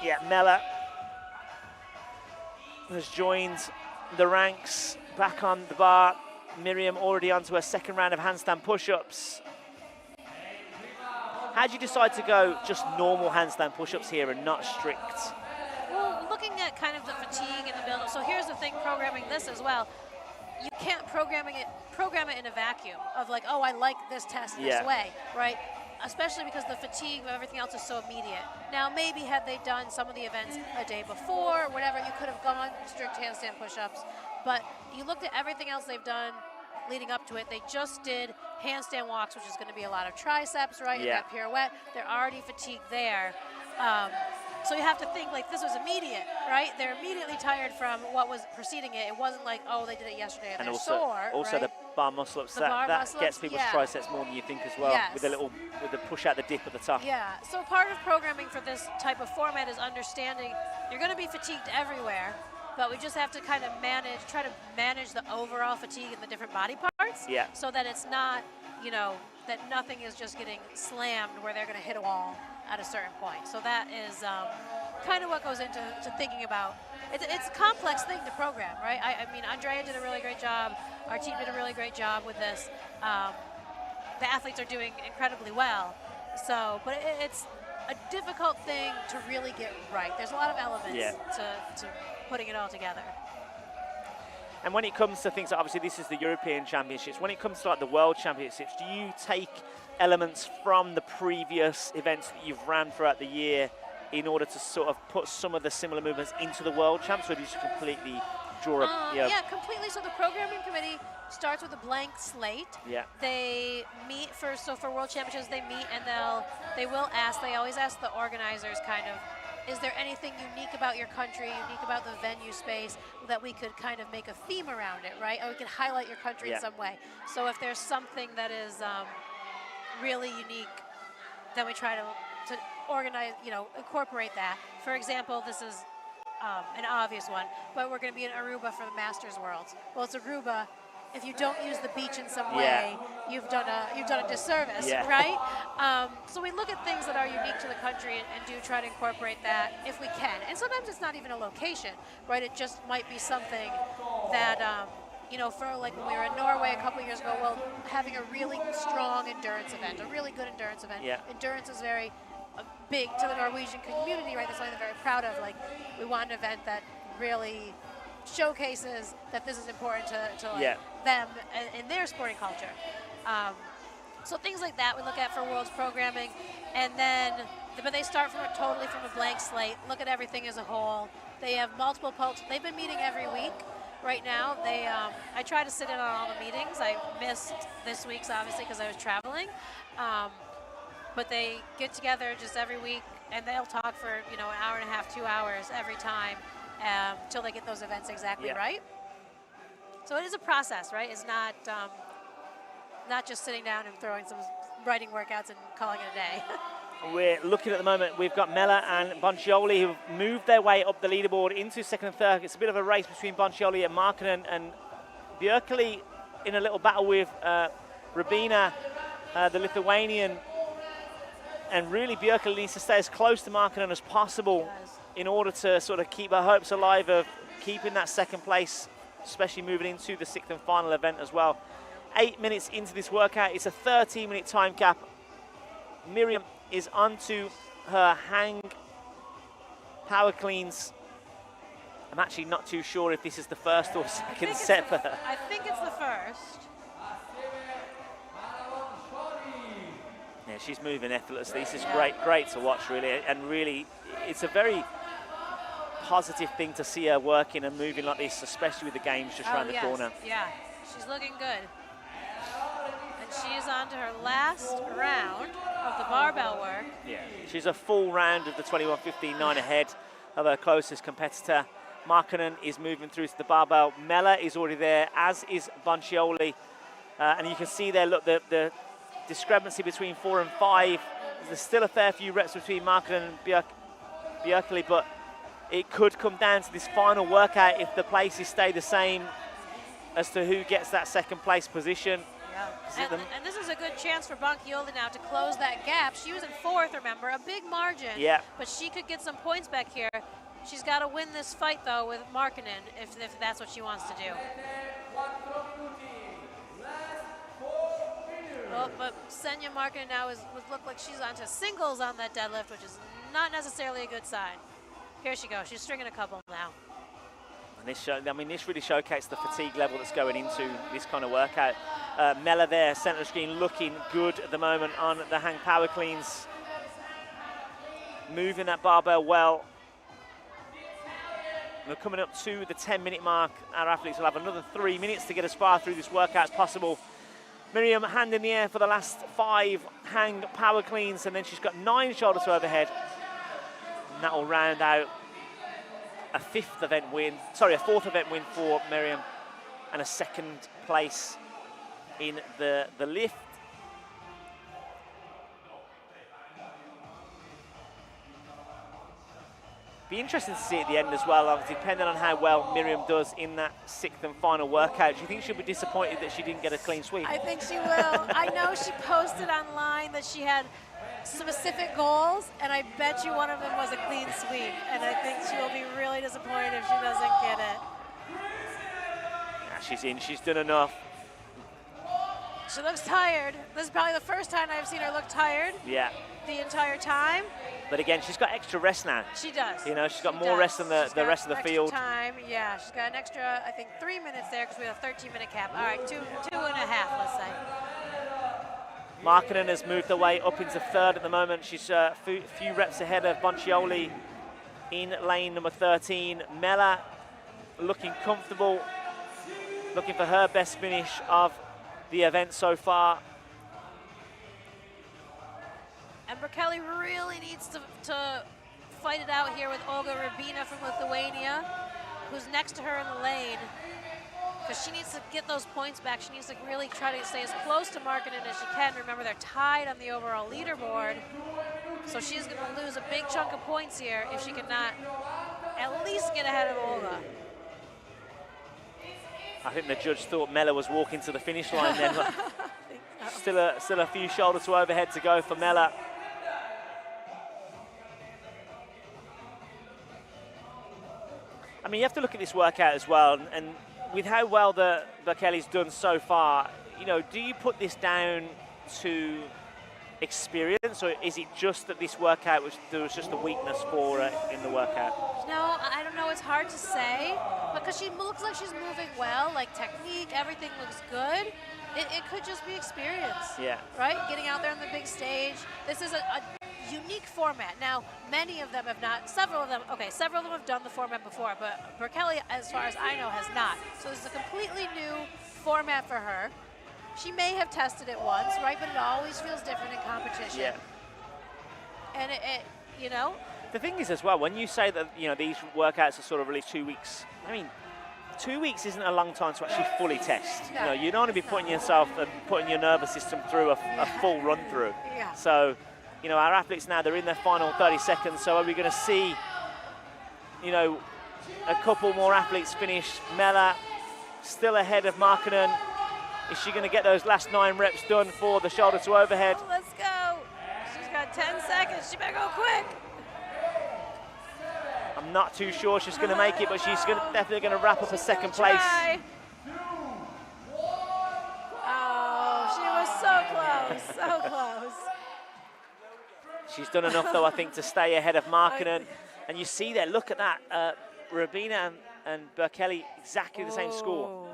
Speaker 2: Yeah, Mella has joined the ranks back on the bar. Miriam already onto her second round of handstand push-ups. How did you decide to go just normal handstand push-ups here and not strict?
Speaker 4: Well, looking at kind of the fatigue and the build-up. So here's the thing, programming this as well. You can't program it in a vacuum of like, oh, I like this test this way, right? Especially because the fatigue of everything else is so immediate. Now, maybe had they done some of the events a day before, or whatever, you could have gone strict handstand push-ups. But you looked at everything else they've done leading up to it. They just did handstand walks, which is going to be a lot of triceps, right? And that pirouette. They're already fatigued there. So you have to think like this was immediate, right? They're immediately tired from what was preceding it. It wasn't like, oh, they did it yesterday and they're sore.
Speaker 2: Also
Speaker 4: right?
Speaker 2: the bar muscle-ups, that gets people's triceps more than you think as well, with the push out the dip at the top.
Speaker 4: Yeah, so part of programming for this type of format is understanding you're going to be fatigued everywhere, but we just have to kind of try to manage the overall fatigue in the different body parts so that it's not, you know, that nothing is just getting slammed where they're going to hit a wall at a certain point. So that is kind of what goes into thinking about. It's a complex thing to program, right? I mean, Andrea did a really great job. Our team did a really great job with this. The athletes are doing incredibly well. So, but it's a difficult thing to really get right. There's a lot of elements to putting it all together.
Speaker 2: And when it comes to things, obviously this is the European Championships. When it comes to like the World Championships, do you take elements from the previous events that you've ran throughout the year in order to sort of put some of the similar movements into the World Champs, or do you just completely draw a...
Speaker 4: Yeah, completely. So the programming committee starts with a blank slate.
Speaker 2: Yeah.
Speaker 4: They meet for World Championships, they meet and they always ask the organizers kind of, is there anything unique about your country, unique about the venue space that we could kind of make a theme around it, right? Or we could highlight your country in some way. So if there's something that is really unique, then we try to organize, you know, incorporate that. For example, this is an obvious one, but we're going to be in Aruba for the Masters Worlds. Well, it's Aruba. If you don't use the beach in some way, you've done a disservice, right? So we look at things that are unique to the country and do try to incorporate that if we can. And sometimes it's not even a location, right? It just might be something that, you know, for like when we were in Norway a couple years ago, well, having a really strong endurance event, a really good endurance event. Endurance is very big to the Norwegian community, right? That's something they're very proud of. Like, we want an event that really showcases that this is important to like, them in their sporting culture. So things like that we look at for Worlds programming, and then, but they start totally from a blank slate, look at everything as a whole. They have multiple pulses. They've been meeting every week. Right now, I try to sit in on all the meetings. I missed this week's, obviously, because I was traveling. But they get together just every week, and they'll talk for, you know, an hour and a half, 2 hours every time until they get those events exactly right. So it is a process, right? It's not just sitting down and throwing some writing workouts and calling it a day.
Speaker 2: We're looking at the moment, we've got Mella and Boncioli who've moved their way up the leaderboard into second and third. It's a bit of a race between Boncioli and Markkanen, and Björkeli in a little battle with Rabina, the Lithuanian. And really Björkeli needs to stay as close to Markkanen as possible in order to sort of keep her hopes alive of keeping that second place, especially moving into the sixth and final event as well. 8 minutes into this workout, it's a 13-minute time cap. Miriam is onto her hang power cleans. I'm actually not too sure if this is the first or second set for her.
Speaker 4: I think it's the first.
Speaker 2: Yeah, she's moving effortlessly. This is great to watch, really, and really, it's a very positive thing to see her working and moving like this, especially with the games just around the corner.
Speaker 4: Yeah, she's looking good. And she is on to her last round of the barbell work.
Speaker 2: Yeah, she's a full round of the 21:15.9 ahead of her closest competitor. Markkanen is moving through to the barbell. Mella is already there, as is Boncioli. And you can see there, look, the discrepancy between 4 and 5. There's still a fair few reps between Markkanen and Bjerkeli, but it could come down to this final workout if the places stay the same as to who gets that second place position.
Speaker 4: Yeah. And this is a good chance for Boncioli now to close that gap. She was in 4th, remember, a big margin.
Speaker 2: Yeah.
Speaker 4: But she could get some points back here. She's got to win this fight, though, with Markkanen, if that's what she wants to do. Well, but Senja Markkanen now would look like she's onto singles on that deadlift, which is not necessarily a good sign. Here she goes. She's stringing a couple now.
Speaker 2: And this really showcases the fatigue level that's going into this kind of workout. Mella there, center screen, looking good at the moment on the hang power cleans. Moving that barbell well. We're coming up to the 10-minute mark. Our athletes will have another 3 minutes to get as far through this workout as possible. Miriam, hand in the air for the last 5 hang power cleans, and then she's got 9 shoulder to overhead. And that will round out a 4th event win for Miriam, and a 2nd place in the lift. Be interesting to see at the end as well, obviously, depending on how well Miriam does in that 6th and final workout. Do you think she'll be disappointed that she didn't get a clean sweep?
Speaker 4: I think she will. I know she posted online that she had specific goals, and I bet you one of them was a clean sweep, and I think she will be really disappointed if she doesn't get it.
Speaker 2: Yeah, she's in, she's done enough.
Speaker 4: She looks tired. This is probably the first time I've seen her look tired.
Speaker 2: Yeah.
Speaker 4: The entire time.
Speaker 2: But again, she's got extra rest now.
Speaker 4: She does.
Speaker 2: You know, she's got more rest than the rest of the field.
Speaker 4: Time, yeah. She's got an extra, I think, 3 minutes there because we have a 13-minute cap. All right, two and a half, let's say.
Speaker 2: Markkanen has moved her way up into 3rd at the moment. She's a few reps ahead of Boncioli in lane number 13. Mella looking comfortable, looking for her best finish of the event so far.
Speaker 4: And Bjerkeli really needs to fight it out here with Olga Rybina from Lithuania, who's next to her in the lane. Because she needs to get those points back. She needs to really try to stay as close to Markkanen as she can. Remember, they're tied on the overall leaderboard. So she's going to lose a big chunk of points here if she cannot at least get ahead of Olga.
Speaker 2: I think the judge thought Mella was walking to the finish line then. Still a few shoulder to overhead to go for Mella. I mean, you have to look at this workout as well, and with how well Bjerkeli's done so far, you know, do you put this down to experience, or is it just that this workout there was just a weakness for her in the workout?
Speaker 4: No, I don't know. It's hard to say, because she looks like she's moving well, like technique, everything looks good. It could just be experience.
Speaker 2: Yeah. Right?
Speaker 4: Getting out there on the big stage. This is a unique format. Now, many of them have not, several of them have done the format before, but Bjerkeli, as far as I know, has not. So this is a completely new format for her. She may have tested it once, right? But it always feels different in competition.
Speaker 2: Yeah.
Speaker 4: And it you know.
Speaker 2: The thing is as well, when you say that, you know, these workouts are sort of released 2 weeks, I mean, 2 weeks isn't a long time to actually fully test.
Speaker 4: No,
Speaker 2: you know, you don't want to be putting yourself and putting your nervous system through a full run through.
Speaker 4: Yeah.
Speaker 2: So, you know, our athletes now, they're in their final 30 seconds. So are we going to see, you know, a couple more athletes finish? Mella still ahead of Markkanen. Is she going to get those last 9 reps done for the shoulder to overhead?
Speaker 4: Oh, let's go. She's got 10 seconds. She better go quick.
Speaker 2: I'm not too sure she's going to make it, but she's definitely going to wrap up a second place.
Speaker 4: Oh, she was so close, so close.
Speaker 2: She's done enough, though, I think, to stay ahead of Markkanen. And you see there, look at that. Rybina and Bjerkeli, exactly the same score.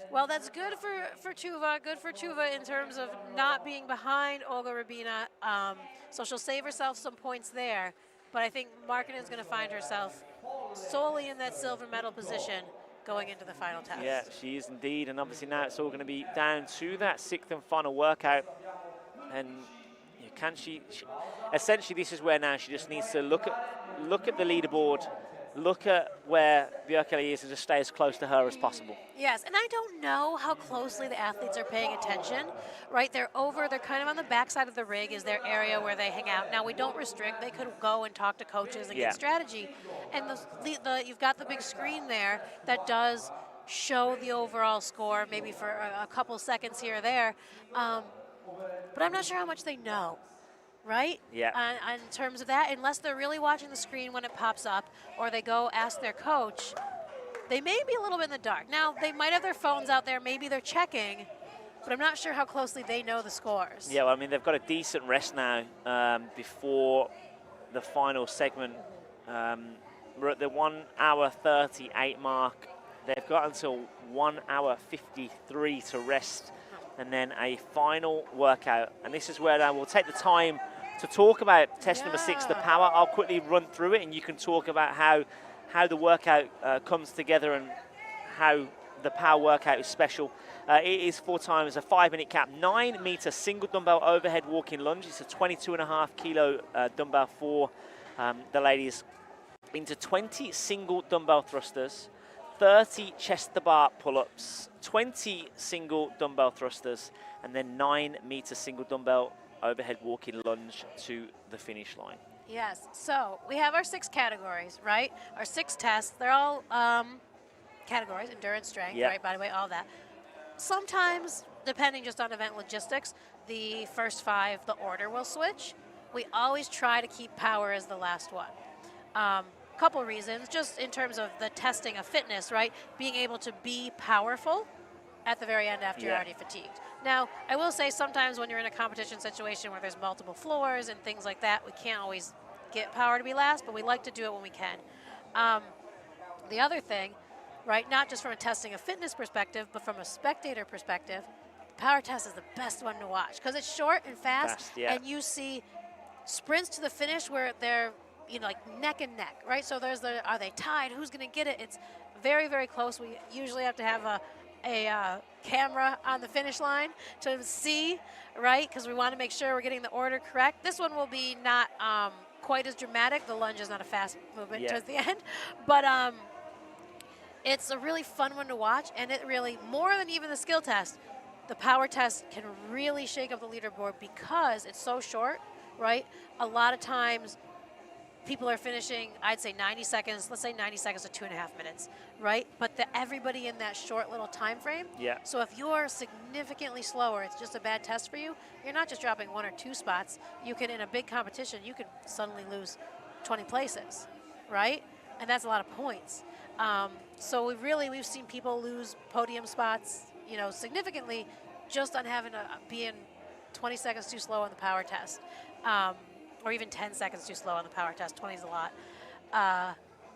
Speaker 4: Well, that's good for Tuva. Good for Tuva in terms of not being behind Olga Rybina. So she'll save herself some points there. But I think Markkanen's going to find herself solely in that silver medal position going into the final test.
Speaker 2: Yeah, she is indeed. And obviously now it's all going to be down to that 6th and final workout. And can she essentially, this is where now she just needs to look at the leaderboard, look at where Björkeli is and just stay as close to her as possible.
Speaker 4: Yes, and I don't know how closely the athletes are paying attention, right? They're kind of on the backside of the rig is their area where they hang out. Now, we don't restrict. They could go and talk to coaches and
Speaker 2: Yeah.
Speaker 4: get strategy. And you've got the big screen there that does show the overall score, maybe for a couple seconds here or there. But I'm not sure how much they know, right?
Speaker 2: Yeah.
Speaker 4: In terms of that, unless they're really watching the screen when it pops up, or they go ask their coach, they may be a little bit in the dark. Now, they might have their phones out there, maybe they're checking, but I'm not sure how closely they know the scores.
Speaker 2: Yeah, well, I mean, they've got a decent rest now before the final segment. We're at the 1 hour 38 mark. They've got until 1 hour 53 to rest, and then a final workout. And this is where we'll take the time to talk about test number 6, the power. I'll quickly run through it, and you can talk about how the workout comes together and how the power workout is special. It is 4 times a 5-minute cap, 9-meter single dumbbell overhead walking lunge. It's a 22.5 kilo dumbbell for the ladies, into 20 single dumbbell thrusters, 30 chest to bar pull-ups, 20 single dumbbell thrusters, and then 9-meter single dumbbell overhead walking lunge to the finish line.
Speaker 4: Yes, so we have our 6 categories, right? Our 6 tests, they're all categories, endurance, strength, right, body weight, all that. Sometimes, depending just on event logistics, the first 5, the order will switch. We always try to keep power as the last one. Couple reasons, just in terms of the testing of fitness, right? Being able to be powerful at the very end after you're already fatigued. Now, I will say sometimes when you're in a competition situation where there's multiple floors and things like that, we can't always get power to be last, but we like to do it when we can. The other thing, right, not just from a testing of fitness perspective, but from a spectator perspective, the power test is the best one to watch because it's short and fast, and you see sprints to the finish where they're like neck and neck, right? So are they tied? Who's going to get it? It's very, very close. We usually have to have a camera on the finish line to see, right? Because we want to make sure we're getting the order correct. This one will be not quite as dramatic. The lunge is not a fast movement towards the end, but it's a really fun one to watch, and it really, more than even the skill test, the power test can really shake up the leaderboard because it's so short, right? A lot of times people are finishing, I'd say 90 seconds, let's say 90 seconds to 2.5 minutes, right? But everybody in that short little time frame.
Speaker 2: Yeah.
Speaker 4: So if you're significantly slower, it's just a bad test for you. You're not just dropping 1 or 2 spots. You can, in a big competition, you could suddenly lose 20 places, right? And that's a lot of points. So we've seen people lose podium spots, significantly just on being 20 seconds too slow on the power test. Or even 10 seconds too slow on the power test. 20 is a lot.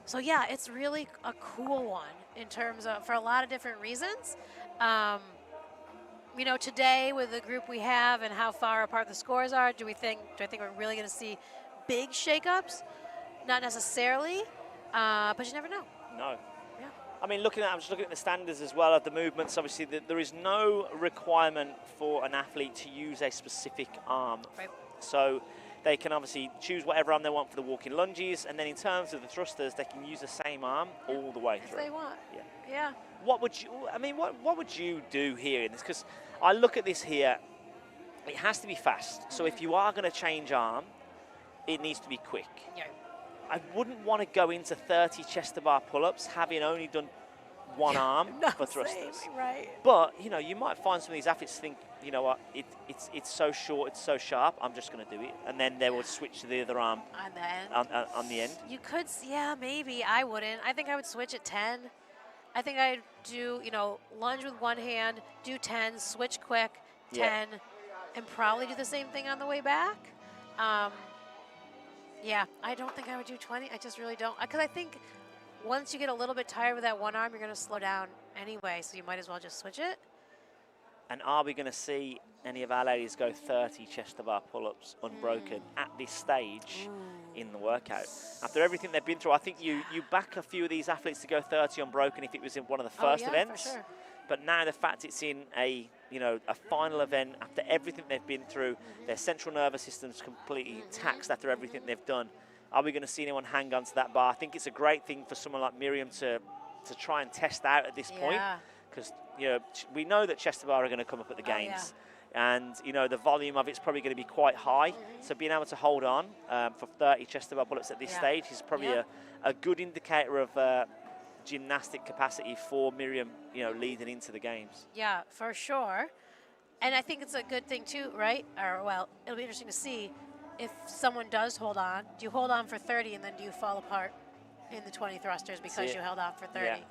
Speaker 4: So yeah, it's really a cool one in terms of, for a lot of different reasons. Today with the group we have and how far apart the scores are, do I think we're really going to see big shakeups? Not necessarily, but you never know.
Speaker 2: No.
Speaker 4: Yeah.
Speaker 2: I mean, I'm just looking at the standards as well of the movements. Obviously, there is no requirement for an athlete to use a specific arm.
Speaker 4: Right.
Speaker 2: So they can obviously choose whatever arm they want for the walking lunges, and then in terms of the thrusters, they can use the same arm all the way through.
Speaker 4: If they want.
Speaker 2: Yeah. What would you do here in this? Because I look at this here, it has to be fast. So if you are going to change arm, it needs to be quick.
Speaker 4: Yeah.
Speaker 2: I wouldn't want to go into 30 chest to bar pull-ups having only done one arm for thrusters.
Speaker 4: Right.
Speaker 2: But you might find some of these athletes think, you know what, it's so short, it's so sharp, I'm just going to do it, and then they will switch to the other arm
Speaker 4: on the end.
Speaker 2: On the end.
Speaker 4: You could, maybe. I wouldn't. I think I would switch at 10. I think I'd do, lunge with one hand, do 10, switch quick, 10, and probably do the same thing on the way back. I don't think I would do 20. I just really don't. Because I think once you get a little bit tired with that one arm, you're going to slow down anyway, so you might as well just switch it.
Speaker 2: And are we going to see any of our ladies go 30 chest to bar pull-ups unbroken at this stage in the workout? After everything they've been through, I think you back a few of these athletes to go 30 unbroken if it was in one of the first events.
Speaker 4: For sure.
Speaker 2: But now the fact it's in a final event, after everything they've been through, their central nervous system's completely taxed after everything they've done. Are we going to see anyone hang on to that bar? I think it's a great thing for someone like Miriam to try and test out at this point, because we know that chest to bar are going to come up at the games, and the volume of it's probably going to be quite high. So being able to hold on for 30 chest to bar pull-ups at this stage is probably a good indicator of gymnastic capacity for Miriam, leading into the games.
Speaker 4: Yeah, for sure. And I think it's a good thing too, right? Or, well, it'll be interesting to see if someone does hold on. Do you hold on for 30 and then do you fall apart in the 20 thrusters because you held on for 30?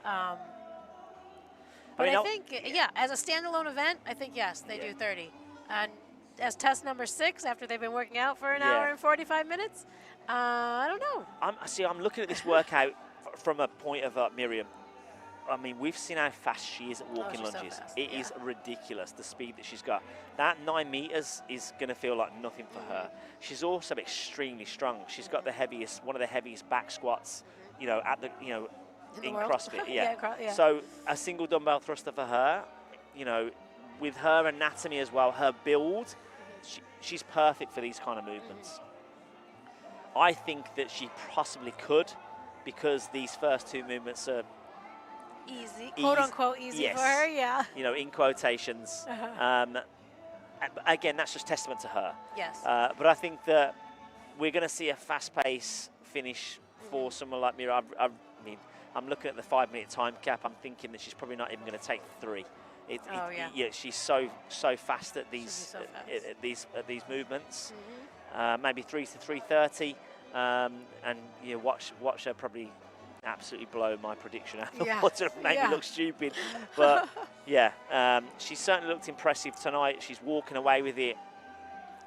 Speaker 4: But I think, as a standalone event, I think, yes, they do 30. And as test number 6, after they've been working out for an hour and 45 minutes, I don't know.
Speaker 2: I'm looking at this workout from a point of Miriam. I mean, we've seen how fast she is at walking lunges. So it is ridiculous, the speed that she's got. That 9 meters is going to feel like nothing for her. She's also extremely strong. She's got one of the heaviest back squats, at the, in CrossFit. So a single dumbbell thruster for her, with her anatomy as well, her build, she's perfect for these kind of movements. I think that she possibly could, because these first 2 movements are
Speaker 4: easy, quote unquote easy for her,
Speaker 2: in quotations. Again, that's just testament to her.
Speaker 4: Yes.
Speaker 2: But I think that we're going to see a fast-paced finish for someone like Mira. I mean, I'm looking at the 5-minute time cap. I'm thinking that she's probably not even going to take 3. She's so fast at these at these movements. Maybe 3 to 3:30, and watch her probably absolutely blow my prediction out of the water and make me look stupid. But she certainly looked impressive tonight. She's walking away with it.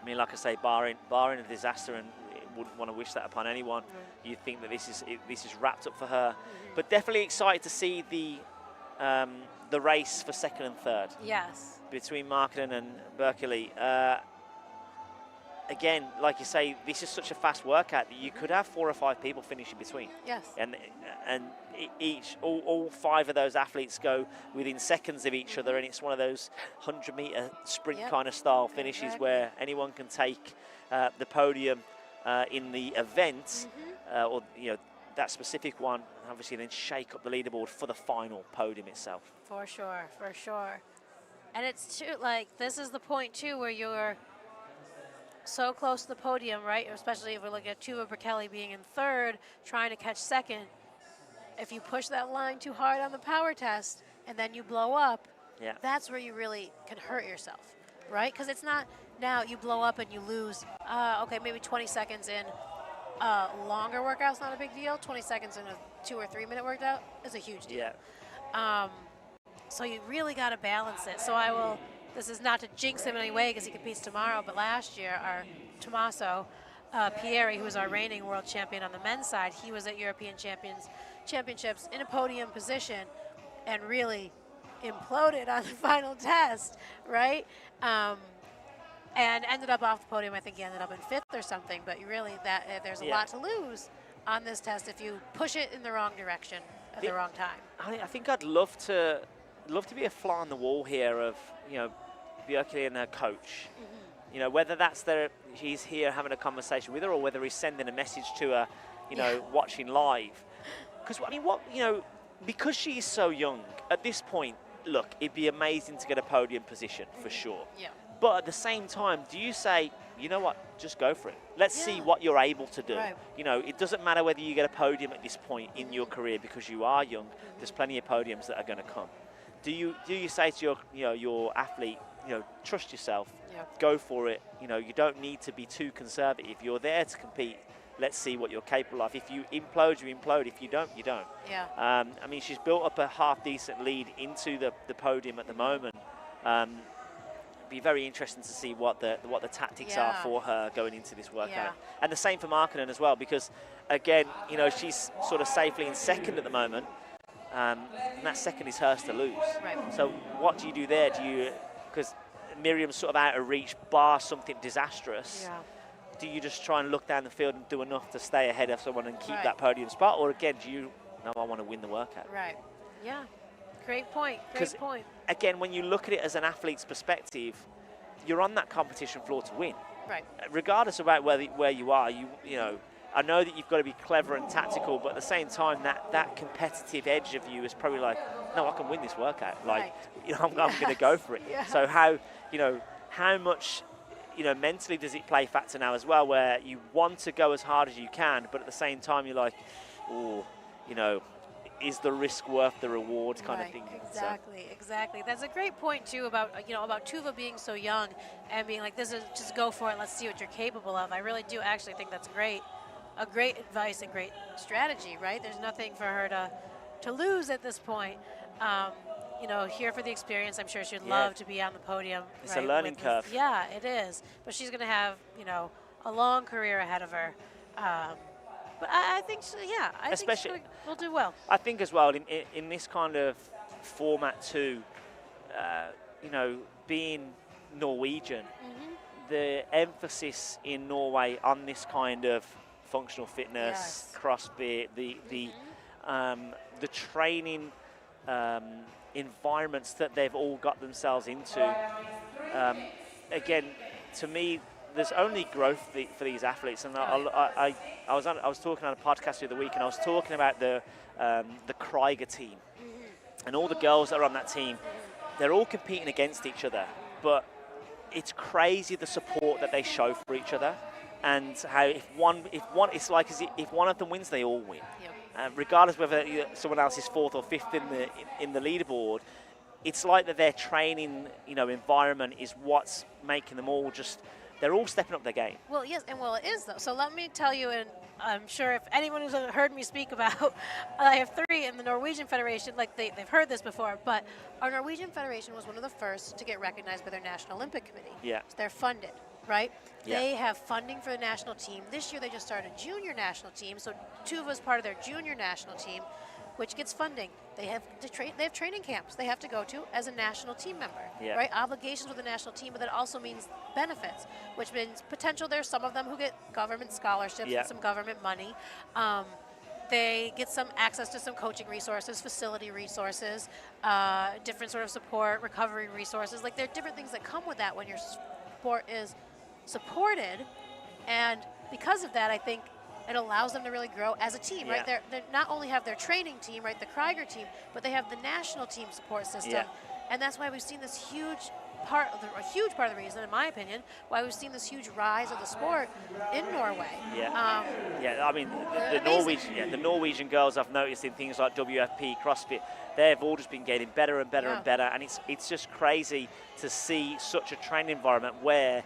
Speaker 2: I mean, like I say, barring a disaster, and wouldn't want to wish that upon anyone. You think that this is wrapped up for her, but definitely excited to see the race for 2nd and 3rd.
Speaker 4: Yes. Between
Speaker 2: Markkanen and Berkeley. Again, like you say, this is such a fast workout that you could have 4 or 5 people finish in between.
Speaker 4: Yes.
Speaker 2: And all 5 of those athletes go within seconds of each other, and it's one of those 100-meter sprint kind of style finishes where anyone can take the podium in the event, or that specific one, and obviously then shake up the leaderboard for the final podium itself.
Speaker 4: For sure, for sure. And it's too, this is the point too where you're so close to the podium, right? Especially if we look at Tuva Berkeley being in 3rd, trying to catch 2nd. If you push that line too hard on the power test and then you blow up, that's where you really can hurt yourself, right? Because it's not now you blow up and you lose, okay, maybe 20 seconds in longer workout's not a big deal. 20 seconds in a 2 or 3 minute workout is a huge deal. So you really got to balance it. So this is not to jinx him in any way because he competes tomorrow, but last year our Tommaso Pieri, who was our reigning world champion on the men's side, he was at European Championships in a podium position and really imploded on the final test, right? And ended up off the podium. I think he ended up in 5th or something, but really there's a lot to lose on this test if you push it in the wrong direction at the wrong time.
Speaker 2: I think I'd love to be a fly on the wall here of, Bjerkeli and her coach. Whether that's he's here having a conversation with her, or whether he's sending a message to her, watching live. Because because she is so young at this point, look, it'd be amazing to get a podium position for sure.
Speaker 4: Yeah.
Speaker 2: But at the same time, do you say, you know what, just go for it. Let's see what you're able to do.
Speaker 4: Right.
Speaker 2: It doesn't matter whether you get a podium at this point in your career because you are young. There's plenty of podiums that are going to come. Do you say to your athlete, trust yourself, go for it. You don't need to be too conservative. You're there to compete. Let's see what you're capable of. If you implode, you implode. If you don't, you don't.
Speaker 4: Yeah.
Speaker 2: I mean, she's built up a half-decent lead into the podium at the moment. Be very interesting to see what the tactics are for her going into this workout. And the same for Markkanen as well, because again, she's sort of safely in 2nd at the moment. And that 2nd is hers to lose.
Speaker 4: Right.
Speaker 2: So what do you do there? Because Miriam's sort of out of reach, bar something disastrous.
Speaker 4: Yeah.
Speaker 2: Do you just try and look down the field and do enough to stay ahead of someone and keep that podium spot? Or again, I want to win the workout?
Speaker 4: Right. Yeah. Great point. Great point.
Speaker 2: Again, when you look at it as an athlete's perspective, you're on that competition floor to win.
Speaker 4: Right.
Speaker 2: Regardless about where you are, I know that you've got to be clever and tactical, but at the same time, that competitive edge of you is probably like, no, I can win this workout. Like,
Speaker 4: Right.
Speaker 2: you know, I'm going to go for it.
Speaker 4: Yes.
Speaker 2: So how much, mentally does it play factor now as well, where you want to go as hard as you can, but at the same time, you're like, oh, is the risk worth the reward kind of thing?
Speaker 4: Exactly. That's a great point too about Tuva being so young and being like, this is just go for it. Let's see what you're capable of. I really do actually think that's great advice and great strategy. Right? There's nothing for her to lose at this point. Here for the experience. I'm sure she'd love to be on the podium.
Speaker 2: It's a learning curve.
Speaker 4: Yeah, it is. But she's going to have a long career ahead of her. But I think, I
Speaker 2: Especially,
Speaker 4: think we'll do well.
Speaker 2: I think as well in this kind of format too, being Norwegian, the emphasis in Norway on this kind of functional fitness, CrossFit, the training environments that they've all got themselves into. Again, to me, there's only growth for these athletes, and I was talking on a podcast the other week, and I was talking about the Krieger team, and all the girls that are on that team. They're all competing against each other, but it's crazy the support that they show for each other, and how if one it's like as if one of them wins, they all win, regardless whether someone else is fourth or fifth in the leaderboard. It's like that their training environment is what's making them all just. They're all stepping up their game.
Speaker 4: Well, yes, and it is, though. So let me tell you, and I'm sure if anyone who's heard me speak about IF3 and the Norwegian Federation, like they've heard this before, but our Norwegian Federation was one of the first to get recognized by their National Olympic Committee.
Speaker 2: Yeah.
Speaker 4: So they're funded, right?
Speaker 2: Yeah.
Speaker 4: They have funding for the national team. This year they just started a junior national team, so Tuva is part of their junior national team, which gets funding. They have training camps they have to go to as a national team member, right? Obligations with the national team, but that also means benefits, which means potential. There's some of them who get government scholarships and some government money. They get some access to some coaching resources, facility resources, different sort of support, recovery resources. Like, there are different things that come with that when your sport is supported, and because of that, I think it allows them to really grow as a team, right? They not only have their training team, right, the Krieger team, but they have the national team support system, and that's why we've seen this a huge part of the reason, in my opinion, why we've seen this huge rise of the sport in Norway.
Speaker 2: I mean, the Norwegian girls, I've noticed in things like WFP, CrossFit, they've all just been getting better and better and better, and it's just crazy to see such a training environment where.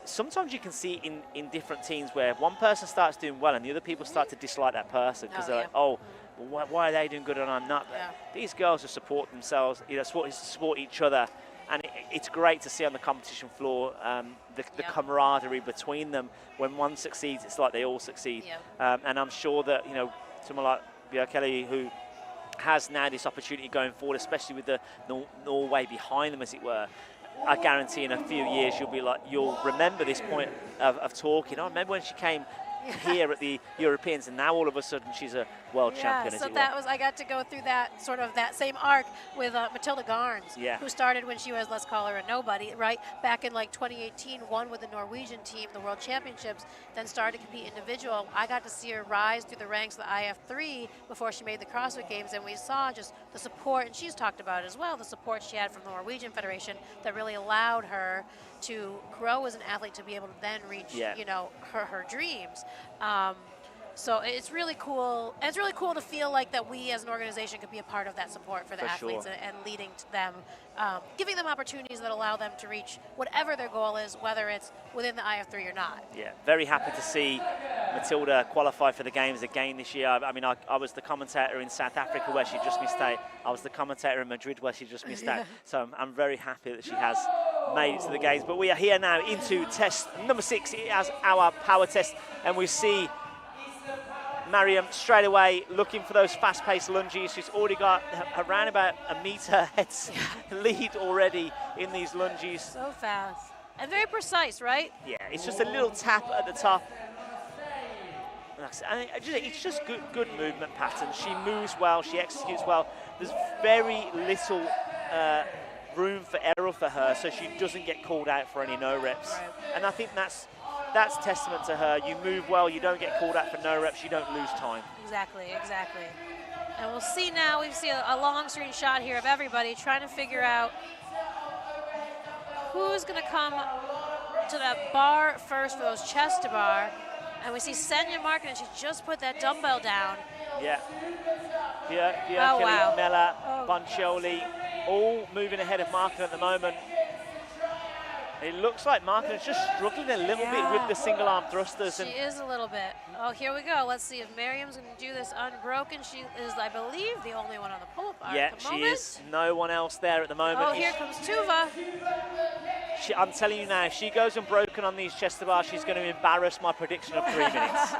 Speaker 2: Sometimes you can see in different teams where one person starts doing well and the other people start to dislike that person because they're like, oh, well, why are they doing good and I'm not? These girls just support themselves, support each other, and it's great to see on the competition floor the camaraderie between them. When one succeeds, it's like they all succeed. And I'm sure that someone like Björk who has now this opportunity going forward, especially with the Norway behind them, as it were. I guarantee in a few years you'll remember this point of talking. I remember when she came here at the Europeans, and now all of a sudden she's a world champion.
Speaker 4: So I got to go through that same arc with Matilda Garns, who started when she was, let's call her a nobody, right? Back in like 2018, won with the Norwegian team the World Championships, then started to compete individual. I got to see her rise through the ranks of the IF3 before she made the CrossFit Games, and we saw just the support, and she's talked about it as well, the support she had from the Norwegian Federation that really allowed her to grow as an athlete to be able to then reach, her dreams. So it's really cool. And it's really cool to feel like that we as an organization could be a part of that support for the athletes and leading to them, giving them opportunities that allow them to reach whatever their goal is, whether it's within the IF3 or not.
Speaker 2: Yeah, very happy to see Matilda qualify for the games again this year. I mean, I was the commentator in South Africa where she just missed out. I was the commentator in Madrid where she just missed out. So I'm very happy that she has made it to the games. But we are here now into test number 6 as our power test, and we see Mariam straight away looking for those fast-paced lunges. She's already got around about a meter head lead already in these lunges.
Speaker 4: So fast and very precise, right?
Speaker 2: Yeah, it's just a little tap at the top. And it's just good movement pattern. She moves well, she executes well. There's very little room for error for her, so she doesn't get called out for any no reps. And I think that's that's testament to her. You move well, you don't get called out for no reps, you don't lose time.
Speaker 4: Exactly, exactly. And we'll see now, we see a long screen shot here of everybody trying to figure out who's gonna come to that bar first for those chest to bar. And we see Senya Markkinen, she just put that dumbbell down.
Speaker 2: Yeah. Björkeli,
Speaker 4: Oh, wow.
Speaker 2: Mella,
Speaker 4: Oh.
Speaker 2: Boncioli, all moving ahead of Markkinen at the moment. It looks like Markkinen's just struggling a little bit with the single arm thrusters.
Speaker 4: She is a little bit. Oh, here we go. Let's see if Miriam's going to do this unbroken. She is, I believe, the only one on the pull-up bar
Speaker 2: Yeah,
Speaker 4: at the
Speaker 2: she
Speaker 4: moment.
Speaker 2: is. No one else there at the moment.
Speaker 4: Oh, here comes Tuva.
Speaker 2: I'm telling you now, if she goes unbroken on these chest to bar, she's going to embarrass my prediction of 3 minutes.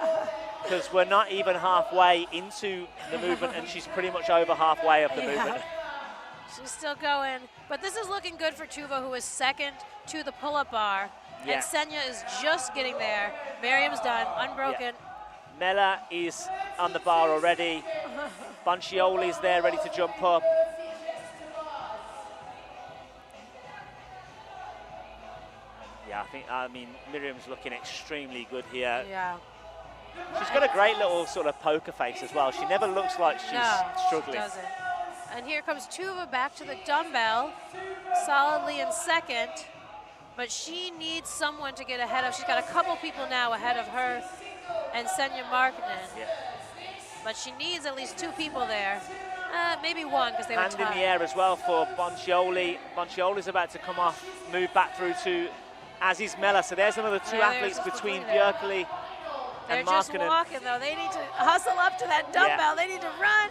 Speaker 2: Because we're not even halfway into the movement, and she's pretty much over halfway of the movement.
Speaker 4: She's still going. But this is looking good for Tuva, who is second to the pull-up bar.
Speaker 2: Yeah.
Speaker 4: And Senya is just getting there. Miriam's done, unbroken.
Speaker 2: Yeah. Mella is on the bar already. Boncioli's there, ready to jump up. Yeah, I mean, Miriam's looking extremely good here.
Speaker 4: Yeah.
Speaker 2: She's got a great little sort of poker face as well. She never looks like she's struggling.
Speaker 4: She doesn't. And here comes Tuva back to the dumbbell, solidly in second. But she needs someone to get ahead of. She's got a couple people now ahead of her and Senya Markkinen.
Speaker 2: Yeah.
Speaker 4: But she needs at least 2 people there. Maybe one, because they were
Speaker 2: Hand
Speaker 4: tied.
Speaker 2: in the air as well for Boncioli. Boncioli's about to come off, move back through to Aziz Mella. So there's another 2 athletes between Björkeli
Speaker 4: They're
Speaker 2: and
Speaker 4: just
Speaker 2: Markkinen.
Speaker 4: walking, though. They need to hustle up to that dumbbell. They need to run.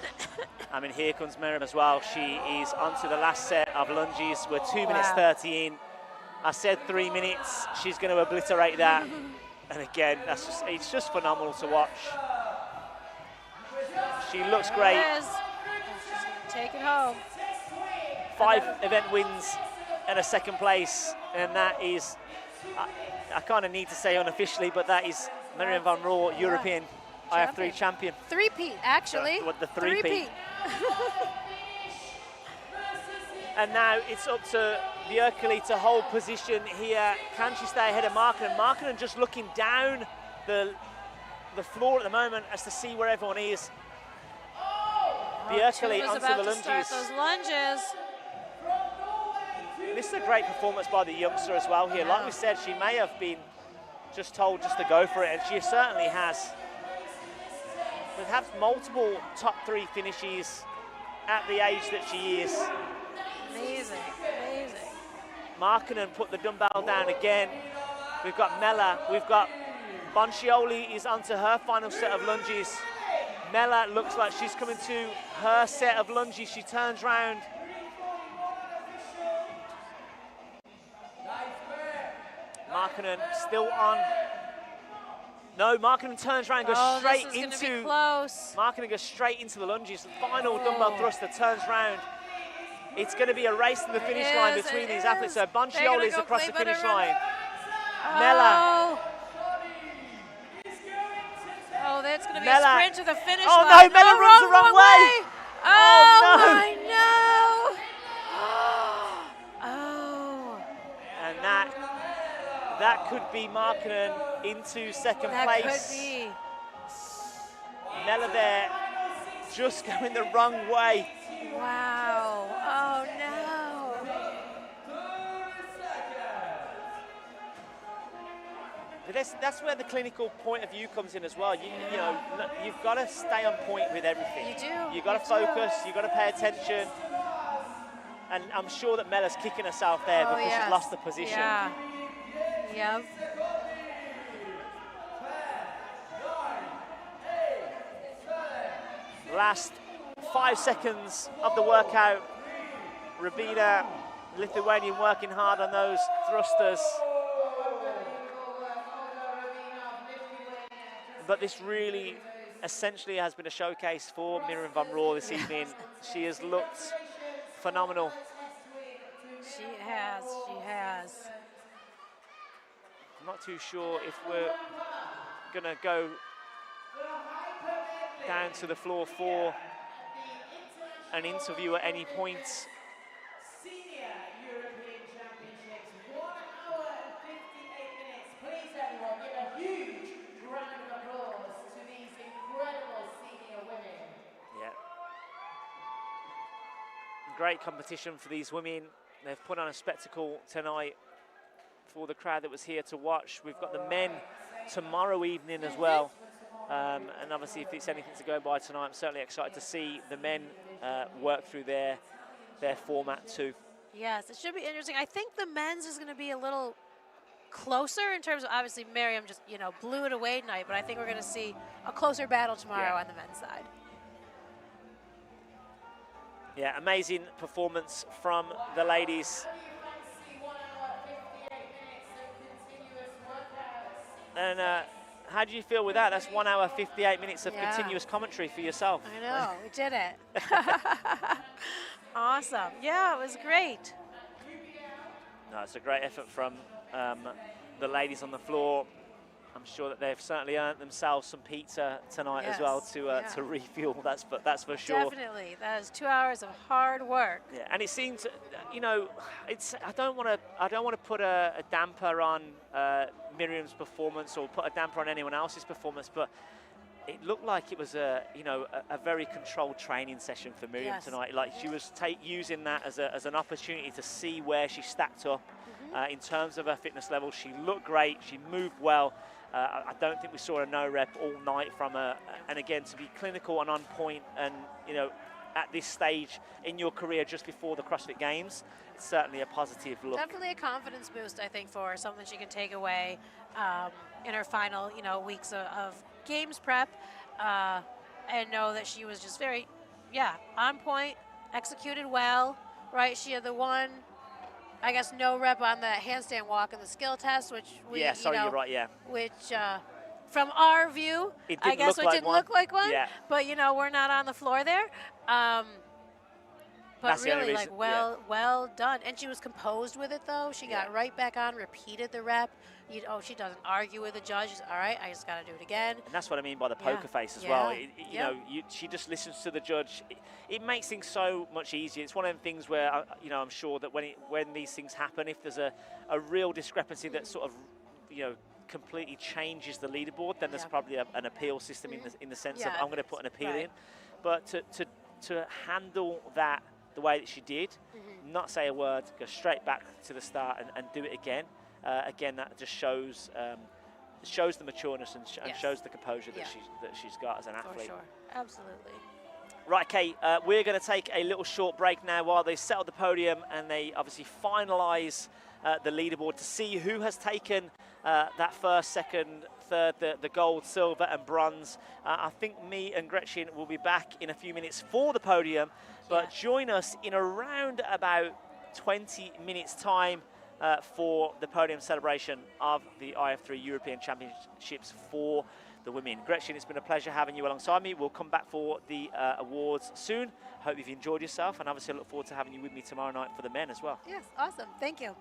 Speaker 2: I mean, here comes Miriam as well. She is onto the last set of lunges. We're 2 minutes 30 in. I said 3 minutes. She's going to obliterate that. And again, it's just phenomenal to watch. She looks great.
Speaker 4: There it is. She's going to take it home.
Speaker 2: 5 event wins and a second place. And that is, I kind of need to say unofficially, but that is Miriam van Roor, European IF3 champion.
Speaker 4: Three-peat, actually.
Speaker 2: The three-peat. And now it's up to Björkeli to hold position here. Can she stay ahead of Markkinen? Markkinen just looking down the floor at the moment as to see where everyone is. Björkeli
Speaker 4: Tuva's
Speaker 2: onto
Speaker 4: about
Speaker 2: the
Speaker 4: to start
Speaker 2: lunges.
Speaker 4: those lunges.
Speaker 2: This is a great performance by the youngster as well here. Like we said, she may have been just told just to go for it, and she certainly has. But have multiple top 3 finishes at the age that she is.
Speaker 4: Amazing, amazing.
Speaker 2: Markkinen put the dumbbell down again. We've got Mella, we've got Boncioli is onto her final set of lunges. Mella looks like she's coming to her set of lunges. She turns round. Markkinen still on. No, Markkinen turns around and goes straight into. Markkinen goes straight into the lunges. Final dumbbell thruster turns round. It's going to be a race to the finish line between these athletes. So Boncioli is across the finish line. Mella.
Speaker 4: Oh, that's going to be a sprint to the finish line.
Speaker 2: Oh no, Mella runs the wrong way.
Speaker 4: Oh my no. Oh.
Speaker 2: And that could be Markkinen into second place.
Speaker 4: That could be.
Speaker 2: Mella there, just going the wrong way.
Speaker 4: Wow. Oh no.
Speaker 2: That's where the clinical point of view comes in as well. You know, you've got to stay on point with everything.
Speaker 4: You do.
Speaker 2: You've got to focus. You've got to pay attention. And I'm sure that Mella's kicking herself there because she's lost the position.
Speaker 4: Yeah. Yep.
Speaker 2: Last 5 seconds of the workout. Rabina, Lithuanian, working hard on those thrusters. But this really essentially has been a showcase for Miriam van Roor this evening. She has looked phenomenal.
Speaker 4: She has, she has.
Speaker 2: I'm not too sure if we're gonna go down to the floor for an interview at any point.
Speaker 3: Senior European Championships, 1 hour and 58 minutes. Please everyone give a
Speaker 2: great competition for these women. They've put on a spectacle tonight for the crowd that was here to watch. We've got the men tomorrow evening as well. And obviously, if it's anything to go by tonight, I'm certainly excited to see the men work through their format too.
Speaker 4: Yes, it should be interesting. I think the men's is going to be a little closer in terms of, obviously Miriam just, you know, blew it away tonight, but I think we're going to see a closer battle tomorrow on the men's side.
Speaker 2: Yeah, amazing performance from the ladies. And how do you feel with that? That's 1 hour, 58 minutes of continuous commentary for yourself.
Speaker 4: I know, we did it. Awesome. Yeah, it was great.
Speaker 2: No, it's a great effort from the ladies on the floor. I'm sure that they've certainly earned themselves some pizza tonight as well to refuel. That's for sure.
Speaker 4: Definitely, that is 2 hours of hard work.
Speaker 2: Yeah, and it seems, you know, I don't want to put a damper on Miriam's performance or put a damper on anyone else's performance, but it looked like it was a very controlled training session for Miriam tonight. Like she was using that as an opportunity to see where she stacked up in terms of her fitness level. She looked great. She moved well. I don't think we saw a no rep all night from her. And again, to be clinical and on point, and you know, at this stage in your career, just before the CrossFit Games, it's certainly a positive look.
Speaker 4: Definitely a confidence boost, I think, for her. Something she can take away in her final, you know, weeks of Games prep, and know that she was just very, on point, executed well. Right, she had the one, I guess, no rep on the handstand walk in the skill test, which we,
Speaker 2: you're right,
Speaker 4: which from our view, I guess it didn't look like one.
Speaker 2: Yeah.
Speaker 4: But you know, we're not on the floor there. But
Speaker 2: that's
Speaker 4: really, like, well done. And she was composed with it, though. She got right back on, repeated the rep. She doesn't argue with the judge. She's, all right, I just got to do it again.
Speaker 2: And that's what I mean by the poker face as well. You know, she just listens to the judge. It makes things so much easier. It's one of them things where, you know, I'm sure that when these things happen, if there's a real discrepancy that sort of, you know, completely changes the leaderboard, then there's probably an appeal system in the sense of I'm going to put an appeal in. But to handle that the way that she did, not say a word, go straight back to the start and do it again. Again, that just shows the matureness and shows the composure that she's got as an athlete.
Speaker 4: For sure, absolutely.
Speaker 2: Right, okay, we're going to take a little short break now while they settle the podium and they obviously finalise the leaderboard to see who has taken that first, second, third, the gold, silver and bronze. I think me and Gretchen will be back in a few minutes for the podium, but join us in around about 20 minutes time for the podium celebration of the IF3 European Championships for the women. Gretchen, it's been a pleasure having you alongside me. We'll come back for the awards soon. Hope you've enjoyed yourself, and obviously I look forward to having you with me tomorrow night for the men as well.
Speaker 4: Yes, awesome. Thank you.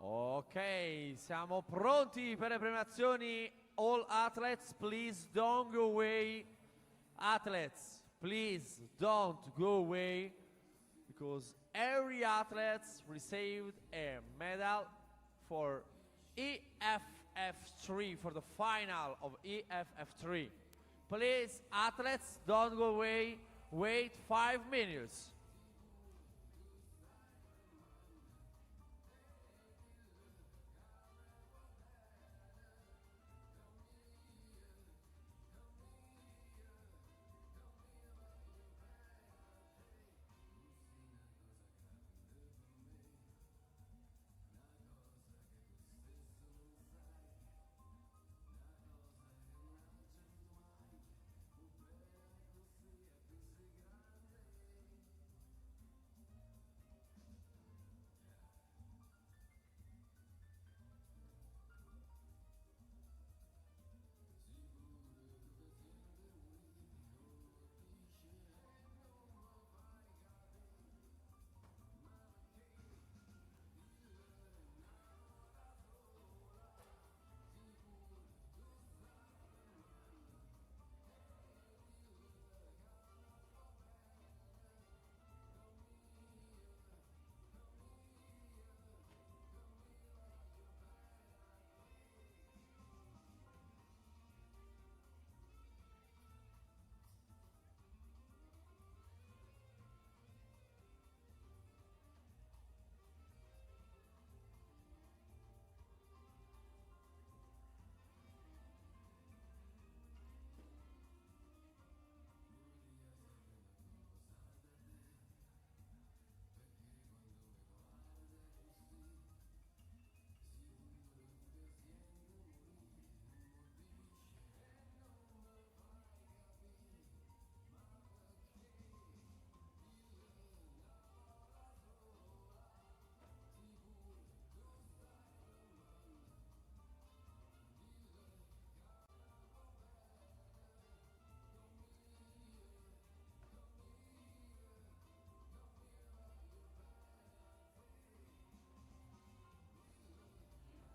Speaker 3: Ok, siamo pronti per le premiazioni. All athletes, please don't go away. Athletes, please don't go away, because every athlete received a medal for IF3, for the final of IF3. Please, athletes, don't go away. Wait 5 minutes.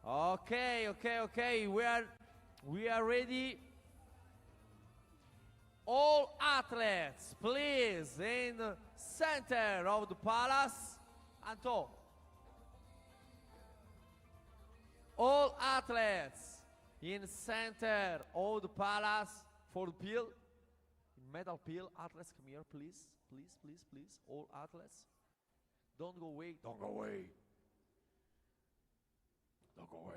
Speaker 3: Okay. We are ready. All athletes, please, in the center of the palace. Anto. All athletes in center of the palace for the peel. Medal peel. Athletes, come here, please. Please. All athletes. Don't go away. Don't go away. Don't go away.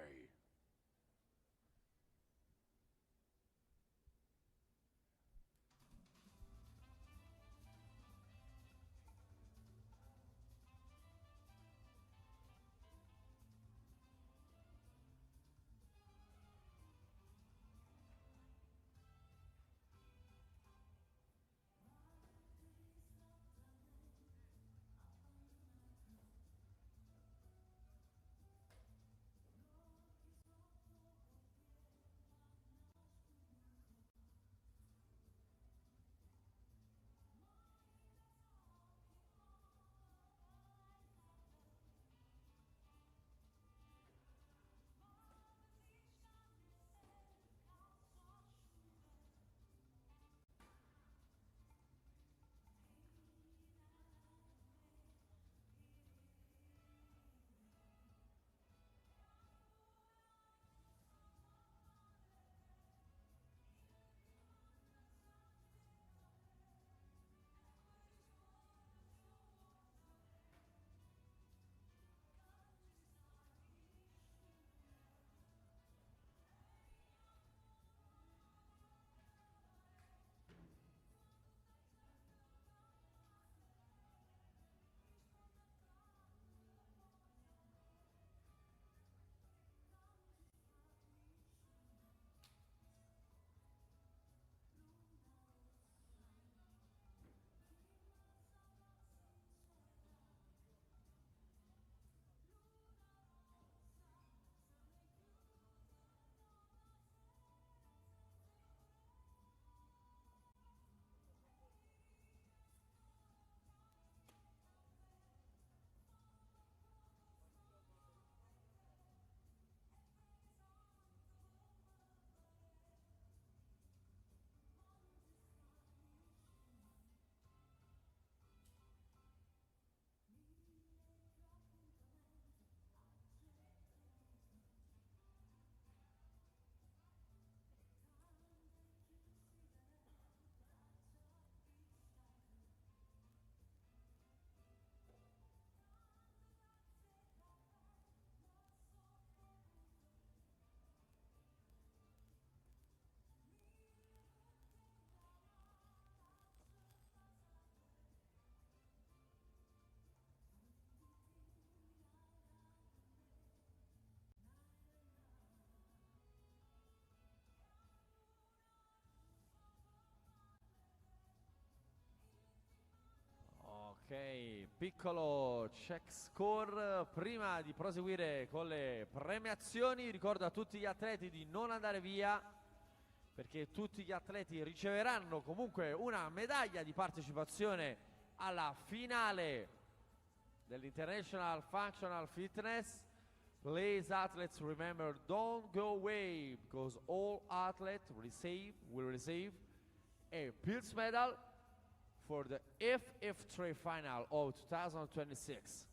Speaker 3: Ok, piccolo check score. Prima di proseguire con le premiazioni, ricordo a tutti gli atleti di non andare via, perché tutti gli atleti riceveranno comunque una medaglia di partecipazione alla finale dell'International Functional Fitness. Please, athletes, remember, don't go away, because all athletes will receive a Pills medal for the IF3 final of 2026.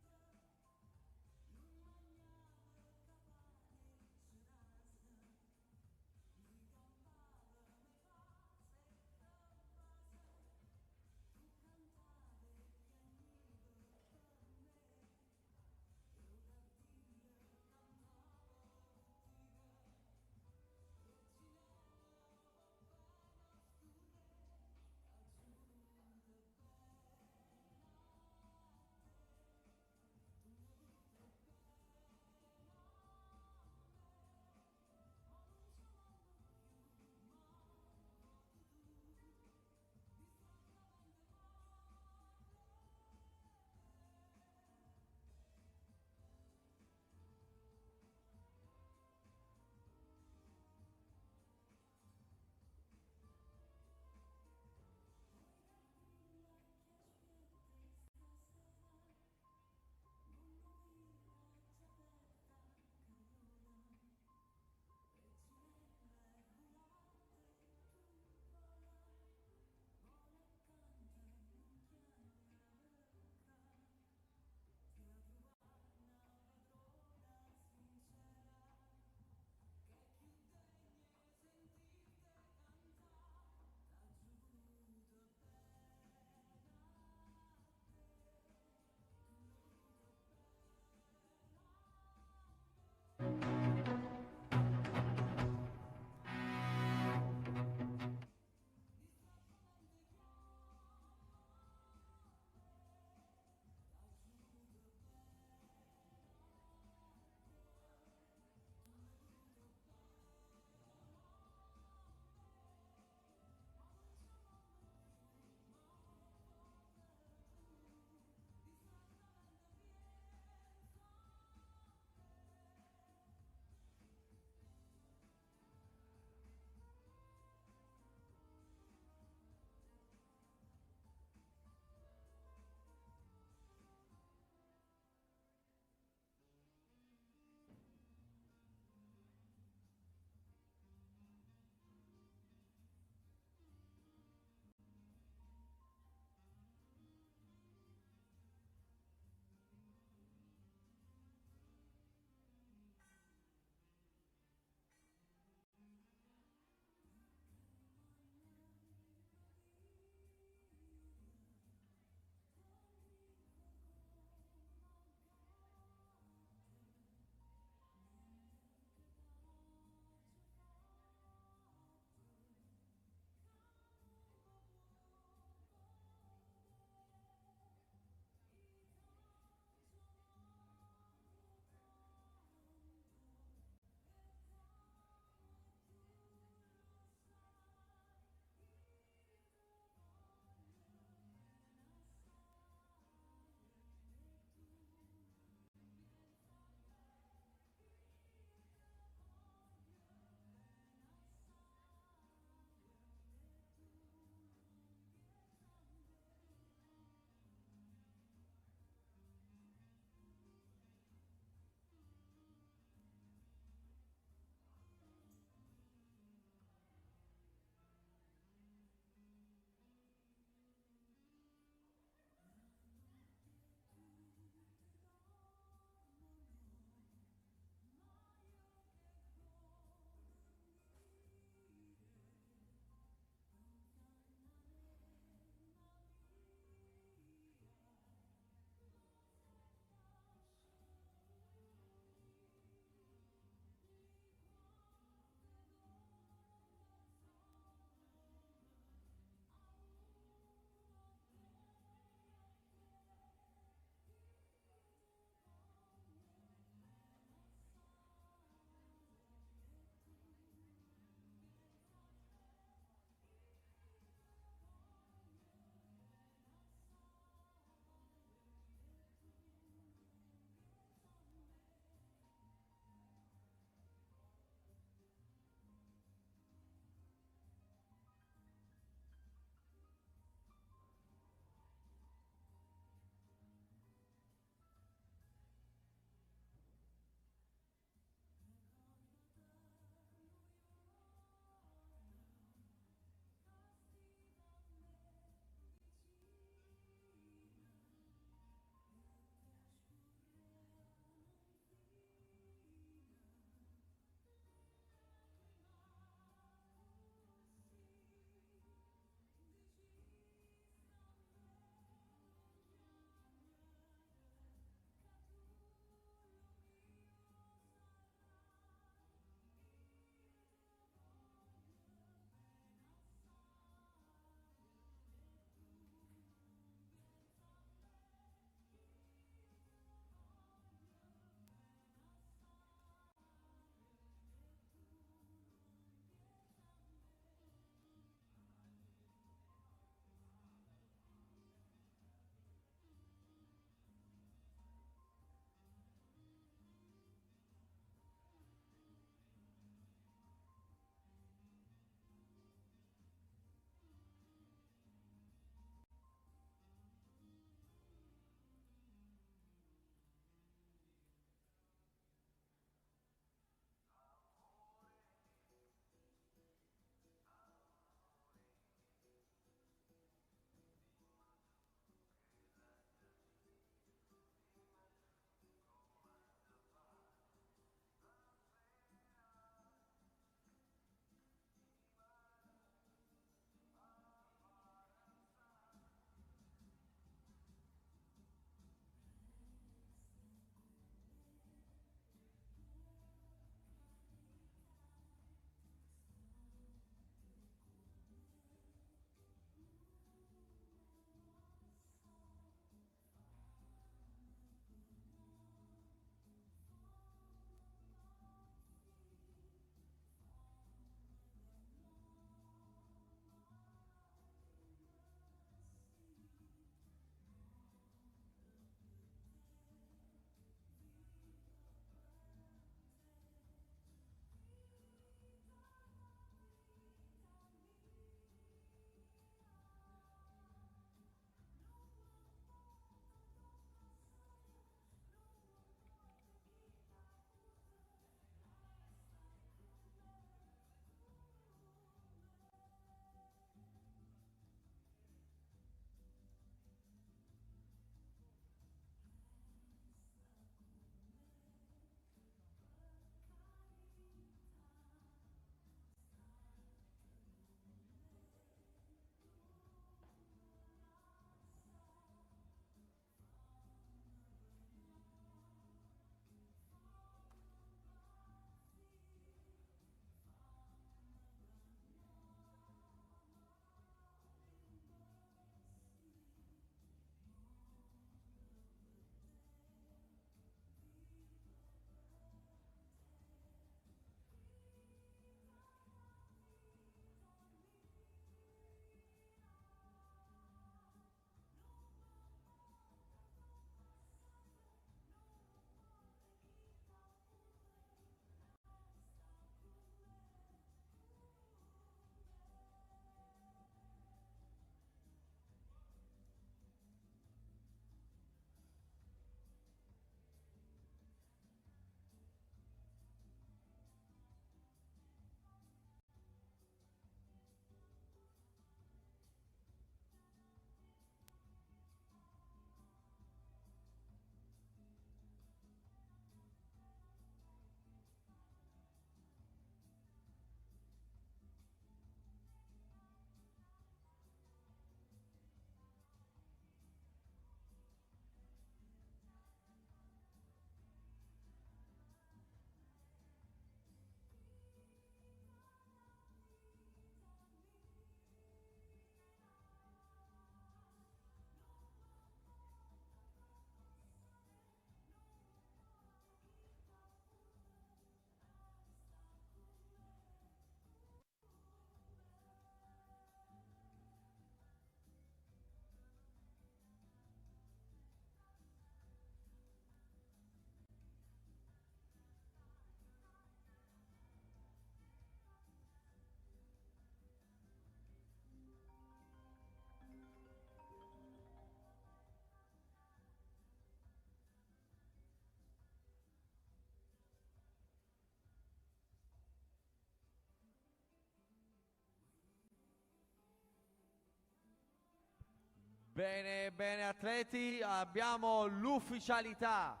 Speaker 3: Bene, bene atleti, abbiamo l'ufficialità.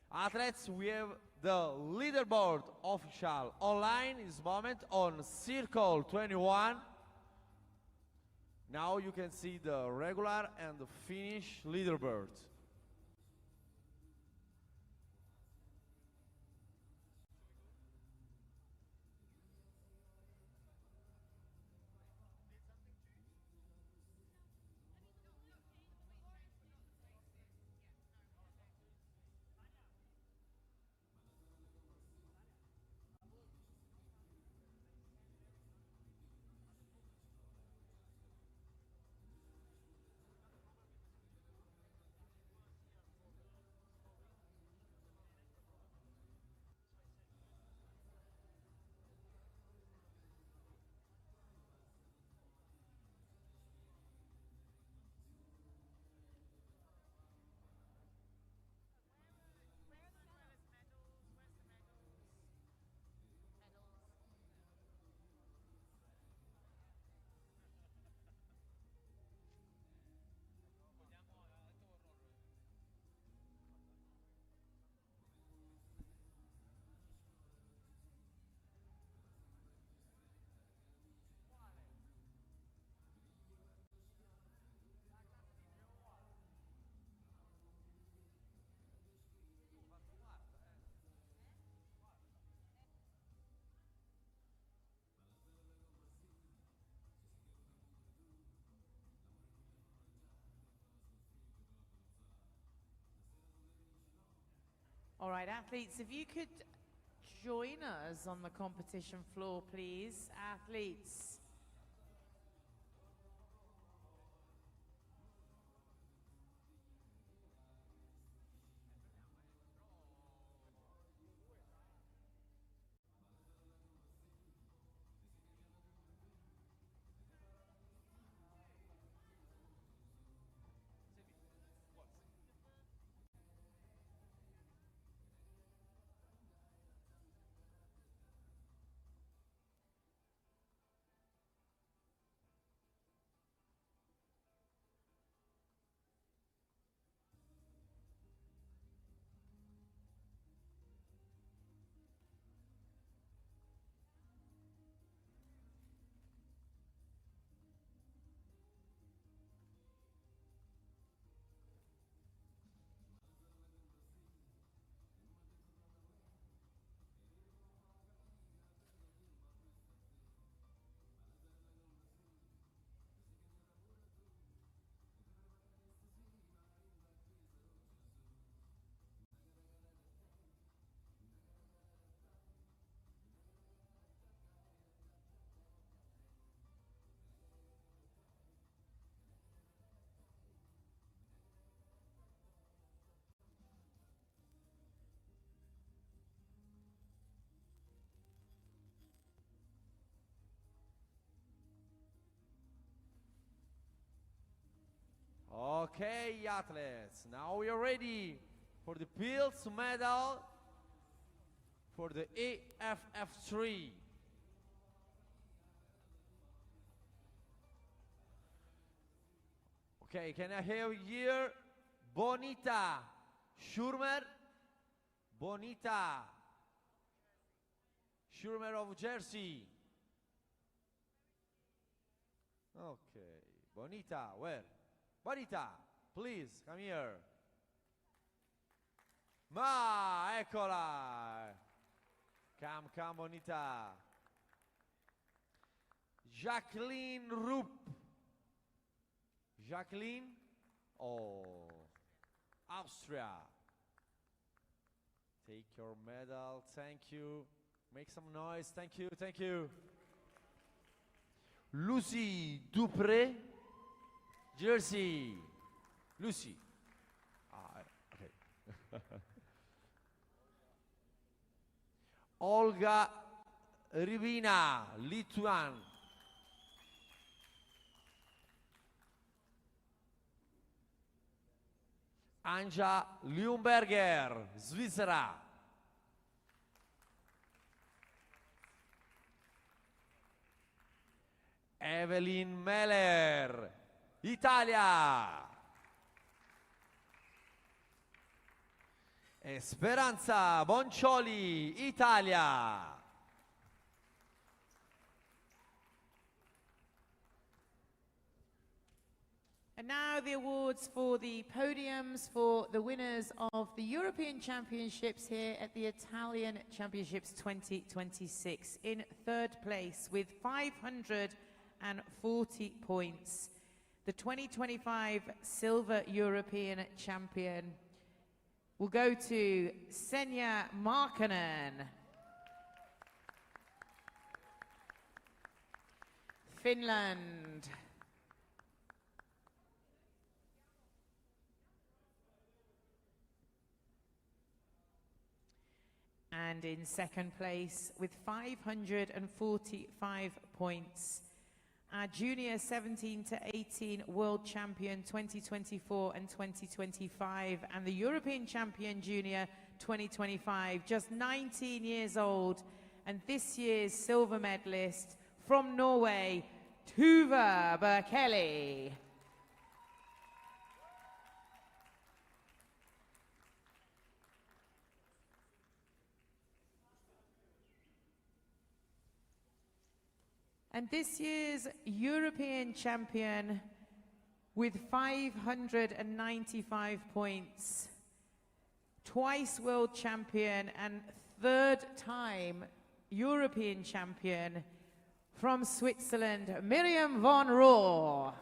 Speaker 3: Athletes, we have the leaderboard official online in this moment on Circle 21. Now you can see the regular and the finish leaderboard.
Speaker 1: All right, athletes, if you could join us on the competition floor, please. Athletes.
Speaker 3: Okay, athletes, now we are ready for the Pills medal for the IF3. Okay, can I have here Bonita Schurmer? Bonita Schurmer of Jersey. Okay, Bonita, where? Bonita, please, come here. Ma, eccola. Come, Bonita. Jacqueline Rupp. Jacqueline, oh, Austria. Take your medal, thank you. Make some noise, thank you, thank you. Lucy Dupré, Jersey. Lucy. Okay. Olga Rivina, Lithuania. Anja Liumberger, Svizzera. Evelyn Meller, Italia. Speranza Boncioli, Italia.
Speaker 1: And now the awards for the podiums for the winners of the European Championships here at the Italian Championships 2026. In third place with 540 points, the 2025 Silver European Champion will go to Senja Markkanen. Finland. And in second place with 545 points, our junior 17 to 18 world champion 2024 and 2025, and the European champion junior 2025, just 19 years old, and this year's silver medalist from Norway, Tuva Berkeley. And this year's European champion with 595 points, twice world champion and third time European champion from Switzerland, Miriam von Rohr.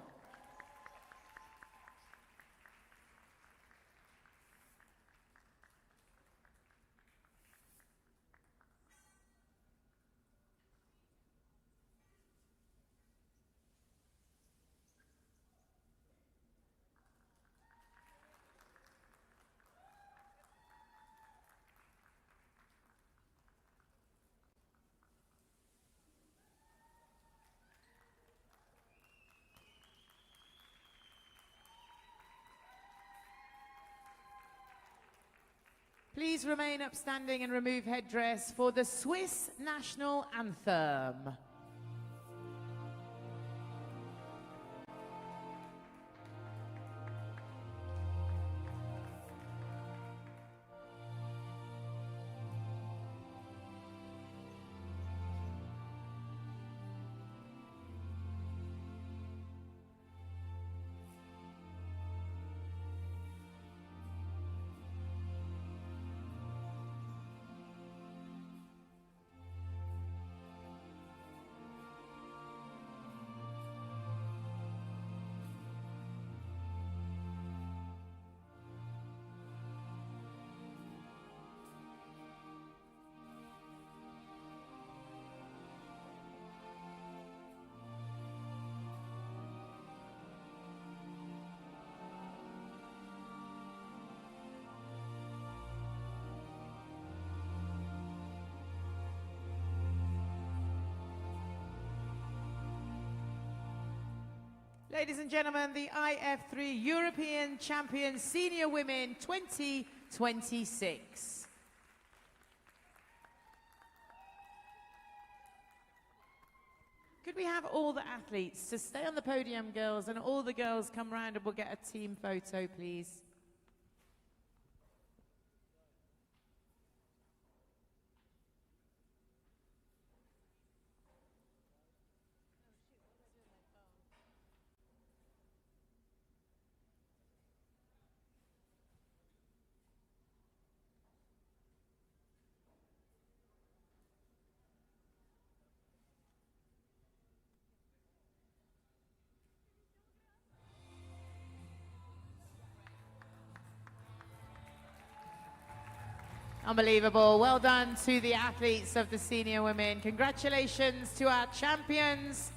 Speaker 1: Please remain upstanding and remove headdress for the Swiss national anthem. Ladies and gentlemen, the IF3 European Champion Senior Women 2026. Could we have all the athletes to stay on the podium, girls, and all the girls come round and we'll get a team photo, please. Unbelievable. Well done to the athletes of the senior women. Congratulations to our champions.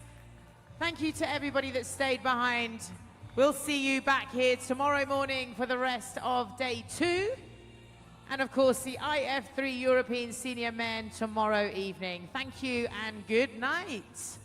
Speaker 1: Thank you to everybody that stayed behind. We'll see you back here tomorrow morning for the rest of day 2. And of course, the IF3 European Senior Men tomorrow evening. Thank you and good night.